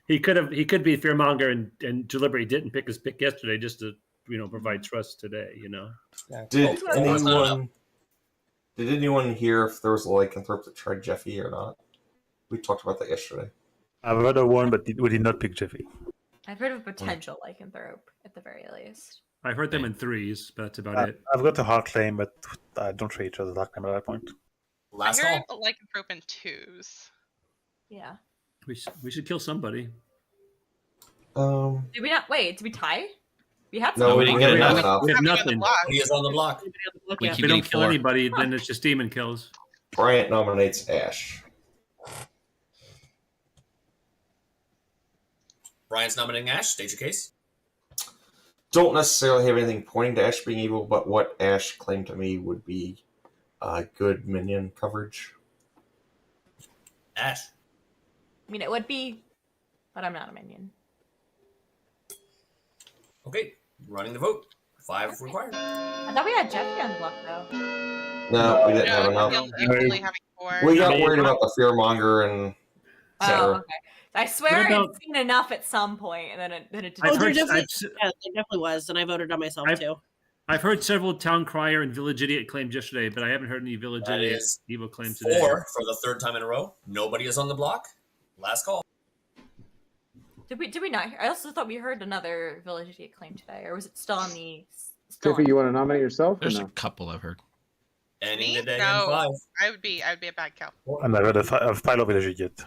He could be fearmonger and deliberately didn't pick his pick yesterday just to provide trust today. Did anyone hear if there was a lycanthrope that tried Jeffy or not? We talked about that yesterday. I've heard of one, but we did not pick Jeffy. I've heard of a potential lycanthrope at the very least. I've heard them in threes, but that's about it. I've got a hard claim, but I don't really trust the dark claim at that point. I heard lycanthrope in 2s. Yeah. We should kill somebody. Did we not wait? Did we tie? We had No, we didn't get enough. We have nothing. He is on the block. If we don't kill anybody, then it's just demon kills. Bryant nominates Ash. Brian's nominating Ash. State your case. Don't necessarily have anything pointing to Ash being evil, but what Ash claimed to me would be good minion coverage. Ash. I mean, it would be, but I'm not a minion. Okay, running the vote. 5 required. I thought we had Jeffy on the block though. No, we didn't have enough. We got worried about the fearmonger and. Oh, okay. I swear What about- I'd seen enough at some point, and then it didn't. Oh, there definitely was, and I voted on myself too. I've heard several Town Crier and Village Idiot claims yesterday, but I haven't heard any Village That Idiot is evil claims today. 4 for the 3rd time in a row. Nobody is on the block. Last call. Did we not? I also thought we heard another Village Idiot claim today, or was it still on the? Tiffy, you want to nominate yourself? There's or a couple I've heard. Ending the day in No, 5. I would be a bad kill. And I've heard of Philo Village Idiot.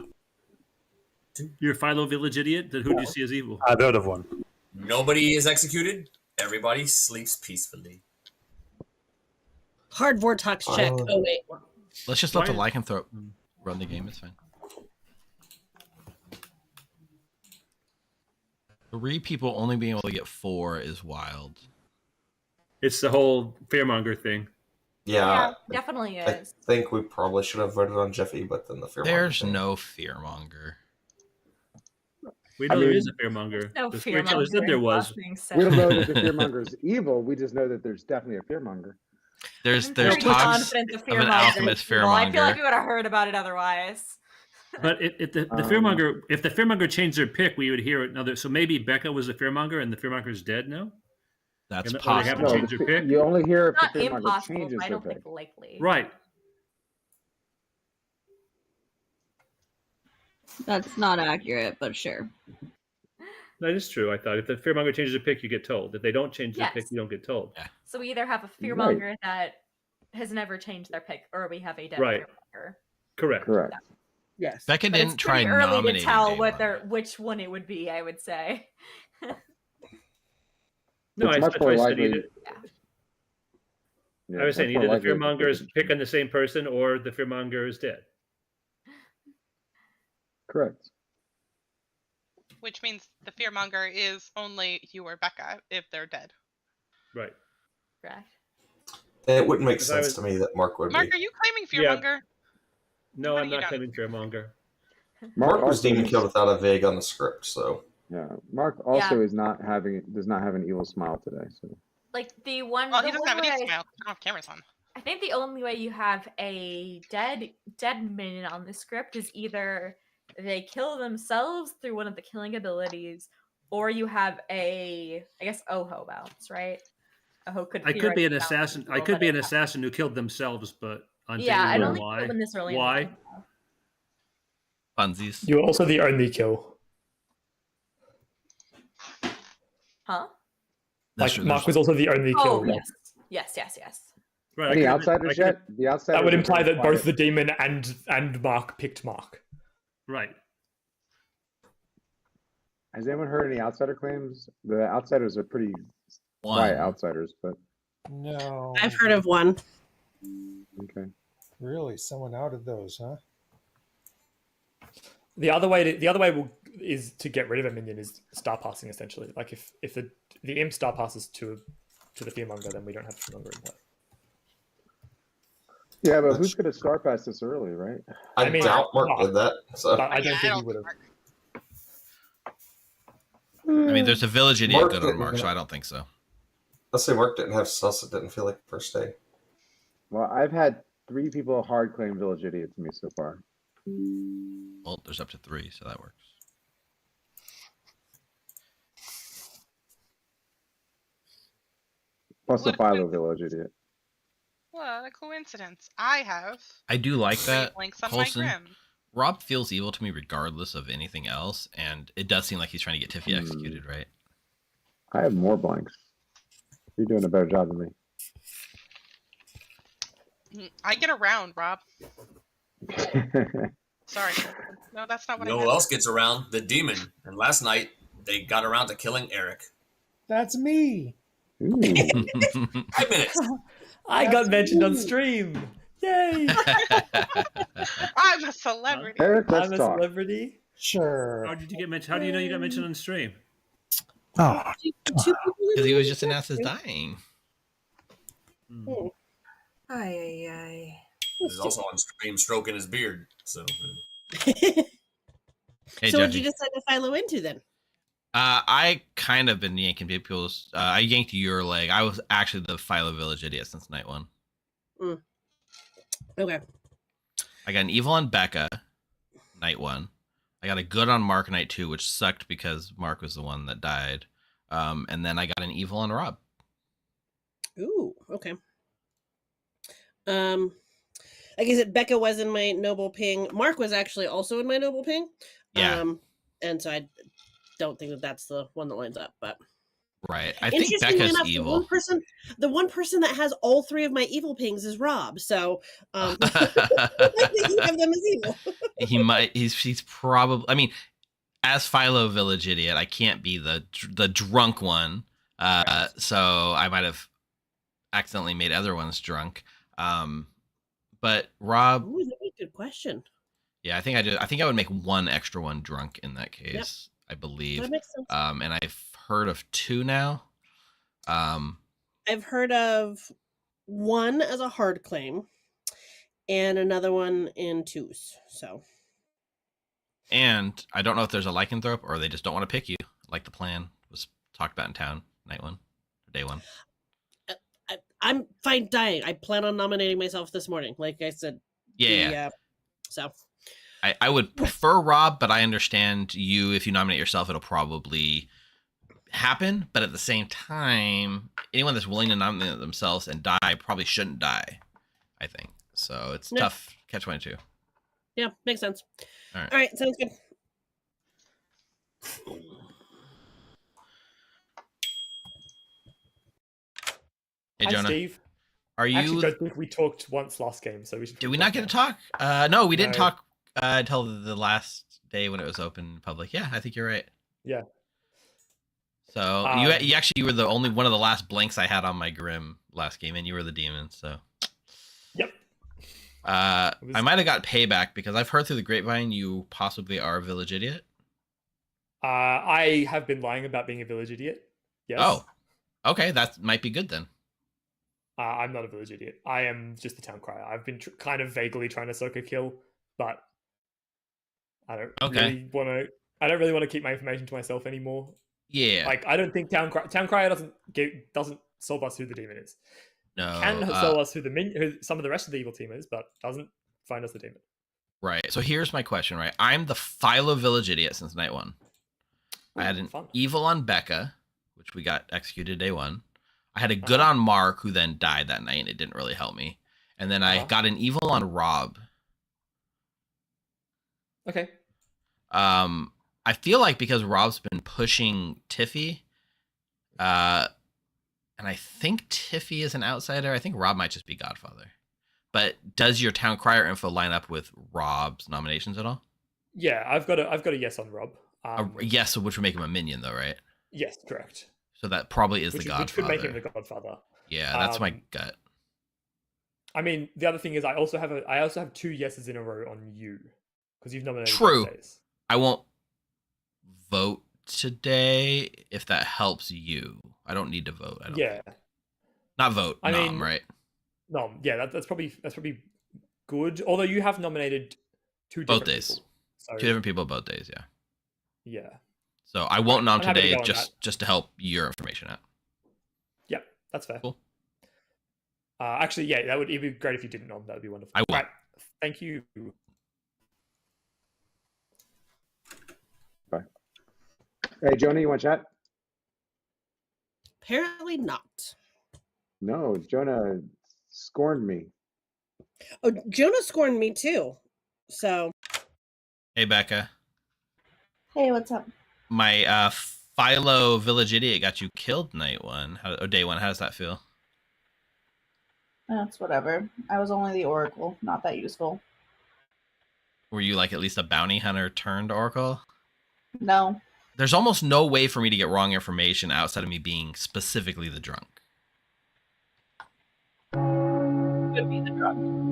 You're a Philo Village Idiot? Then who do you see as evil? I've heard of one. Nobody is executed. Everybody sleeps peacefully. Hard Vortex check. Oh wait. Let's just let the lycanthrope run the game. It's fine. 3 people only being able to get 4 is wild. It's the whole fearmonger thing. Yeah, definitely I is. think we probably should have voted on Jeffy, but then the fearmonger. There's no fearmonger. We know I there mean- is a fearmonger. No The storyteller said fearmonger there was. being said. We don't know that the fearmonger is evil. We just know that there's definitely a fearmonger. There's Pretty talks confident the of an fearmonger alchemist is evil. I feel like fearmonger. we would have heard about it otherwise. But if the fearmonger, if the fearmonger changed their pick, we would hear another. So maybe Becca was the fearmonger, and the fearmonger is dead now. That's And- or they haven't possible. changed their pick. You only hear if Not the fearmonger impossible, changes but I their don't pick. think likely. Right. That's not accurate, but sure. That is true. I thought if the fearmonger changes their pick, you get told. If they don't change their Yes. pick, you don't get told. So we either have a fearmonger that has never changed their pick, or we have a dead Right. fearmonger. Correct. Correct. Yes. Becca But it's didn't try pretty early to nominating tell Dave what on their which one it would be. I would say. No, It's I much more specified likely. either. Yeah, I was it's saying much more either the likely fearmonger is picking the same person or the fearmonger is dead. Correct. Which means the fearmonger is only you or Becca if they're dead. Right. Correct. It wouldn't make 'Cause I sense was- to me that Mark would Mark, be. are you claiming Yeah. fearmonger? No, What I'm have you not done? claiming fearmonger. Mark was also demon is- killed without a vig on the script, so Yeah, Mark also is not having does not have an evil smile today. So Like the one. Well, the he doesn't one have any where smile. I don't have cameras on. I think the only way you have a dead minion on the script is either they kill themselves through one of the killing abilities, or you have I guess Oho bounce, right? Oho could. I could be an theoretically bounce assassin. people, I could but be it an has- assassin who killed themselves, but on Yeah, day I don't one, think why? killed them this early in the Why? game. Funsies. You're also the only kill. Huh? Like Mark was also the only kill. Oh yes. Right. Any outsiders yet? The outsiders That would are imply very that both quiet. the demon and Mark picked Mark. Right. Has anyone heard any outsider claims? The outsiders are pretty quiet outsiders, but No. I've heard of one. okay. Really, someone out of those, huh? The other way is to get rid of a minion is star passing essentially. Like if the imp star passes to the fearmonger, then we don't have fearmonger in play. Yeah, but who's going to start past this early, right? I doubt Mark did that. So But I don't think he would have. I mean, there's a village idiot Mark good on didn't Mark, so have- I don't think so. Let's say Mark didn't have sus. It didn't feel like the first day. Well, I've had 3 people hard claim village idiot to me so far. Well, there's up to 3, so that works. Plus the Philo village idiot. What a coincidence. I have I do like that. links on Colson, my Grim. Rob feels evil to me regardless of anything else, and it does seem like he's trying to get Tiffy executed, right? I have more blanks. You're doing a better job than me. I get around, Rob. Sorry. No, that's not what You know I who meant. else gets around? The demon. And last night, they got around to killing Eric. That's me. 5 minutes. I got mentioned on stream. Yay! I'm a celebrity. Eric, let's I'm a talk. celebrity. Sure. How did you get mentioned? How do you know you got mentioned on stream? Oh, Because he was just announced as dying. Ay. He's also on stream stroking his beard. So Hey, So what did Jeffy. you decide to follow into then? I kind of been yanking people's. I yanked your leg. I was actually the Philo Village idiot since night 1. Okay. I got an evil on Becca, night 1. I got a good on Mark, night 2, which sucked because Mark was the one that died. And then I got an evil on Rob. Ooh, okay. Like I said, Becca was in my noble ping. Mark was actually also in my noble ping. Yeah. And so I don't think that that's the one that lines up, but Right. I think interestingly Becca's enough, evil. the one person that has all 3 of my evil pings is Rob. So I'm thinking of them as evil. He might. He's probably. I mean, as Philo Village idiot, I can't be the drunk one. So I might have accidentally made other ones drunk. But Rob. Ooh, that's a good question. Yeah, I think I did. I think I would make one extra one drunk in that case. Yep. I believe. That makes sense. And I've heard of 2 now. I've heard of one as a hard claim and another one in 2s. So And I don't know if there's a lycanthrope or they just don't want to pick you, like the plan was talked about in town, night 1, or day 1. I'm fine dying. I plan on nominating myself this morning. Like I said. Yeah. So I would prefer Rob, but I understand you. If you nominate yourself, it'll probably happen. But at the same time, anyone that's willing to nominate themselves and die probably shouldn't die, I think. So it's Yeah. tough. Catch-22. yeah, makes sense. All right. All right, sounds good. Hey, Hi, Jonah. Steve. Are I actually you? don't think we talked once last game, so we should. Did we not get to talk? No, we didn't No. talk until the last day when it was open in public. Yeah, I think you're right. Yeah. So you were the only one of the last blanks I had on my Grim last game, and you were the demon. So. Yep. I might have got payback because I've heard through the grapevine you possibly are a village idiot. I have been lying about being a village idiot. Yes. Oh, okay, that might be good then. I'm not a village idiot. I am just the town crier. I've been kind of vaguely trying to soak a kill, but I don't really want to. I don't really want to keep my information to myself anymore. Yeah. Like I don't think town crier doesn't solve us who the demon is. No. Can solve us who some of the rest of the evil team is, but doesn't find us the demon. Right. So here's my question. Right. I'm the Philo village idiot since night 1. I had an evil on Becca, which we got executed day 1. I had a good on Mark, who then died that night, and it didn't really help me. And then I got an evil on Rob. Okay. I feel like because Rob's been pushing Tiffy, and I think Tiffy is an outsider. I think Rob might just be Godfather. But does your town crier info line up with Rob's nominations at all? Yeah, I've got a yes on Rob. Yes, which would make him a minion, though, right? Yes, correct. So that probably is the Godfather. Which could make him the Godfather. Yeah, that's my gut. I mean, the other thing is I also have 2 yeses in a row on you because you've nominated. True. I won't vote today if that helps you. I don't need to vote. I don't think. Not vote. I mean, right? No, yeah, that's probably good. Although you have nominated 2 different both days. People, so... 2 different people both days. Yeah. Yeah. So I won't nom today to just to help your information out. Yeah, that's fair. Cool. Actually, yeah, it'd be great if you didn't nom. That would be wonderful. I will. Right. Thank you. Bye. Hey, Jonah, you want to chat? Apparently not. No, Jonah scorned me. Oh, Jonah scorned me too. So. Hey, Becca. Hey, what's up? My Philo village idiot got you killed night 1 or day 1. How does that feel? That's whatever. I was only the Oracle, not that useful. Were you like at least a bounty hunter turned Oracle? No. There's almost no way for me to get wrong information outside of me being specifically the drunk. Could be the drunk.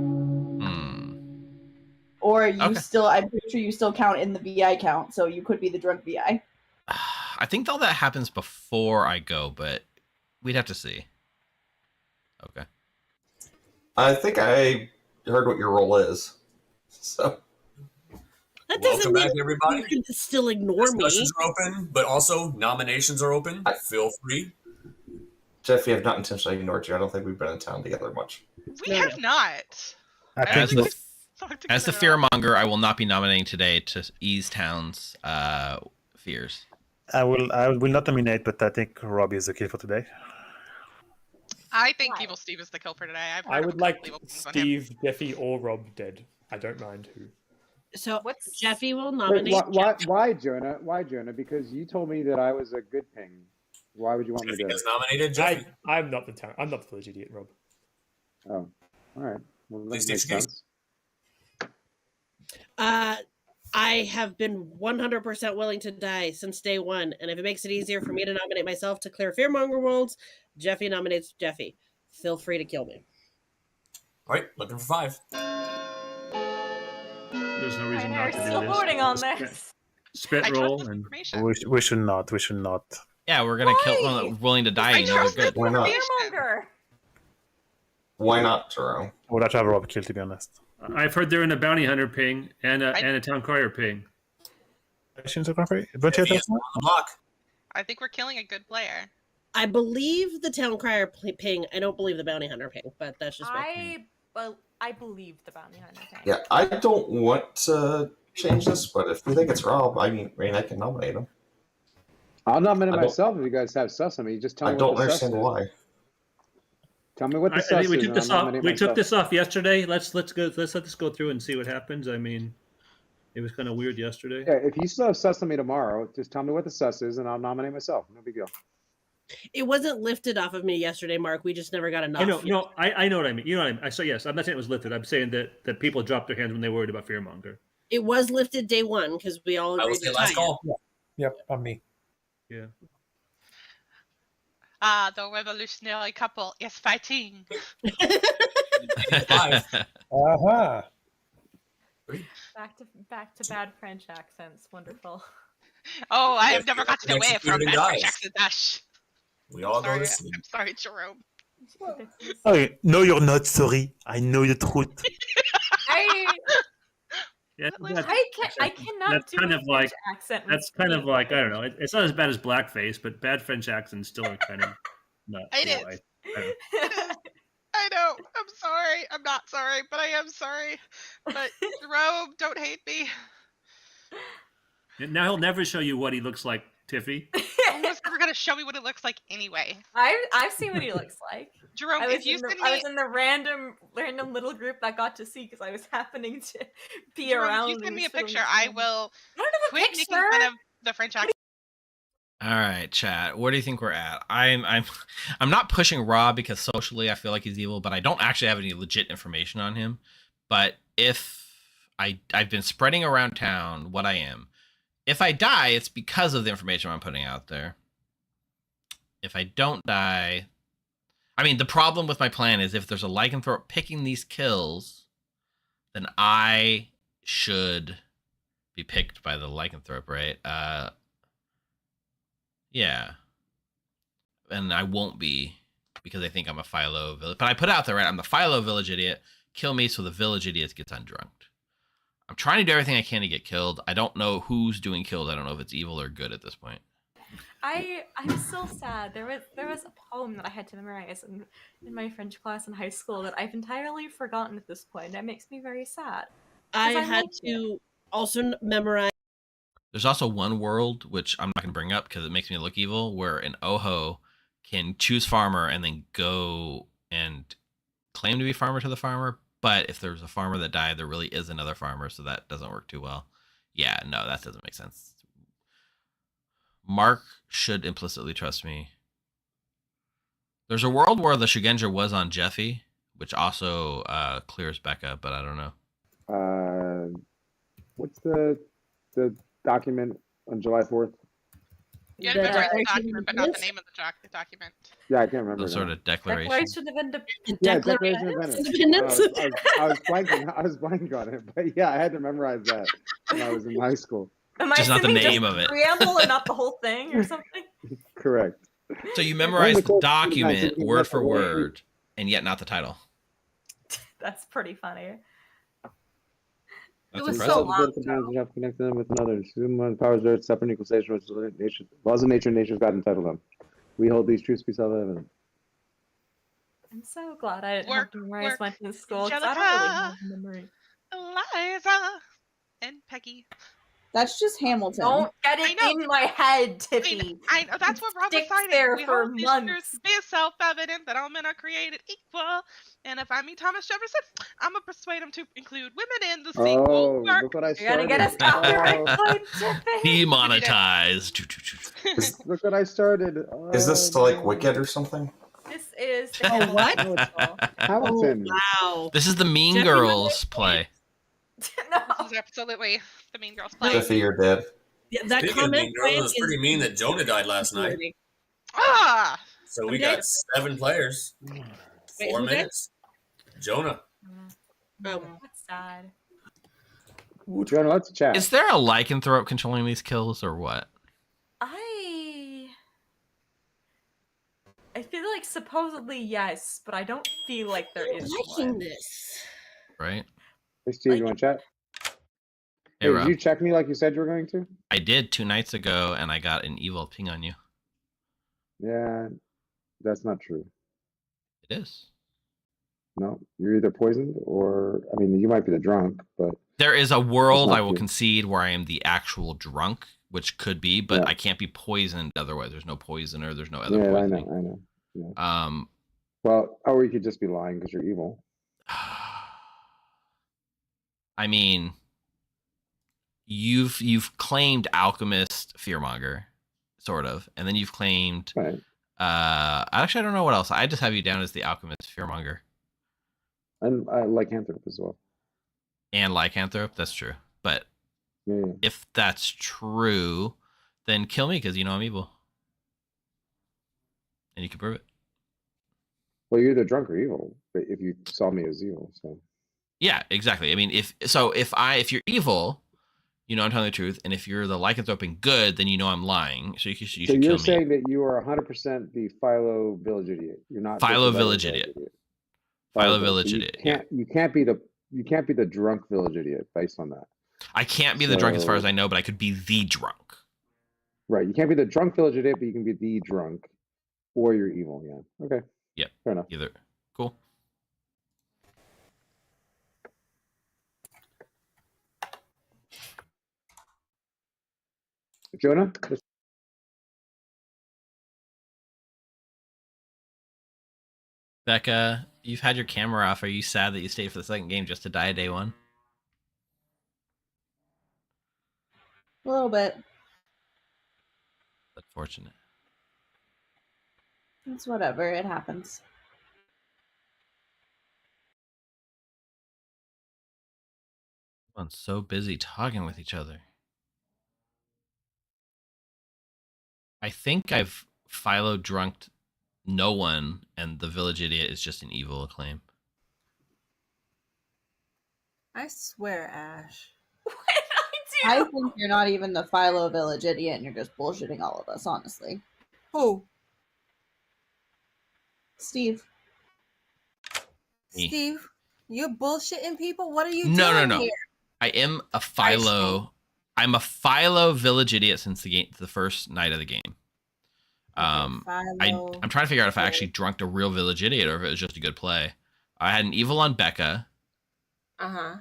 Or you still, I'm pretty sure you still count in the VI count, so you could be the drunk VI. I think all that happens before I go, but we'd have to see. Okay. I think I heard what your role is. So that doesn't Welcome back, everybody. You can still ignore me. Discussions are open, but also nominations are open. Feel free. Jeffy, I've not intentionally ignored you. I don't think we've been in town together much. We have not. As the fearmonger, I will not be nominating today to ease Town's fears. I will not nominate, but I think Robbie is the kill for today. I think Evil Steve is the kill for today. I would like Steve, Jeffy, or Rob dead. I don't mind who. So Jeffy will nominate. Wait, why, Jonah? Why, Jonah? Because you told me that I was a good ping. Why would you want me to? Nominated Jeffy. I'm not the village idiot, Rob. Oh, all right. Well, that Please makes state your sense. I have been 100% willing to die since day 1, and if it makes it easier for me to nominate myself to clear Fearmonger Worlds, Jeffy nominates Jeffy. Feel free to kill me. All right, looking for 5. There's no reason not to do this. Still voting on this. Spit roll and we should not. We should not. Yeah, we're gonna kill one that's willing to die. You know, they're good. Why not? Why not, Jerome? I would have to have Rob kill, to be honest. I've heard they're in a bounty hunter ping and a town crier ping. I think we're killing a good player. I believe the town crier ping. I don't believe the bounty hunter ping, but that's just I believe the bounty hunter ping. Yeah, I don't want to change this, but if you think it's Rob, I mean, I can nominate him. I'll nominate myself if you guys have sus on me. Just tell me. I don't what the sus understand is. why. Tell me what the sus is. We took this and I'll off. nominate We myself. took this off yesterday. Let's let this go through and see what happens. I mean, it was kind of weird yesterday. Yeah, if you still have sus on me tomorrow, just tell me what the sus is, and I'll nominate myself. No big deal. It wasn't lifted off of me yesterday, Mark. We just never got enough. I know, no, I know what I mean. You know what I mean. So yes, I'm not saying it was lifted. I'm saying that people dropped their hands when they were worried about Fearmonger. It was lifted day 1 because we all agreed to tie it. Yep, on me. Yeah. The revolutionary couple is fighting. Uh-huh. Back to bad French accents. Wonderful. Oh, I have Yes, never you're gotten away from executed and bad French dies. accent, Ash. We all go Sorry, to sleep. I'm sorry, Jerome. Okay. No, you're not sorry. I know the truth. Yeah, I cannot that's do kind a of French like accent. that's kind of like I don't know. It's not as bad as blackface, but bad French accents still are kind of not It cool. is. I don't know. I know. I'm sorry. I'm not sorry, but I am sorry. But Jerome, don't hate me. Now he'll never show you what he looks like, Tiffy. No one's ever gonna show me what it looks like anyway. I've seen what he looks like. Jerome, I was if you in the, send I me, was in the random little group that got to see because I was happening to be Jerome, around. if you send me a and picture, I will I don't have a quit making picture. fun of the French accent. All right, chat. Where do you think we're at? I'm not pushing Rob because socially I feel like he's evil, but I don't actually have any legit information on him. But if I've been spreading around town what I am. If I die, it's because of the information I'm putting out there. If I don't die, I mean, the problem with my plan is if there's a lycanthrope picking these kills, then I should be picked by the lycanthrope, right? Yeah. And I won't be because I think I'm a Philo village. But I put out there, right? I'm the Philo village idiot. Kill me so the village idiot gets undrunked. I'm trying to do everything I can to get killed. I don't know who's doing killed. I don't know if it's evil or good at this point. I'm still sad. There was a poem that I had to memorize in my French class in high school that I've entirely forgotten at this point. That makes me very sad. I had to also memorize. There's also one world, which I'm not going to bring up because it makes me look evil, where an Oho can choose farmer and then go and claim to be farmer to the farmer. But if there's a farmer that died, there really is another farmer, so that doesn't work too well. Yeah, no, that doesn't make sense. Mark should implicitly trust me. There's a world where the Shugenja was on Jeffy, which also clears Becca, but I don't know. What's the document on July 4th? You had to memorize the document, but not the name of the document. Yeah, I can't remember. Some sort of declaration. Declaration of Independence. Yeah, Declaration of Independence. Independence. I was blanking on it, but yeah, I had to memorize that when I was in high school. Am I Just not the assuming name just of it. Preamble and not the whole thing or something? Correct. So you memorize the document word for word, and yet not the title. That's pretty funny. That's was impressive. so long. You have to connect them with another. Human powers are separate equal station, nature, laws of nature, nature's God entitled them. We hold these truths to be self-evident. I'm so glad I didn't have to memorize much in school because I don't really have memory. Eliza and Peggy. That's just Hamilton. Don't get it in my head, Tiffy. I know that's what Rob was Sticks signing. there We for hold these months. truths to be self-evident that all men are created equal. And if I meet Thomas Jefferson, I'm gonna persuade him to include women in the sequel Oh, work. look what I You're gonna started. get us copyright claim, Tiffy. Demonetized. Look what I started. Is this like Wicked or something? This is the Oh, what? Hamilton. Wow. This is the Mean Jeffy Girls play. This is absolutely the Mean Girls play. Jeffy, you're dead. Yeah, that Speaking of comment Mean Girls, it was pretty mean that Jonah died last night. Ah! So we Okay. got 7 players. Wait, 4 who did? minutes. Jonah. Oh. That's sad. Jonah, let's chat. Is there a lycanthrope controlling these kills or what? I feel like supposedly yes, but I don't feel like there is Liking one. this. Right? Hey, Steve, you want to chat? Hey, Hey, Rob. did you check me like you said you were going to? I did 2 nights ago, and I got an evil ping on you. Yeah, that's not true. It is. No, you're either poisoned or, I mean, you might be the drunk, but There is a world not I will true. concede where I am the actual drunk, which could be, but Yeah. I can't be poisoned otherwise. There's no poisoner. There's no other yeah, I poisoning. know. Yeah. Um, Well, or you could just be lying because you're evil. I mean, you've claimed alchemist fearmonger, sort of, and then you've claimed. Right. Actually, I don't know what else. I just have you down as the alchemist fearmonger And I like Lycanthrope as well. and lycanthrope. That's true. But Yeah. if that's true, then kill me because you know I'm evil. and you can prove it. Well, you're either drunk or evil, but if you saw me as evil, so. Yeah, exactly. I mean, if you're evil, you know I'm telling the truth, and if you're the lycanthrope and good, then you know I'm lying. So you should So kill you're me. saying that you are 100% the Philo village idiot. You're not just Philo the regular village idiot. Philo Philo village so idiot. Yeah. you can't be the drunk village idiot based on that. I can't be the drunk as far as So- I know, but I could be the drunk. Right. You can't be the drunk village idiot, but you can be the drunk, or you're evil. Yeah. Okay. Yep. Fair enough. Either. Cool. Jonah. Becca, you've had your camera off. Are you sad that you stayed for the second game just to die day one? A little bit. Unfortunate. It's whatever. It happens. Everyone's so busy talking with each other. I think I've Philo drunked no one, and the village idiot is just an evil claim. I swear, Ash. I think you're not even the Philo village idiot and you're just bullshitting all of us, honestly. Who? Steve. Me. Steve, you're bullshitting people? What are you No. doing here? I am a Philo. I'm a Philo village idiot since the first night of the game. I'm trying to figure out if I actually drunked a real village idiot or if it was just a good play. I had an evil on Becca. Uh-huh.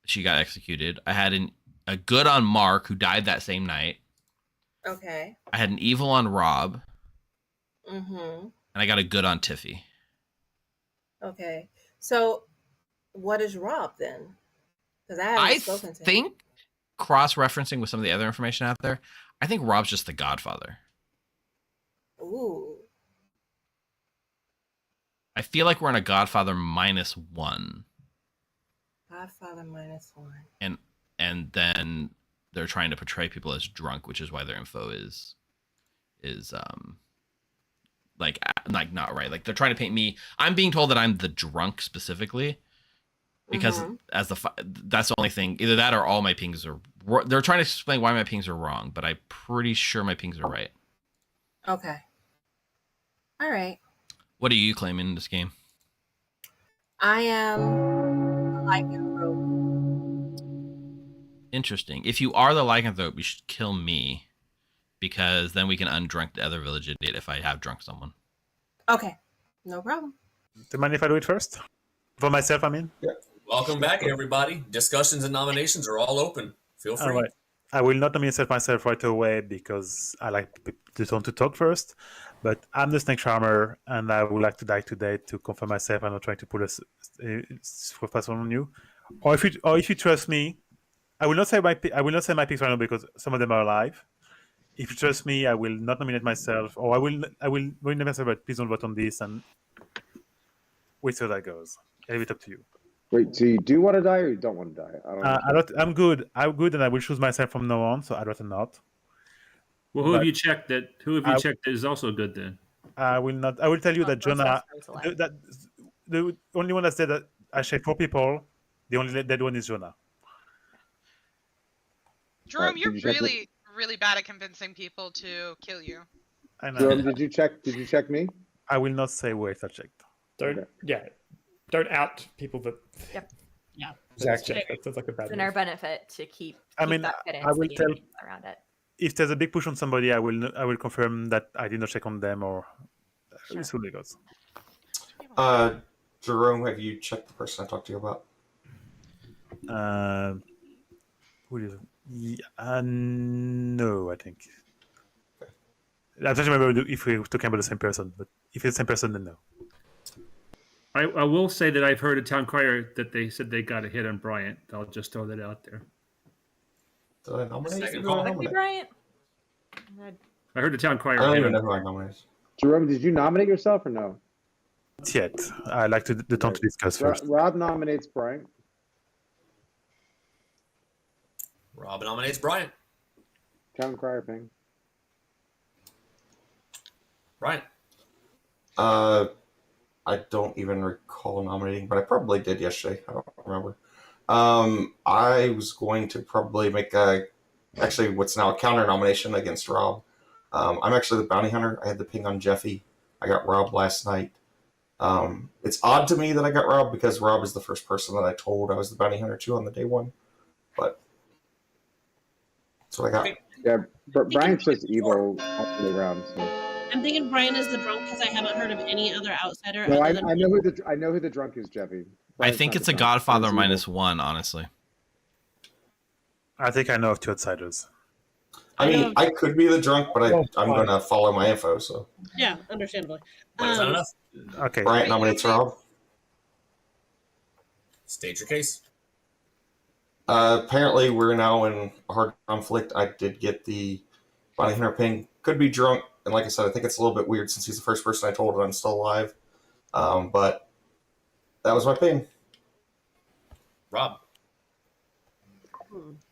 She got executed. I had a good on Mark, who died that same night. Okay. I had an evil on Rob. Mm-hmm. And I got a good on Tiffy. Okay. So what is Rob then? Because I haven't spoken to him. I think, cross-referencing with some of the other information out there, I think Rob's just the Godfather. Ooh. I feel like we're in a Godfather -1. Godfather -1. And then they're trying to portray people as drunk, which is why their info is like not right. Like they're trying to paint me. I'm being told that I'm the drunk specifically because that's the only thing. Either that or all my pings are. They're trying to explain why my pings are wrong, but I'm pretty sure my pings are right. Okay. All right. What are you claiming in this game? I am a lycanthrope. Interesting. If you are the lycanthrope, you should kill me, because then we can undrunk the other village idiot if I have drunk someone. Okay. No problem. Do you mind if I do it first? For myself, I mean? Yeah. Welcome back, everybody. Discussions and nominations are all open. Feel free. All right. I will not nominate myself right away because I like the tone to talk first. But I'm the Snake Charmer, and I would like to die today to confirm myself. I'm not trying to put a person on you. Or if you trust me, I will not say my picks right now because some of them are alive. If you trust me, I will not nominate myself, or I will nominate myself. But please don't vote on this, and wait till that goes. I'll leave it up to you. Wait, so you do want to die or you don't want to die? I don't. I'm good. I'm good, and I will choose myself from now on. So I'd rather not. Well, who have you checked that is also good then? I will not. I will tell you that Jonah. The only one that said that I checked 4 people. The only dead one is Jonah. Jerome, you're really, really bad at convincing people to kill you. I know. Jerome, did you check me? I will not say where I checked. Don't out people that. Yep. Yeah. Exactly. That sounds like a bad It's in move. our benefit to keep. I mean, that hidden I so will you tell. know around it. If there's a big push on somebody, I will confirm that I did not check on them, or this will goes. Jerome, have you checked the person I talked to you about? Who is it? No, I think. I'm trying to remember if we're talking about the same person, but if it's the same person, then no. I will say that I've heard a town crier that they said they got a hit on Bryant. I'll just throw that out there. Did I nominate? Second Did I call. nominate? Bryant. I heard the town crier. I don't even know who I nominated. Jerome, did you nominate yourself or no? Not yet. I like the time to discuss first. Rob nominates Brian. Rob nominates Brian. Town crier ping. Brian. I don't even recall nominating, but I probably did yesterday. I don't remember. I was going to probably make actually what's now a counter nomination against Rob. I'm actually the bounty hunter. I had the ping on Jeffy. I got Rob last night. It's odd to me that I got Rob because Rob is the first person that I told I was the bounty hunter to on the day one. But that's what I got. Yeah, Brian's just evil all the way around. So. I'm thinking Brian is the drunk because I haven't heard of any other outsider. No, other than I know who the drunk is, Jeffy. I think it's a Godfather -1, honestly. I think I know of 2 outsiders. I mean, I could be the drunk, but I'm going to follow my info. So yeah, understandably. Is that enough? Okay. Bryant nominates Rob. State your case. Apparently, we're now in a hard conflict. I did get the bounty hunter ping. Could be drunk, and like I said, I think it's a little bit weird since he's the first person I told and I'm still alive. But that was my ping. Rob.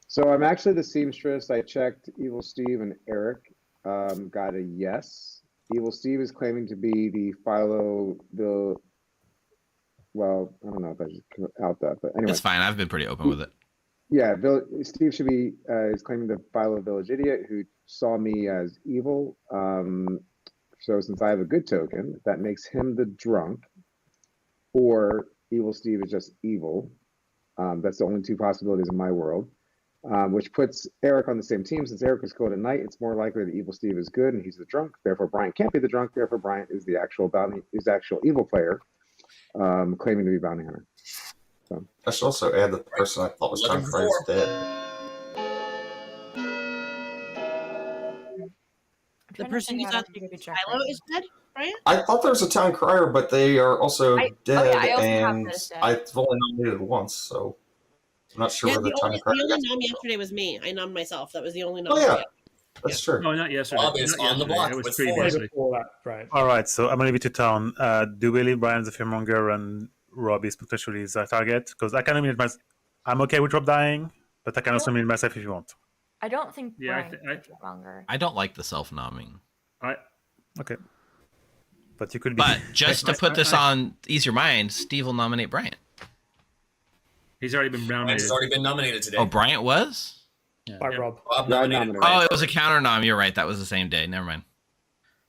So I'm actually the seamstress. I checked Evil Steve and Eric. Got a yes. Evil Steve is claiming to be the well, I don't know if I should out that, but anyway. It's fine. I've been pretty open with it. Yeah, Steve should be is claiming the Philo Village Idiot who saw me as evil. So since I have a good token, that makes him the drunk, or Evil Steve is just evil. That's the only 2 possibilities in my world, which puts Eric on the same team. Since Eric is cold at night, it's more likely that Evil Steve is good and he's the drunk. Therefore, Brian can't be the drunk. Therefore, Brian is the actual evil player, claiming to be bounty hunter. So. I should also add that the person I thought was Tom Cruise is dead. The person you thought Philo is dead, Brian? I thought there was a town crier, but they are also dead, I also and have this dead. I've only nominated once, so I'm not sure Yeah, where the town crier the only is. nom yesterday was me. I nommed myself. That was the only nom. Oh, yeah. That's true. No, not yesterday. Bob is Not on the yesterday. block It was with previously. Right. All right, so I'm going to leave it to town. Do you believe Brian's a fearmonger and Rob is potentially his target? Because I can nominate myself. I'm okay with Rob dying, but I can also nominate myself if you want. I don't think Yeah, Brian is longer. I don't like the self-nomming. Okay. But you could be. But just to put this on easier minds, Steve will nominate Bryant. He's already been nominated. He's already been nominated today. Oh, Bryant was? By Rob. Rob nominated. Oh, it was a counter nom. You're right. That was the same day. Never mind.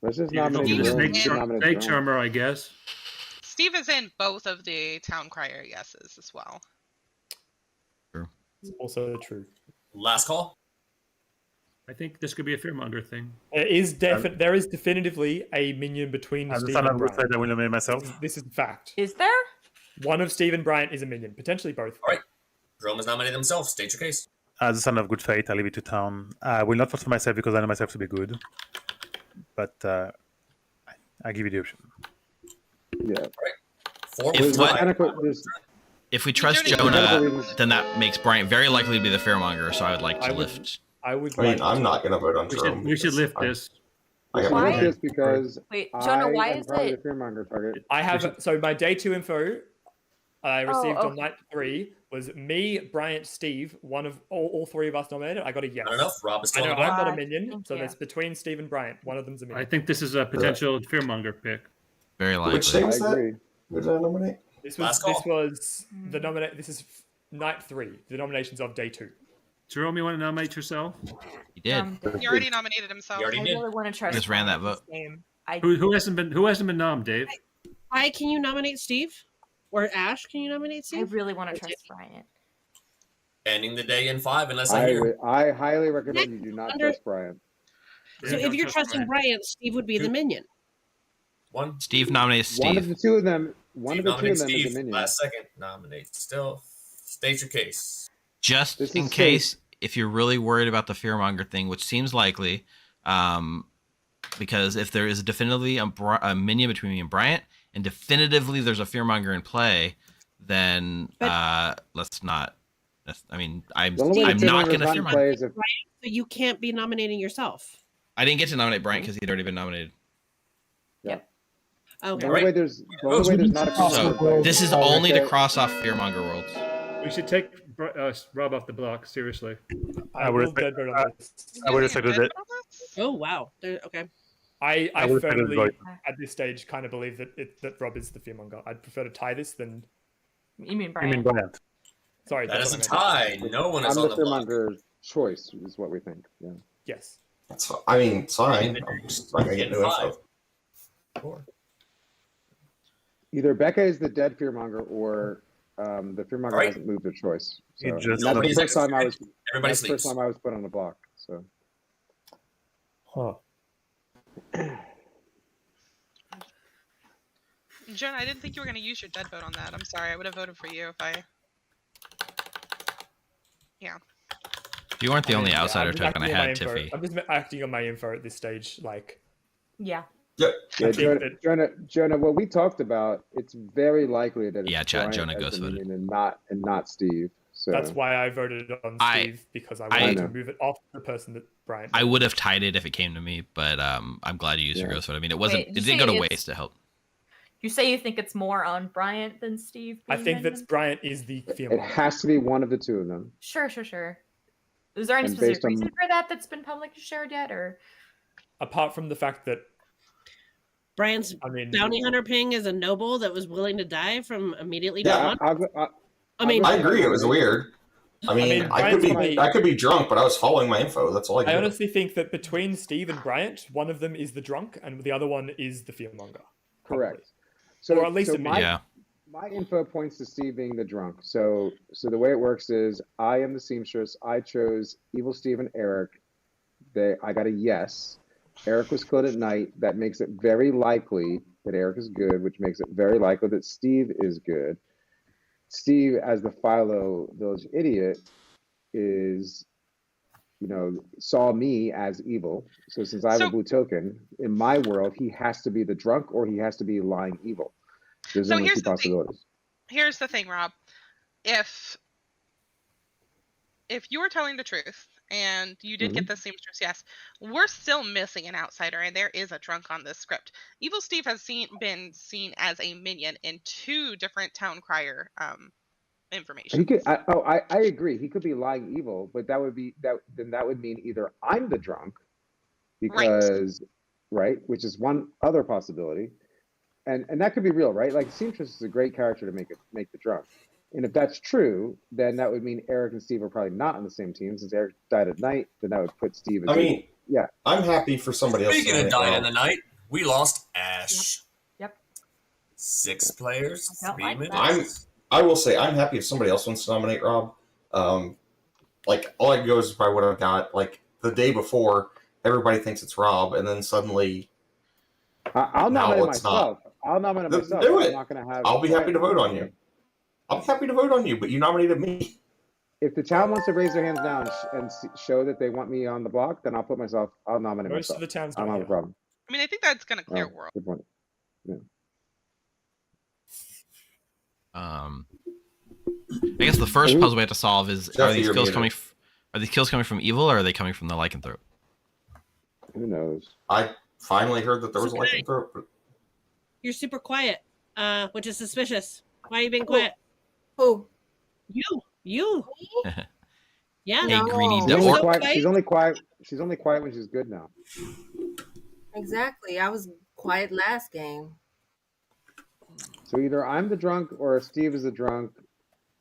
Let's just nominate Snake Charmer, I guess. Steve is in both of the town crier yeses as well. True. It's also true. Last call. I think this could be a fearmonger thing. There is definitively a minion between As a Steve son and of good Bryant. I will nominate myself. This is a fact. Is there? One of Steve and Bryant is a minion, potentially both. All right. Jerome has nominated himself. State your case. As a son of good fate, I leave it to town. I will not vote for myself because I know myself to be good. But I give you the option. Yeah. If we trust Jonah, then that makes Bryant very likely to be the fearmonger, so I would like to lift. I mean, I'm not going to vote on Jerome. We should lift this. We should lift this because Wait, Jonah, why I am is probably it? the fearmonger target. I have so my day 2 info I received on okay. night 3 was me, Bryant, Steve. One of all 3 of us nominated. I got a yes. Not enough. Rob is I still know on the I'm block. not a minion, Thank so you. that's between Steve and Bryant. One of them's a minion. I think this is a potential fearmonger pick. Very likely. Which day was I that? agree. Who did I nominate? This Last was the nominate. This is night 3. The nominations of day 2. Jerome, you want to nominate yourself? He did. He already nominated himself. He already I did. really want to trust. Just ran that Brian vote. this game. I Who hasn't been nommed, Dave? Can you nominate Steve? Or Ash, can you nominate I Steve? really want to trust Bryant. Ending the day in 5 unless I hear. I highly recommend you do not Under- trust Brian. So if you're trusting Bryant, Steve would be the minion. One. Steve nominates One of Steve. the two of them. One Steve of the two of nominates them is Steve. a minion. Last second. Nominate. Still. State your case. Just This in is case, if you're really worried about the fearmonger thing, which seems likely, because if there is definitively a minion between me and Bryant, and definitively there's a fearmonger in play, then let's not. I mean, I'm The only way the not fearmonger's going to not in fearmonger. play is if- So you can't be nominating yourself. I didn't get to nominate Bryant because he'd already been nominated. The Okay. only way there's not a fearmonger in play So this is if only to Eric- cross off fearmonger worlds. We should take Rob off the block, seriously. I would will dead vote on this. I would respect that. Oh wow. Okay. I would say firmly, that's at this stage, kind of believe that Rob is the fearmonger. I'd prefer to tie this than. You mean You Brian? mean Bryant? Sorry, That that's is a what I meant. tie. No one is I'm on the the block. fearmonger choice, is what we think. Yeah. Yes. That's, I mean, it's fine. I'm just not gonna get new info. Either Becca is the dead fearmonger, or the fearmonger Right. hasn't moved their choice. So He just- that's the Nobody's first time I was. Everybody That's the first sleeps. time I was put on the block. So Huh. Jonah, I didn't think you were going to use your dead vote on that. I'm sorry. I would have voted for you if I. Yeah. You weren't the only Yeah, outsider I'm just token I acting on my had, info. Tiffy. I'm just acting on my info at this stage. Like, Yeah. Yep. yeah, I think that Jonah, what we talked about, it's very likely that it's Yeah, chat, Bryant Jonah as ghost the voted. minion and not Steve. So that's why I voted on Steve, because I wanted to move it off the person that Brian. I would have tied it if it came to me, but I'm glad you used your ghost vote. I mean, it wasn't. Wait, It you didn't say go to it's- waste to help. You say you think it's more on Bryant than Steve? I being think minion? that Bryant is the it fearmonger. has to be one of the two of them. Sure. Is there any And specific based on- reason for that that's been publicly shared yet, or? Apart from the fact that Brian's bounty hunter ping is a noble that was willing to die from immediately Yeah, dawn. I agree. It was weird. I mean, I could be drunk, but I was following my info. That's all I I did. honestly think that between Steve and Bryant, one of them is the drunk, and the other one is the fearmonger. Correct. Or at least my info points to Steve being the drunk. So the way it works is I am the seamstress. I chose Evil Steve and Eric. I got a yes. Eric was killed at night. That makes it very likely that Eric is good, which makes it very likely that Steve is good. Steve, as the Philo Village idiot, is, saw me as evil. So since I have a blue token, in my world, he has to be the drunk or he has to be lying evil. There's So only here's two the thing. possibilities. Here's the thing, Rob. If you were telling the truth and you did get the seamstress, yes, we're still missing an outsider, and there is a drunk on this script. Evil Steve has been seen as a minion in 2 different town crier information. He could. I agree. He could be lying evil, but that would mean either I'm the drunk, because right, which is one other possibility, and that could be real, right? Like seamstress is a great character to make the drunk. And if that's true, then that would mean Eric and Steve are probably not on the same team. Since Eric died at night, then that would put Steve as evil. Yeah. I'm happy for somebody else. Speaking to of dying in the night, we lost Ash. Yep. 6 players, I don't 3 like minutes. I will say I'm happy if somebody else wants to nominate Rob. Like all I go is by what I've got. Like the day before, everybody thinks it's Rob, and then suddenly, I'll nominate myself. I'll nominate myself. Do I'm it. not going to have. I'll be happy to vote on you. I'll be happy to vote on you, but you nominated me. If the town wants to raise their hands now and show that they want me on the block, then I'll nominate most myself. of the towns I don't have a problem. I mean, I think that's going to clear world. Good point. Yeah. I guess the first puzzle we have to solve is: are these kills coming from evil, or are they coming from the lycanthrope? Who knows? I finally heard that there was a lycanthrope. But... You're super quiet, which is suspicious. Why are you being quiet? Who? You. Yeah. Hey, Greenie, She's only quiet. She's only quiet when she's good now. Exactly. I was quiet last game. So either I'm the drunk or Steve is the drunk.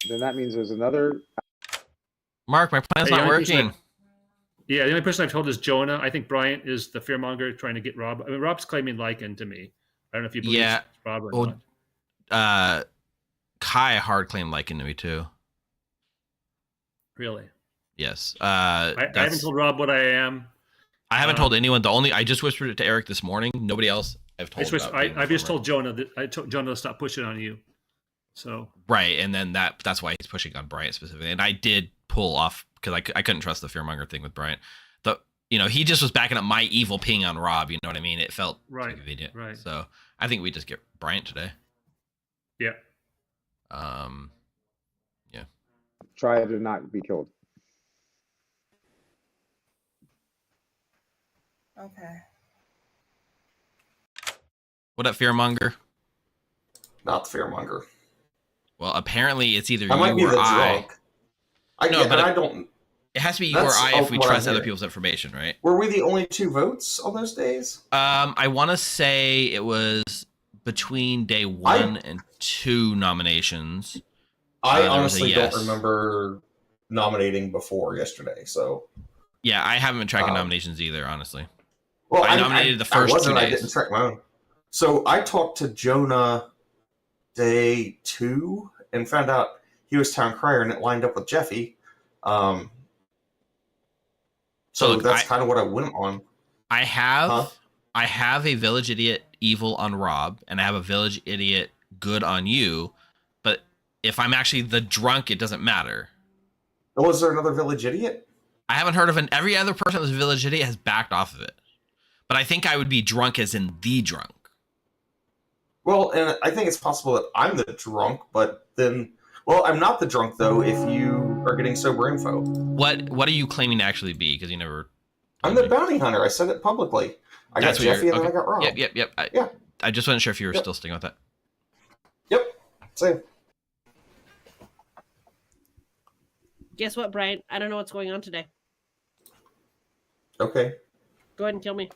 Then that means there's another. Mark, my plan's not working. The only person I've told is Jonah. I think Bryant is the fearmonger trying to get Rob. I mean, Rob's claiming Lycan to me. I don't know if you believe it's Rob or not. Kai hard claim Lycan to me too. Really? Yes. I haven't told Rob what I am. I haven't told anyone. I just whispered it to Eric this morning. Nobody else I've told. I've just told Jonah that I told Jonah to stop pushing on you. So right, and then that's why he's pushing on Bryant specifically. And I did pull off because I couldn't trust the fearmonger thing with Bryant. He just was backing up my evil ping on Rob. You know what I mean? It felt convenient. Right. So I think we just get Bryant today. Yeah. Yeah. Try to not be killed. Okay. What up, fearmonger? Not the fearmonger. Well, apparently it's either I might you be or the I. drunk. I don't. It has to be you or That's I if we what I'm trust other hearing. people's information, right? Were we the only 2 votes on those days? I want to say it was between day 1 and 2 nominations. I there was a honestly yes. don't remember nominating before yesterday, so. Yeah, I haven't been tracking nominations either, honestly. Well, I nominated the first 2 days. I didn't track my own. So I talked to Jonah day 2 and found out he was town crier, and it lined up with Jeffy. So look, that's kind of what I went on. I have a village idiot evil on Rob, and I have a village idiot good on you. But if I'm actually the drunk, it doesn't matter. Oh, is there another village idiot? I haven't heard of every other person that's a village idiot has backed off of it. But I think I would be drunk as in the drunk. Well, and I think it's possible that I'm the drunk, but then... Well, I'm not the drunk, though, if you are getting sober info. What are you claiming to actually be? Because you never... I'm the bounty hunter. I said it publicly. I got Jeffy and then I got Rob. Yep. I just wasn't sure if you were still sticking with that. Yep. Same. Guess what, Brian? I don't know what's going on today. Okay. Go ahead and kill me.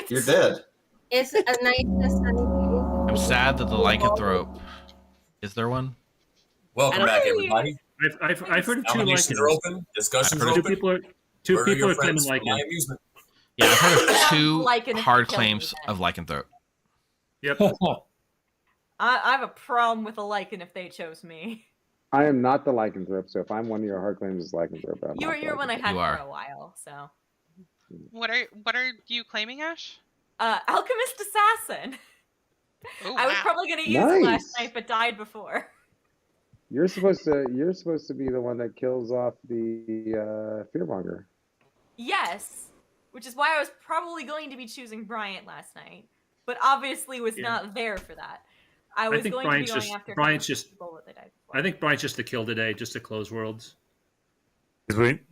You're dead. It's a nice sunny day. I'm sad that the lycanthrope... Is there one? Welcome back, everybody. I've heard of 2 Nominations are open. Discussions are open. 2 people are claiming my lycan. amusement. Yeah, I've heard of 2 Lycan if hard you kill claims me, of lycanthrope. Yep. I have a problem with a lycan if they chose me. I am not the lycanthrope, so if I'm one of your hard claims as lycanthrope, I'm not You're the one I lycanthrope. had You for are. a while, so. What are you claiming, Ash? Alchemist Assassin. Oh, I was wow. probably gonna use it last Nice. night, but died before. You're supposed to be the one that kills off the fearmonger. Yes, which is why I was probably going to be choosing Bryant last night, but obviously was not there for that. I was think going Bryant's to be going just- after Bryant's just- people that died before. I think Brian's just the kill today, just to close worlds.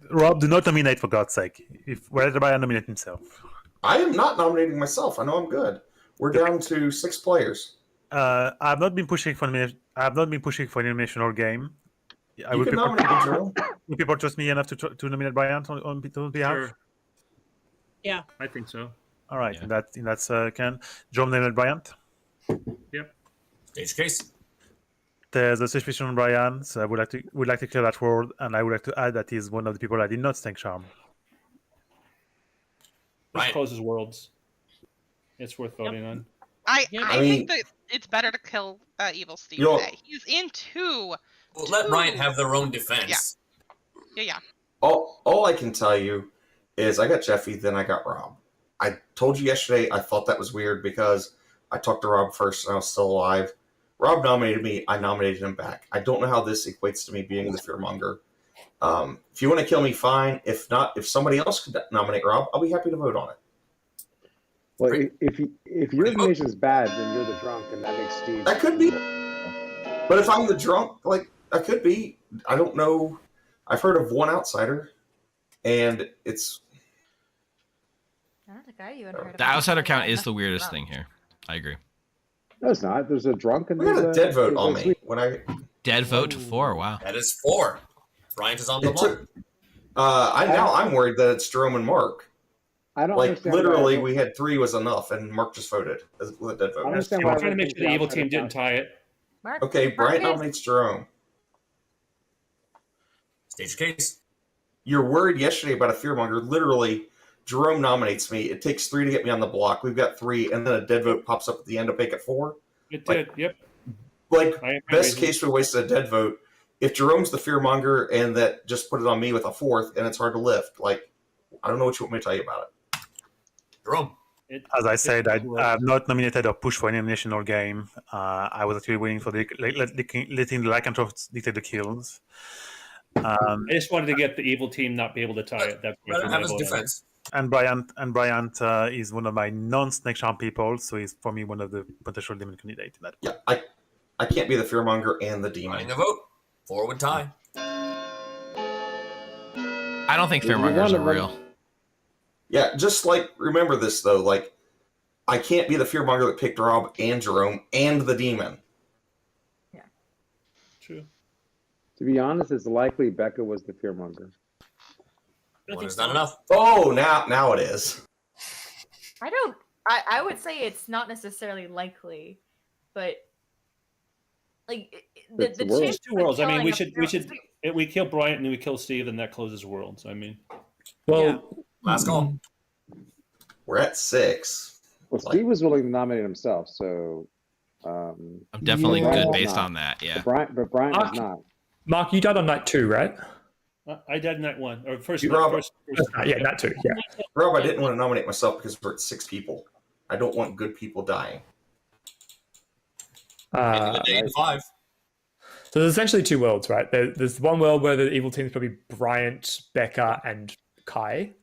Rob, do not nominate for God's sake. If whether Brian nominate himself. I am not nominating myself. I know I'm good. We're down to 6 players. I've not been pushing for elimination. I have not been pushing for elimination or game. You can nominate me, Jerome. Will people trust me enough to nominate Brian on people's behalf? Sure. Yeah. I think so. All right, in that's can Jerome nominate Brian. Yep. Stage case. There's a suspicion on Brian, so I would like to clear that word, and I would like to add that he's one of the people I did not thank Charm. This closes worlds. It's worth voting on. I mean- think that it's better to kill Evil Steve You'll- today. He's in 2. Well, let Bryant have their own defense. Yeah. All I can tell you is I got Jeffy, then I got Rob. I told you yesterday I thought that was weird because I talked to Rob first and I was still alive. Rob nominated me. I nominated him back. I don't know how this equates to me being the fearmonger. If you want to kill me, fine. If not, if somebody else could nominate Rob, I'll be happy to vote on it. Well, if your elimination is bad, then you're the drunk, and that makes Steve. That could be. But if I'm the drunk, like, I could be. I don't know. I've heard of one outsider, and it's... I don't think I even heard of The outsider count is the weirdest thing here. I agree. No, it's not. There's a drunk and We got a there's dead vote on there's me. When I Dead vote to 4. Wow. That is 4. Bryant is on the It block. took, I'm worried that it's Jerome and Mark. I don't Like, understand literally, why- we had 3 was enough, and Mark just voted with a dead I don't vote. understand I'm why trying to make everything's sure the evil outside team of didn't that. tie it. Mark, Okay, Bryant Mark nominates Jerome. Stage case. You're worried yesterday about a fearmonger. Literally, Jerome nominates me. It takes 3 to get me on the block. We've got 3, and then a dead vote pops up at the end to make it 4. It Like- did. Yep. Like, I have my best reasons. case, we wasted a dead vote. If Jerome's the fearmonger and that just put it on me with a 4th, and it's hard to lift, like, I don't know what you want me to tell you about it. Jerome. As I said, I have not nominated or pushed for an elimination or game. I was actually waiting for letting the lycanthropes dictate the kills. I just wanted to get the evil team not be able to tie it. That's Let him have his defense. And Bryant is one of my non-snake charm people, so he's for me one of the potential demon candidates. In that. Yeah, I can't be the fearmonger and the demon. Running a vote. 4 would tie. I don't think You're fearmongers one are of them. real. Yeah, just like remember this though, like I can't be the fearmonger that picked Rob and Jerome and the demon. True. To be honest, it's likely Becca was the fearmonger. One is not enough. Oh, now it is. I would say it's not necessarily likely, but like the It's the chance world. Two worlds. I mean, killing we kill Bryant and we kill Steve, and that closes worlds. I mean, Well, Last call. We're at 6. Well, Steve was willing to nominate himself, so I'm definitely Brian good was based not. on that. Yeah. But Brian was not. Mark, you died on night 2, right? I died night 1 or first. You, Rob, yeah, night 2. Yeah. Rob, I didn't want to nominate myself because we're at 6 people. I don't want good people dying. Ending the day in 5. So there's essentially 2 worlds, right? There's one world where the evil team is probably Bryant, Becca, and Kai.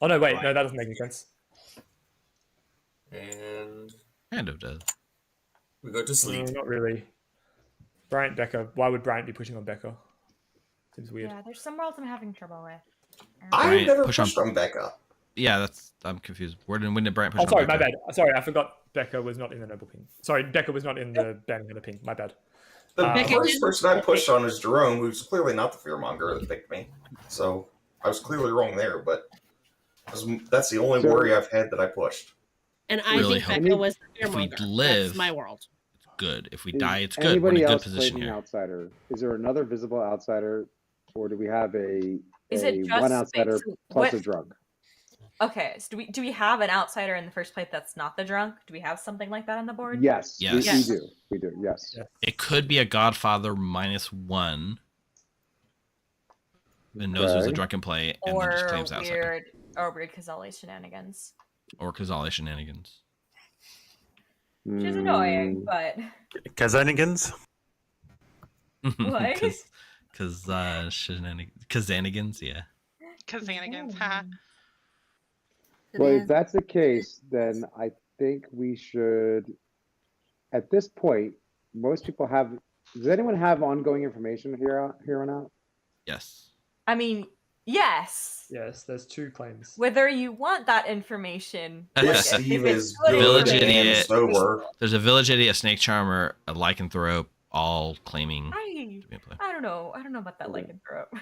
Oh no, wait, no, that doesn't make any sense. And Kind of does. we go to sleep. Not really. Bryant, Becca. Why would Bryant be pushing on Becca? Seems weird. Yeah, there's some worlds I'm having trouble with. I've never push pushed on Becca. Yeah, I'm confused. When did Brian push Oh, sorry, on my Becca? bad. Sorry, I forgot Becca was not in the noble ping. Sorry, Becca was not in the bandhunter ping. My bad. The first person I pushed on is Jerome, who's clearly not the fearmonger that picked me. So I was clearly wrong there, but that's the only worry I've had that I pushed. And I think Becca was the if we fearmonger. live, That's my world. It's good. If we die, it's good. Anybody We're in a else good position claiming here. outsider? Is there another visible outsider, or do we have Is it just one outsider space- plus what- a drug? Okay, so do we have an outsider in the first place that's not the drunk? Do we have something like that on the board? Yes, Yes. we do. Yes. It could be a Godfather -1. And knows there's a Okay. drunken play and then just claims outsider. weird Kazali shenanigans. Or Kazali shenanigans. Which is annoying, but Kazanigans? what? Kazanigans, yeah. Kazanigans, haha. Well, if that's the case, then I think we should. At this point, most people have. Does anyone have ongoing information here on out? Yes. I mean, yes. Yes, there's 2 claims. Whether you want that information, Steve is good Village information- idiot. sober. There's a village idiot, a snake charmer, a lycanthrope, all claiming I to be a play. don't know. I don't know about that lycanthrope.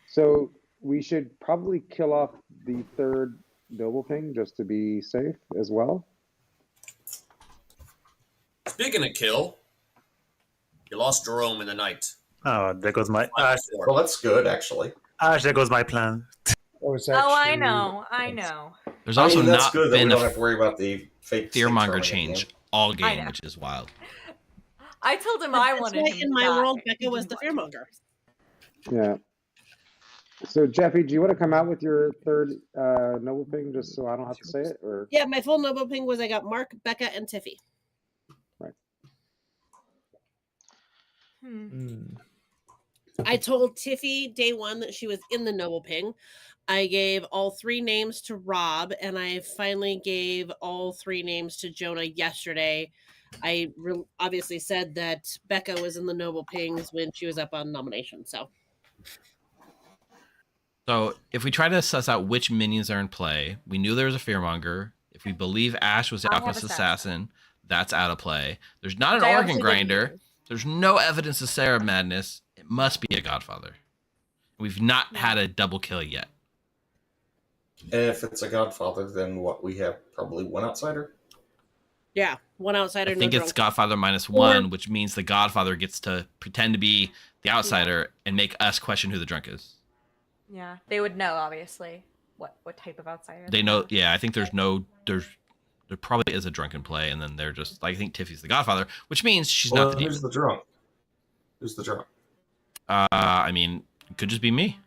So we should probably kill off the third noble thing just to be safe as well. Speaking of kill, you lost Jerome in the night. Oh, there goes my Well, that's good, actually. there goes my plan. Oh, I know. I know. There's I also mean, that's not good that we been don't a have to worry about the fake fearmonger snake change charming all I game, know. which is wild. I told him But I that's wanted why him in to my die. world, He Becca was the didn't want to. fearmonger. Yeah. So Jeffy, do you want to come out with your third noble thing just so I don't have to say it? Or Yeah, my full noble ping was I got Mark, Becca, and Tiffy. right. I told Tiffy day 1 that she was in the noble ping. I gave all 3 names to Rob, and I finally gave all 3 names to Jonah yesterday. I obviously said that Becca was in the noble pings when she was up on nomination. So if we try to suss out which minions are in play, we knew there was a fearmonger. If we believe Ash was the I have Alchemist assassin. Assassin, that's out of play. There's not an Which I organ also grinder. didn't use. There's no evidence of Sarah Madness. It must be a Godfather. We've not had a double kill yet. And if it's a Godfather, then what? We have probably 1 outsider? Yeah, 1 outsider. I think no it's drunk. Godfather -1, which means the Godfather gets to pretend to be the outsider and make us question who the drunk is. Yeah, they would know obviously what type of outsider. They know. Yeah, I think there probably is a drunken play, and then they're just like, I think Tiffy's the Godfather, which means she's not the demon. Who's the drunk? Who's the drunk? I mean, it could just be me.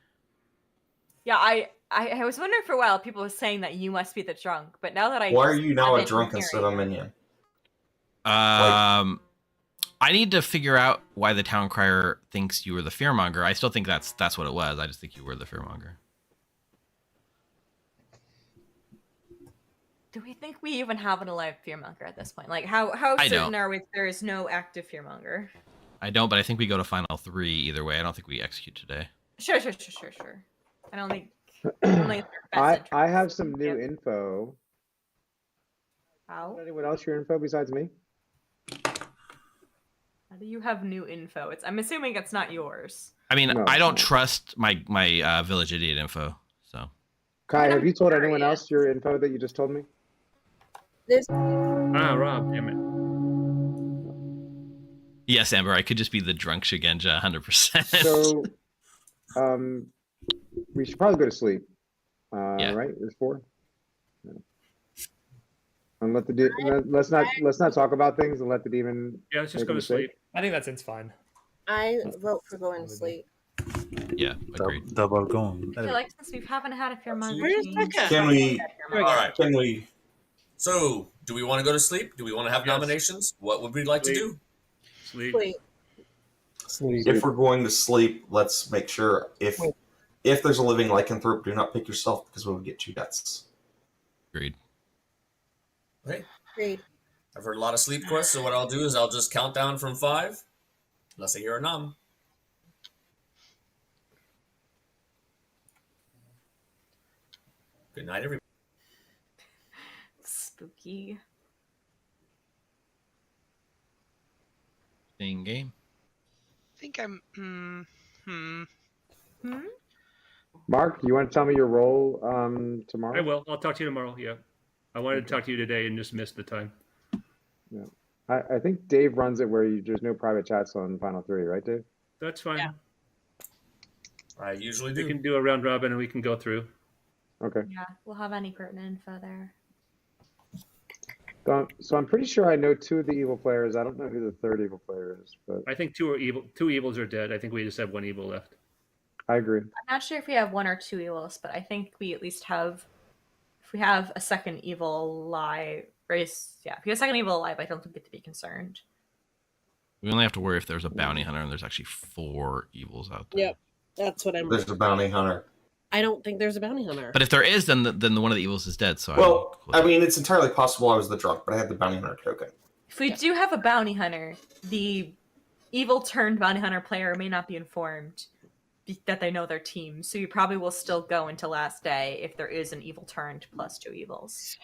Yeah, I was wondering for a while. People were saying that you must be the drunk, but now that Why are you now a I'm drunk hearing instead of minion? I need to figure out why the town crier thinks you were the fearmonger. I still think that's what it was. I just think you were the fearmonger. Do we think we even have an alive fearmonger at this point? Like, how I certain don't. are we there is no active fearmonger? I don't, but I think we go to final 3 either way. I don't think we execute today. Sure. I don't think. Only I have some new info. How? Anyone else your info besides me? How do you have new info? I'm assuming it's not yours. I mean, No, I don't no. trust my village idiot info. So Kai, have you told anyone else your info that you just told me? There's Rob, damn it. yes, Amber, I could just be the drunk Shigenja 100%. So, we should probably go to sleep. Yeah. Right? There's 4. Yeah. And let's not talk about things and let the demon. Yeah, let's just make go a to mistake. sleep. I think that sounds fine. I vote for going to sleep. Yeah, agreed. Double gone. I feel like since we haven't had a Pheromone Where's change, Becca? Can we? All right. Can we? So, do we want to go to sleep? Do we want to have nominations? What would we like to do? Sleep. Sleep. If we're going to sleep, let's make sure if there's a living lycanthrope, do not pick yourself because we will get 2 deaths. Agreed. Okay. Agreed. I've heard a lot of sleep quests, so what I'll do is I'll just count down from 5, unless I hear a nom. Good night, everybody. spooky. In game. I think I'm. Mark, you want to tell me your role tomorrow? I will. I'll talk to you tomorrow. Yeah. I wanted to talk to you today and just missed the time. Yeah. I think Dave runs it where there's no private chats on Final 3, right, Dave? That's fine. Yeah. I usually do. We can do a round robin and we can go through. Okay. Yeah, we'll have any pertinent info there. So I'm pretty sure I know 2 of the evil players. I don't know who the 3rd evil player is, but I think 2 are evil. 2 evils are dead. I think we just have 1 evil left. I agree. I'm not sure if we have 1 or 2 evils, but I think we at least have. If we have a second evil alive, if we have a second evil alive, I don't think we have to be concerned. We only have to worry if there's a bounty hunter and there's actually 4 evils out there. Yep, that's what I'm. There's a bounty hunter. I don't think there's a bounty hunter. But if there is, then the one of the evils is dead. So Well, I mean, it's entirely possible I was the drunk, but I had the bounty hunter token. If we do have a bounty hunter, the evil turned bounty hunter player may not be informed that they know their team, so you probably will still go into last day if there is an evil turned plus 2 evils.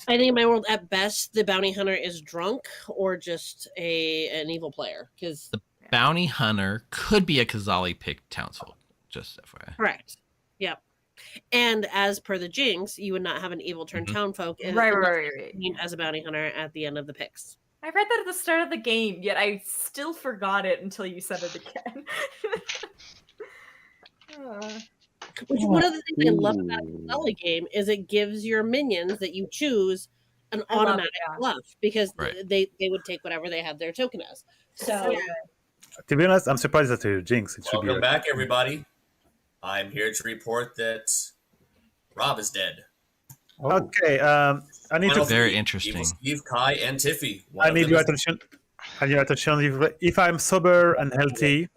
I think in my world, at best, the bounty hunter is drunk or just an evil player. Because the bounty hunter could be a Kazali picked townsfolk. Just FYI. Correct. Yep. And as per the jinx, you would not have an evil turned townfolk Right. as a bounty hunter at the end of the picks. I read that at the start of the game, yet I still forgot it until you said it again. Which one of the things I love about the Kazali game is it gives your minions that you choose an automatic bluff because they would take whatever they have their token as. So To be honest, I'm surprised that you're Jinx. It should Welcome be back, everybody. I'm here to report that Rob is dead. Okay. I need to. Very interesting. Steve, Kai, and Tiffy. I need your attention. I need your attention. If I'm sober and healthy,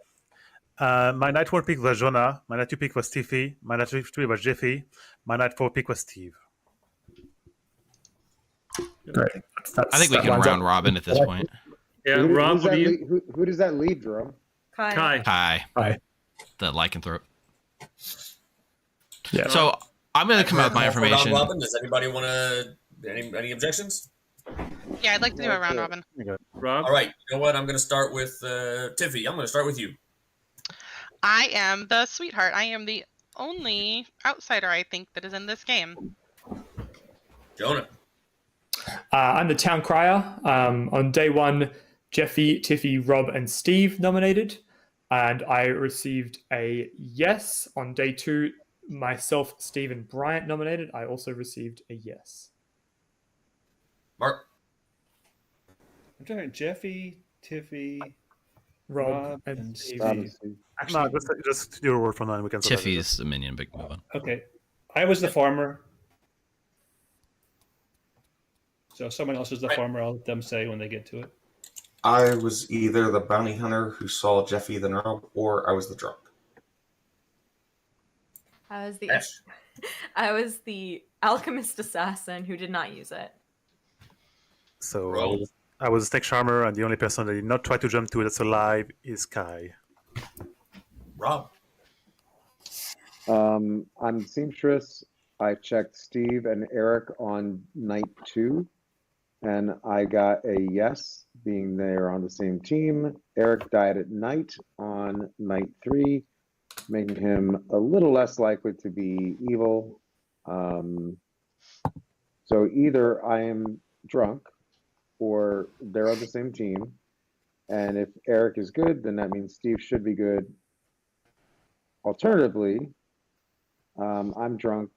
my night 1 pick was Jonah. My night 2 pick was Tiffy. My night 3 was Jeffy. My night 4 pick was Steve. Great. I think we can round robin at this point. Yeah, Rob, who does that leave, Jerome? Kai. The lycanthrope. Yeah. So I'm going to come out with my information. Round robin. Does anybody want to? Any objections? Yeah, I'd like to do a round robin. Rob. All right. You know what? I'm going to start with Tiffy. I'm going to start with you. I am the sweetheart. I am the only outsider, I think, that is in this game. Jonah. I'm the town crier. On day 1, Jeffy, Tiffy, Rob, and Steve nominated, and I received a yes. On day 2, myself, Steve, and Bryant nominated. I also received a yes. Mark. I'm talking Jeffy, Tiffy, Rob, and Steve. No, just your word from that. We can. Tiffy's the minion. Big move on. Okay, I was the farmer. So someone else is the farmer. I'll let them say when they get to it. I was either the bounty hunter who saw Jeffy the Rob, or I was the drunk. I was the alchemist assassin who did not use it. So I was a snake charmer, and the only person that did not try to jump to that's alive is Kai. Rob. I'm seamstress. I checked Steve and Eric on night 2, and I got a yes, being they are on the same team. Eric died at night on night 3. making him a little less likely to be evil. So either I am drunk or they're on the same team. And if Eric is good, then that means Steve should be good. Alternatively, I'm drunk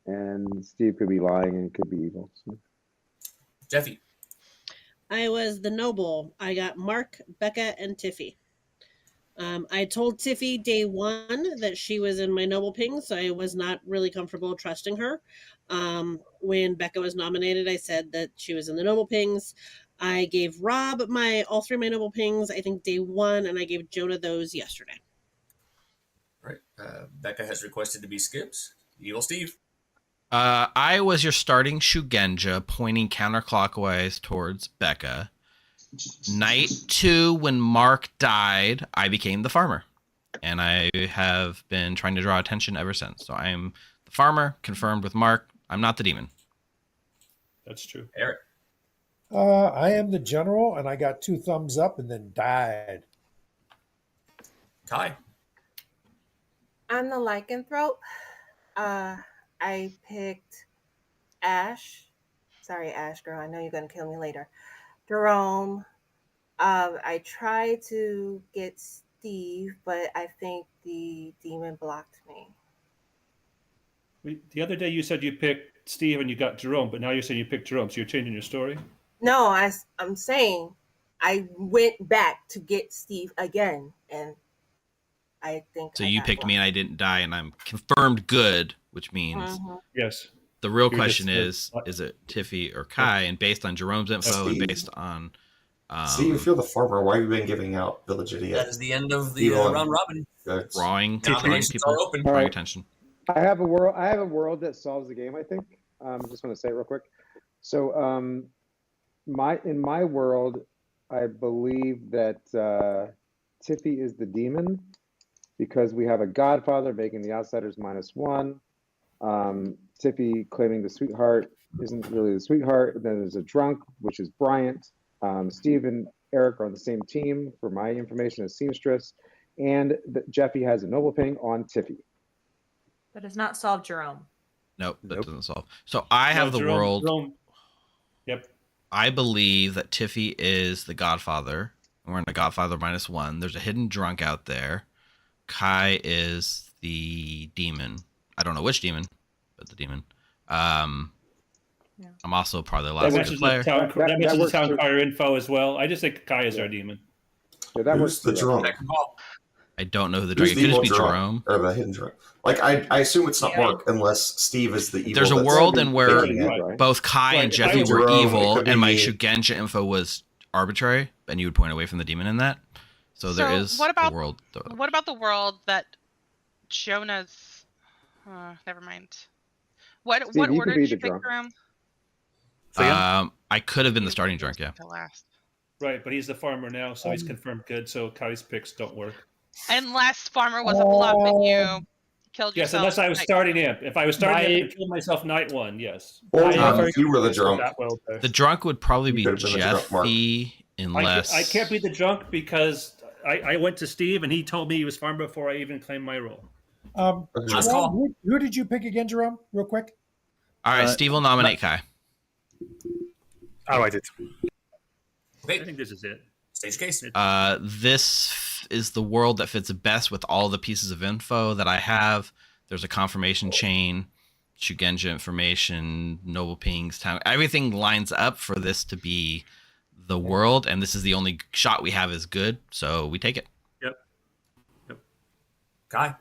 and Steve could be lying and could be evil. So. Jeffy. I was the noble. I got Mark, Becca, and Tiffy. I told Tiffy day one that she was in my noble ping, so I was not really comfortable trusting her. When Becca was nominated, I said that she was in the noble pings. I gave Rob all three of my noble pings, I think day one, and I gave Jonah those yesterday. Right. Becca has requested to be skipped. Evil Steve. I was your starting Shugenja, pointing counterclockwise towards Becca. Night 2, when Mark died, I became the farmer. And I have been trying to draw attention ever since. So I am the farmer, confirmed with Mark. I'm not the demon. That's true. Eric. I am the general, and I got 2 thumbs up and then died. Kai. I'm the lycanthrope. I picked Ash. Sorry, Ash girl. I know you're gonna kill me later. Jerome. I tried to get Steve, but I think the demon blocked me. The other day you said you picked Steve and you got Jerome, but now you're saying you picked Jerome, so you're changing your story? No, I'm saying I went back to get Steve again, and I think so. You picked me and I didn't die, and I'm confirmed good, which means yes. The real question is it Tiffy or Kai? And based on Jerome's info Steve. and based on Steve, if you're the farmer, why have you been giving out Village Idiot? That is the end of the round robin. Drawing Nominations are open. drawing attention. I have a world that solves the game, I think. I just want to say it real quick. So in my world, I believe that Tiffy is the demon because we have a godfather making the outsiders -1. Tiffy claiming the sweetheart isn't really the sweetheart. And then there's a drunk, which is Bryant. Steve and Eric are on the same team, for my information, as seamstress. And Jeffy has a noble ping on Tiffy. That does not solve Jerome. Nope, that doesn't solve. So I have the world. Yep. I believe that Tiffy is the Godfather. We're in a Godfather -1. There's a hidden drunk out there. Kai is the demon. I don't know which demon, but the demon. I'm also probably the last good player. That matches the town crier info as well. I just think Kai is our demon. Yeah, that Who's the drunk? I don't know who the drunk is. It could just be Jerome. Or the hidden drunk. Like, I assume it's not Mark unless Steve is the evil. There's a world in where right. both Kai and Jeffy were Jerome, evil, and my Shugenja info was arbitrary, and you would point away from the demon in that. So there is a world. What about the world that Jonah's... never mind. What order did you pick from? I could have been the starting drunk, yeah. Right, but he's the farmer now, so he's confirmed good, so Kai's picks don't work. Unless farmer was a bluff and you killed yourself. Yes, unless I was starting imp. If I was starting imp and killed myself night 1, yes. Or you were the drunk. The drunk would probably be Jeffy, unless... I can't be the drunk because I went to Steve and he told me he was farmer before I even claimed my role. Jerome, who did you pick again, Jerome? Real quick. All right, Steve will nominate Kai. I'll write it. Okay. I think this is it. Stage case. This is the world that fits best with all the pieces of info that I have. There's a confirmation chain, Shugenja information, noble pings, town. Everything lines up for this to be the world, and this is the only shot we have is good, so we take it. Yep. Kai.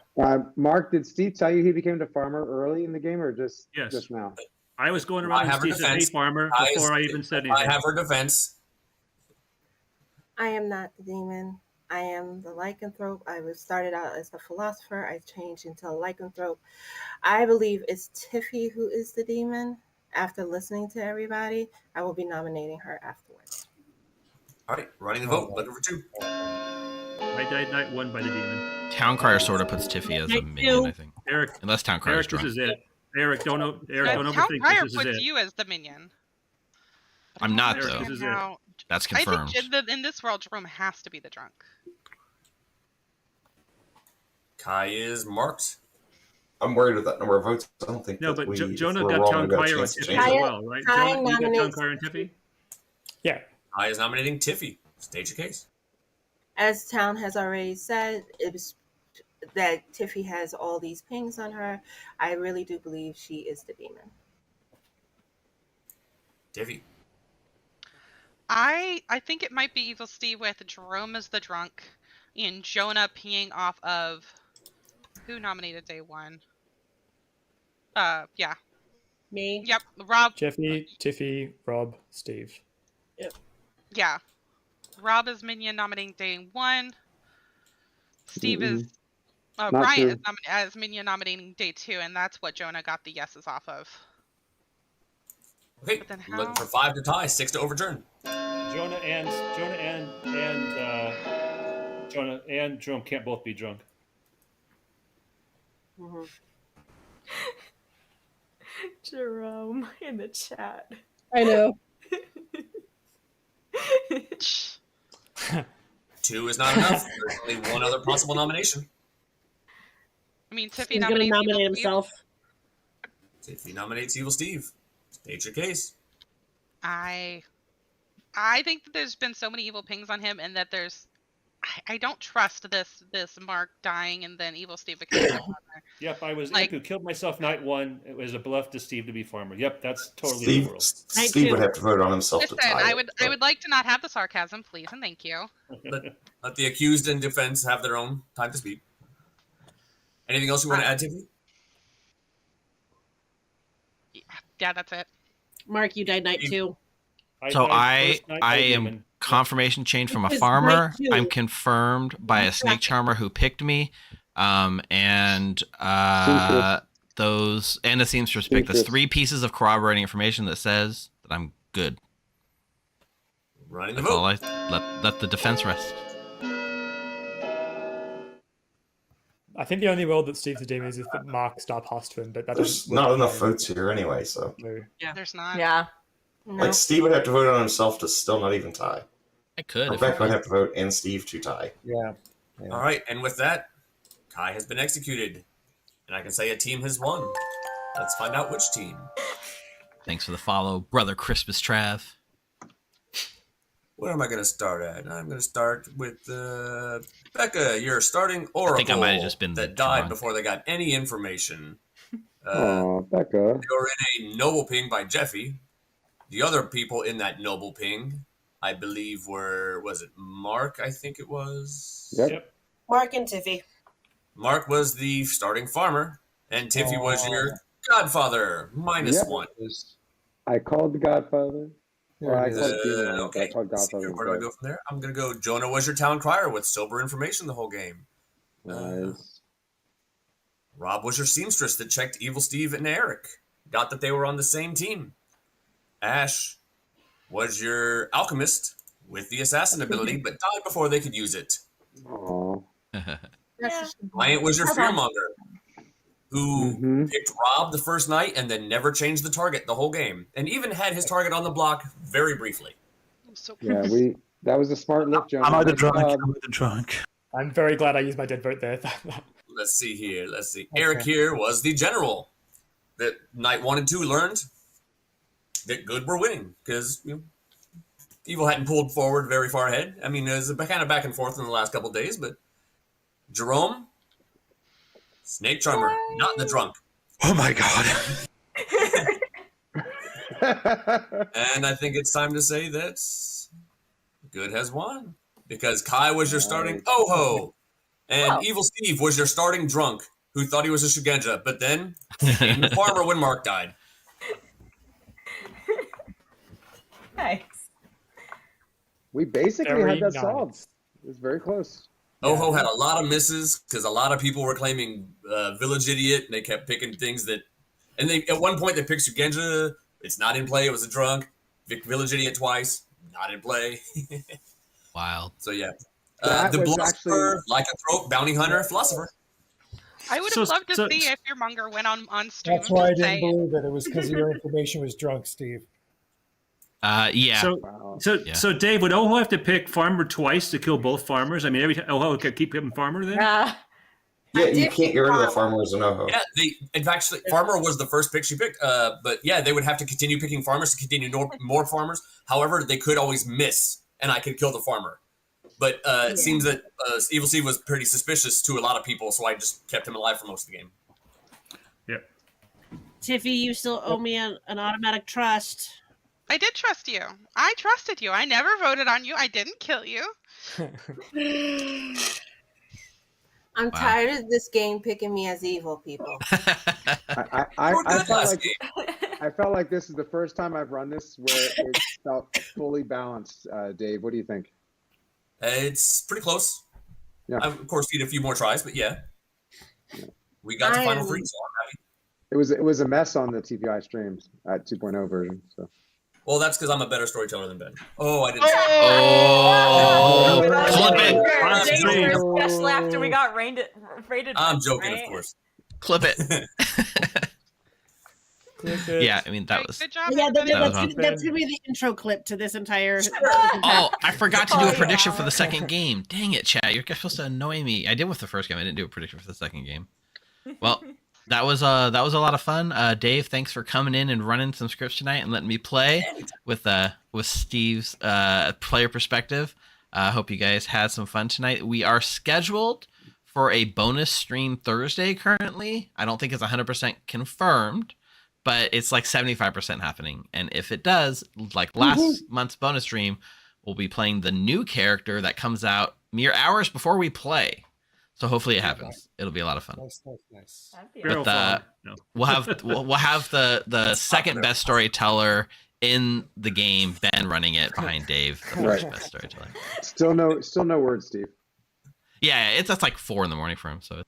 Mark, did Steve tell you he became the farmer early in the game, or just now? I was going around and Steve said, "Hey, farmer," before I even said anything. I have her defense. I am not the demon. I am the lycanthrope. Started out as a philosopher. I changed into a lycanthrope. I believe it's Tiffy who is the demon. After listening to everybody, I will be nominating her afterwards. All right, running the vote. Looking for 2. I died night 1 by the demon. Town Crier sort of puts Tiffy as a minion, I think. Eric, unless Town Crier is drunk. This is it. Eric, don't overthink Town Crier this. This is puts it. you as the minion. I'm not, Eric, though. This is it. That's confirmed. I think in this world, Jerome has to be the drunk. Kai is marked. I'm worried with that number of votes. I don't think No, that but if Jonah we're got wrong, town we've got a crier on chance to Tiffy change as it. well, right? Kai Jonah, you got town nominates crier on Tiffy? Yeah. Kai is nominating Tiffy. State your case. As Town has already said, it was that Tiffy has all these pings on her. I really do believe she is the demon. Tiffy. I think it might be Evil Steve with Jerome as the drunk and Jonah peeing off of who nominated day one. Yeah. Me. Yep. Rob. Tiffy, Rob, Steve. Yep. Yeah. Rob is minion nominating day one. Steve is Brian is as minion nominating day two, and that's what Jonah got the yeses off of. Okay. Looking for 5 to tie, 6 to overturn. Jonah and Jerome can't both be drunk. Mm-hmm. Jerome in the chat. I know. 2 is not enough. There's only one other possible nomination. I mean, Tiffy He's going to nominates nominate Evil himself. Tiffy nominates Evil Steve. State your case. I think that there's been so many evil pings on him, and that I don't trust this Mark dying and then Evil Steve becoming the farmer. Yep, I was Like- who killed myself night one. It was a bluff to Steve to be farmer. Yep, that's totally Steve, the world. Steve would have to vote on himself to Listen, tie. I would like to not have the sarcasm, please, and thank you. Let the accused and defense have their own time to speak. Anything else you want to add, Tiffy? Yeah, that's it. Mark, you died night 2. So I first night, am demon. confirmation change from a It was farmer. night 2. I'm confirmed by a snake charmer who picked me. Those and a seamstress pick. There's 3 pieces of corroborating information that says that I'm good. Running the That's vote. all I let the defense rest. I think the only role that Steve's the demon is if Mark star passed to him, but that There's doesn't not work enough very votes here anyway, so well. Yeah, there's not. Yeah. like Steve would have to vote on himself to still not even tie. I could. Rebecca would have to vote and Steve to tie. Yeah. All right, and with that, Kai has been executed, and I can say a team has won. Let's find out which team. Thanks for the follow, brother Crispus Trav. Where am I going to start at? I'm going to start with Becca. Your starting oracle. I think I might have just been that died drunk. before they got any information. Oh, Becca. They were in a noble ping by Jeffy. The other people in that noble ping, I believe, was it Mark? I think it was. Yep. Mark and Tiffy. Mark was the starting farmer, and Tiffy was your godfather, minus Yep. 1. I called the Godfather. Or I called Demon. Okay. I called Let's see Godfather. here. Where do I go from there? I'm going to go Jonah was your town crier with sober information the whole game. Nice. Rob was your seamstress that checked Evil Steve and Eric. Got that they were on the same team. Ash was your alchemist with the assassin ability, but died before they could use it. Aw. Bryant was your fearmonger, who picked Rob the first night and then never changed the target the whole game, and even had his target on the block very briefly. Yeah, that was a smart lift, Jonah. I'm either Nice drunk. job. I'm either drunk. I'm very glad I used my dead vote there. Let's see here. Eric here was the general that night 1 and 2 learned that good were winning because Evil hadn't pulled forward very far ahead. I mean, it was kind of back and forth in the last couple of days, but Jerome, snake charmer, not the drunk. Oh my god. And I think it's time to say that good has won because Kai was your starting Oho, and Evil Steve was your starting drunk who thought he was a Shugenja, but then became the farmer when Mark died. Nice. We basically Very had that nice. solved. It was very close. Oho had a lot of misses because a lot of people were claiming Village Idiot, and they kept picking things that. And they at one point they picked Shugenja. It's not in play. It was a drunk. Village Idiot twice. Not in play. Wild. So yeah, That the was Bluffer, Lycanthrope, Bounty Hunter, Philosopher. I would have loved to see if your monger went on stream. That's why I and didn't say, believe it. It was because your information was drunk, Steve. Yeah. So Dave, would Oho have to pick farmer twice to kill both farmers? I mean, every time Oho could keep him farmer then? Yeah. Yeah, you can't get rid of the farmer as a no-ho. Yeah, in fact, farmer was the first pick she picked. But yeah, they would have to continue picking farmers to continue more farmers. However, they could always miss, and I could kill the farmer. But it seems that Evil Steve was pretty suspicious to a lot of people, so I just kept him alive for most of the game. Yep. Tiffy, you still owe me an automatic trust. I did trust you. I trusted you. I never voted on you. I didn't kill you. I'm tired of this game picking me as evil, people. I felt like this is the first time I've run this where it felt fully balanced. Dave, what do you think? It's pretty close. Yeah. I, of course, need a few more tries, but yeah. We got to final three, so I'm happy. It was a mess on the TPI streams at 2.0 version. So. Well, that's because I'm a better storyteller than Ben. Oh, I didn't. Special after we got rated. I'm joking, right? of course. Clip it. Yeah, I mean that was. Good job. Yeah, That was that's gonna be the intro clip to this entire. Oh, I forgot to do a prediction for the second game. Dang it, chat! You're supposed to annoy me. I did with the first game. I didn't do a prediction for the second game. Well, that was a lot of fun. Dave, thanks for coming in and running some scripts tonight and letting me play with Steve's player perspective. I hope you guys had some fun tonight. We are scheduled for a bonus stream Thursday currently. I don't think it's 100% confirmed, but it's like 75% happening. And if it does, like last month's bonus stream, we'll be playing the new character that comes out mere hours before we play. So hopefully it happens. It'll be a lot of fun. Nice. But we'll have the second best storyteller in the game, Ben running it behind Dave, the first best storyteller. Still no word, Steve. Yeah, that's like 4 a.m. for him, so it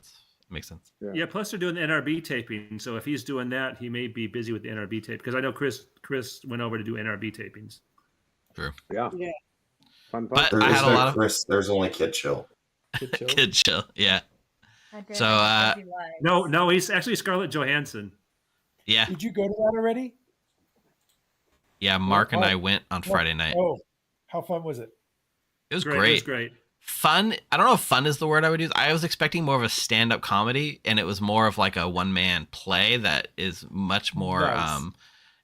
makes sense. Yeah. Plus they're doing the NRB taping, so if he's doing that, he may be busy with the NRB tape because I know Chris went over to do NRB tapings. True. Yeah. Fun. But I had a lot of Chris. There's only Kid Chill. Kid Chill. Yeah. So no, he's actually Scarlett Johansson. Yeah. Did you go to that already? Yeah, Mark and I went on Friday night. Oh, how fun was it? It was Great. great. It was great. Fun. I don't know if fun is the word I would use. I was expecting more of a stand-up comedy, and it was more of like a one-man play that is much more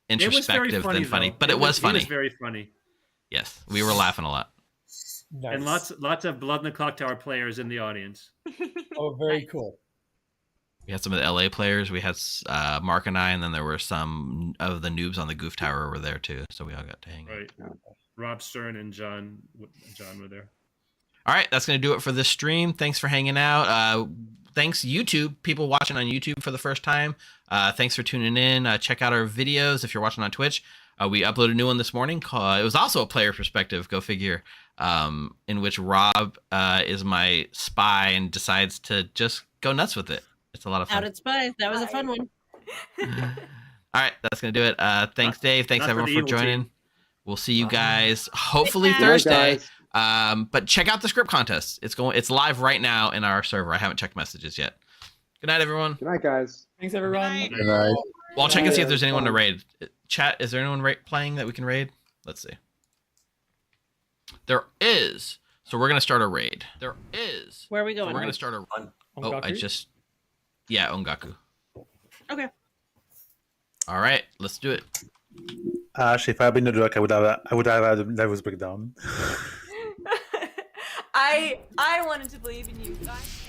introspective than funny. But it was funny. It was very funny. Yes, we were laughing a lot. Nice. And lots of Blood in the Clocktower players in the audience. Oh, very cool. We had some of the LA players. We had Mark and I, and then there were some of the noobs on the Goof Tower were there too. So we all got to hang out. Right. Rob Stern and John were there. All right, that's going to do it for this stream. Thanks for hanging out. Thanks, YouTube, people watching on YouTube for the first time. Thanks for tuning in. Check out our videos if you're watching on Twitch. We uploaded a new one this morning. It was also a player perspective, go figure, in which Rob is my spy and decides to just go nuts with it. It's a lot of fun. Out at Spies. That was a fun one. All right, that's going to do it. Thanks, Dave. Thanks, everyone, for joining. Team. We'll see you guys hopefully Thursday. But check out the script contest. It's live right now in our server. I haven't checked messages yet. Good night, everyone. Good night, guys. Thanks, everyone. Good night. Well, I'll check and see if there's anyone to raid. Chat, is there anyone playing that we can raid? Let's see. There is. So we're going to start a raid. There is. Where are we going? So we're going to start a run. Oh, Yeah, Ongaku. Okay. All right, let's do it. Ash, if I had been a jerk, I would have had a nervous breakdown. I wanted to believe in you, guys.